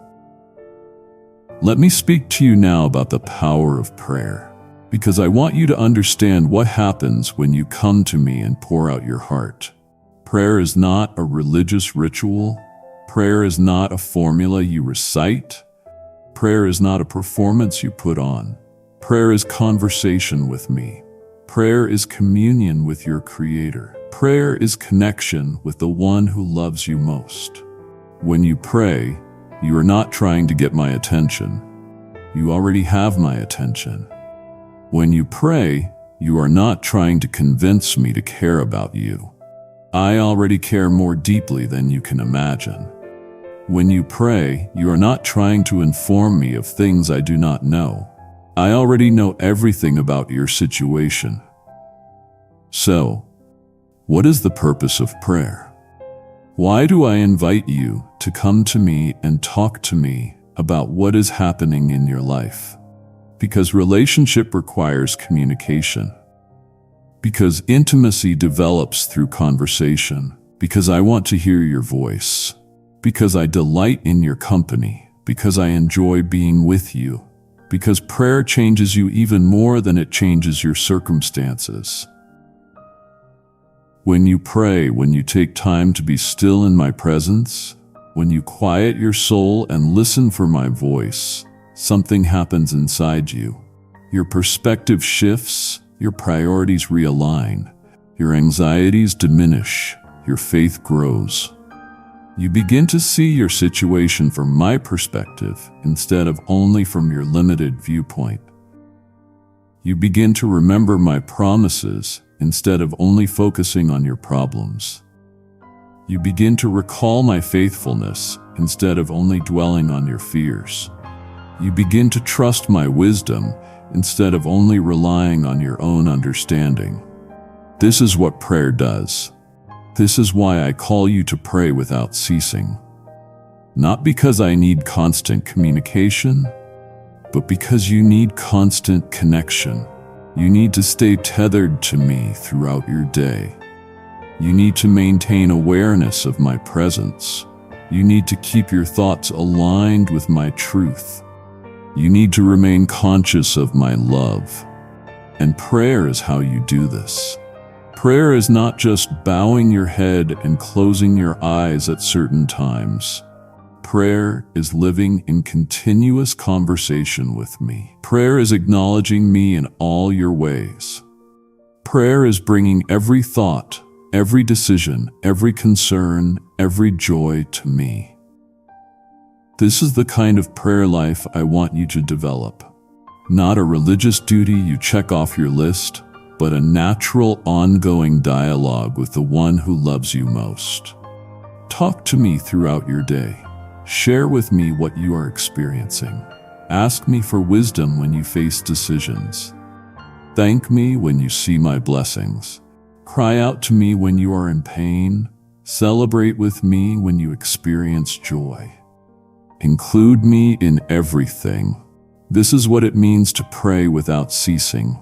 Let me speak to you now about the power of prayer. Because I want you to understand what happens when you come to me and pour out your heart. Prayer is not a religious ritual. Prayer is not a formula you recite. Prayer is not a performance you put on. Prayer is conversation with me. Prayer is communion with your Creator. Prayer is connection with the one who loves you most. When you pray, you are not trying to get my attention. You already have my attention. When you pray, you are not trying to convince me to care about you. I already care more deeply than you can imagine. When you pray, you are not trying to inform me of things I do not know. I already know everything about your situation. So, what is the purpose of prayer? Why do I invite you to come to me and talk to me about what is happening in your life? Because relationship requires communication. Because intimacy develops through conversation. Because I want to hear your voice. Because I delight in your company. Because I enjoy being with you. Because prayer changes you even more than it changes your circumstances. When you pray, when you take time to be still in my presence, when you quiet your soul and listen for my voice, something happens inside you. Your perspective shifts, your priorities realign, your anxieties diminish, your faith grows. You begin to see your situation from my perspective instead of only from your limited viewpoint. You begin to remember my promises instead of only focusing on your problems. You begin to recall my faithfulness instead of only dwelling on your fears. You begin to trust my wisdom instead of only relying on your own understanding. This is what prayer does. This is why I call you to pray without ceasing. Not because I need constant communication, but because you need constant connection. You need to stay tethered to me throughout your day. You need to maintain awareness of my presence. You need to keep your thoughts aligned with my truth. You need to remain conscious of my love. And prayer is how you do this. Prayer is not just bowing your head and closing your eyes at certain times. Prayer is living in continuous conversation with me. Prayer is acknowledging me in all your ways. Prayer is bringing every thought, every decision, every concern, every joy to me. This is the kind of prayer life I want you to develop. Not a religious duty you check off your list, but a natural, ongoing dialogue with the one who loves you most. Talk to me throughout your day. Share with me what you are experiencing. Ask me for wisdom when you face decisions. Thank me when you see my blessings. Cry out to me when you are in pain. Celebrate with me when you experience joy. Include me in everything. This is what it means to pray without ceasing.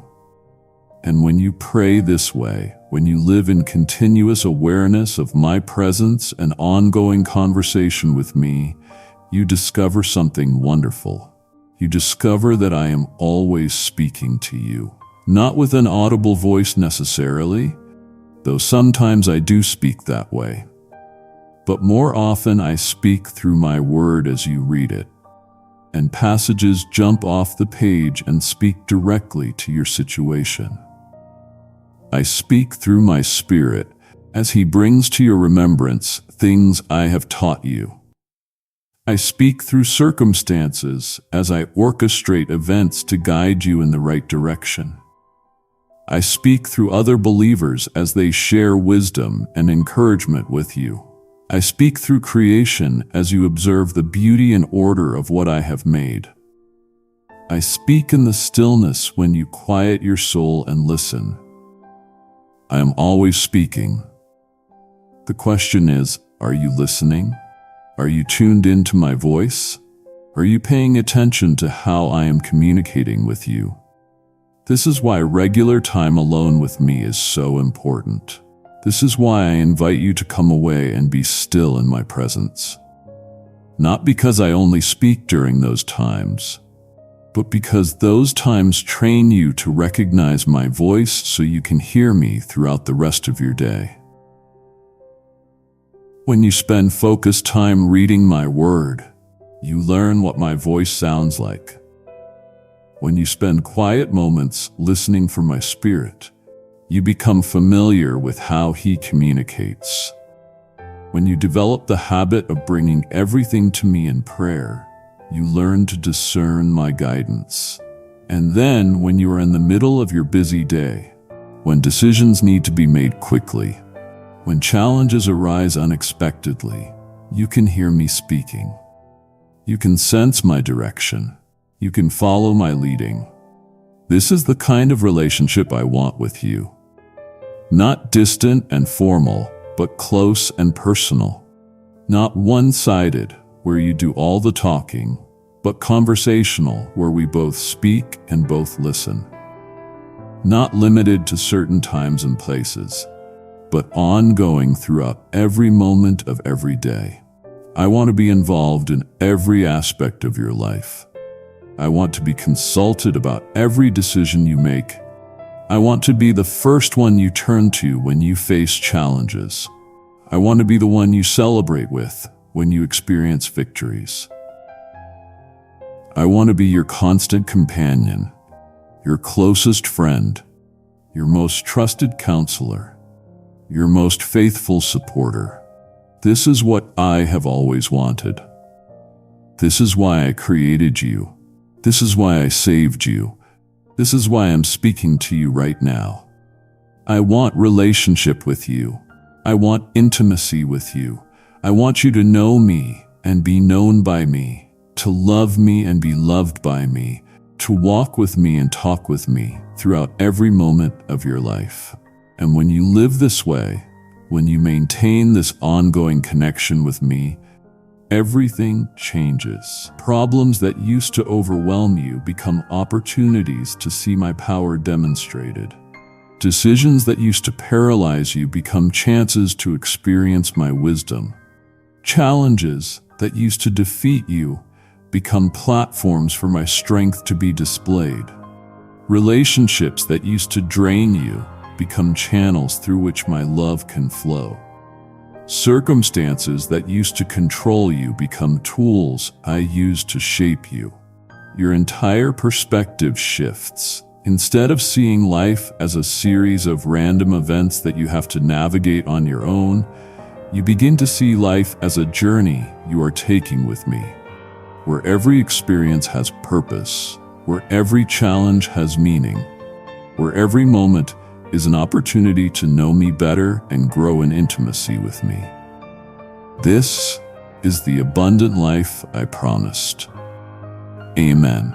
And when you pray this way, when you live in continuous awareness of my presence and ongoing conversation with me, you discover something wonderful. You discover that I am always speaking to you. Not with an audible voice necessarily, though sometimes I do speak that way. But more often I speak through my word as you read it, and passages jump off the page and speak directly to your situation. I speak through my Spirit as He brings to your remembrance things I have taught you. I speak through circumstances as I orchestrate events to guide you in the right direction. I speak through other believers as they share wisdom and encouragement with you. I speak through creation as you observe the beauty and order of what I have made. I speak in the stillness when you quiet your soul and listen. I am always speaking. The question is, are you listening? Are you tuned into my voice? Are you paying attention to how I am communicating with you? This is why regular time alone with me is so important. This is why I invite you to come away and be still in my presence. Not because I only speak during those times, but because those times train you to recognize my voice so you can hear me throughout the rest of your day. When you spend focused time reading my word, you learn what my voice sounds like. When you spend quiet moments listening for my Spirit, you become familiar with how He communicates. When you develop the habit of bringing everything to me in prayer, you learn to discern my guidance. And then, when you are in the middle of your busy day, when decisions need to be made quickly, when challenges arise unexpectedly, you can hear me speaking. You can sense my direction. You can follow my leading. This is the kind of relationship I want with you. Not distant and formal, but close and personal. Not one-sided, where you do all the talking, but conversational, where we both speak and both listen. Not limited to certain times and places, but ongoing throughout every moment of every day. I want to be involved in every aspect of your life. I want to be consulted about every decision you make. I want to be the first one you turn to when you face challenges. I want to be the one you celebrate with when you experience victories. I want to be your constant companion, your closest friend, your most trusted counselor, your most faithful supporter. This is what I have always wanted. This is why I created you. This is why I saved you. This is why I'm speaking to you right now. I want relationship with you. I want intimacy with you. I want you to know me and be known by me, to love me and be loved by me, to walk with me and talk with me throughout every moment of your life. And when you live this way, When you maintain this ongoing connection with me, everything changes. Problems that used to overwhelm you become opportunities to see my power demonstrated. Decisions that used to paralyze you become chances to experience my wisdom. Challenges that used to defeat you become platforms for my strength to be displayed. Relationships that used to drain you become channels through which my love can flow. Circumstances that used to control you become tools I use to shape you. Your entire perspective shifts. Instead of seeing life as a series of random events that you have to navigate on your own, you begin to see life as a journey you are taking with me, where every experience has purpose, where every challenge has meaning, where every moment is an opportunity to know me better and grow in intimacy with me. This is the abundant life I promised. Amen.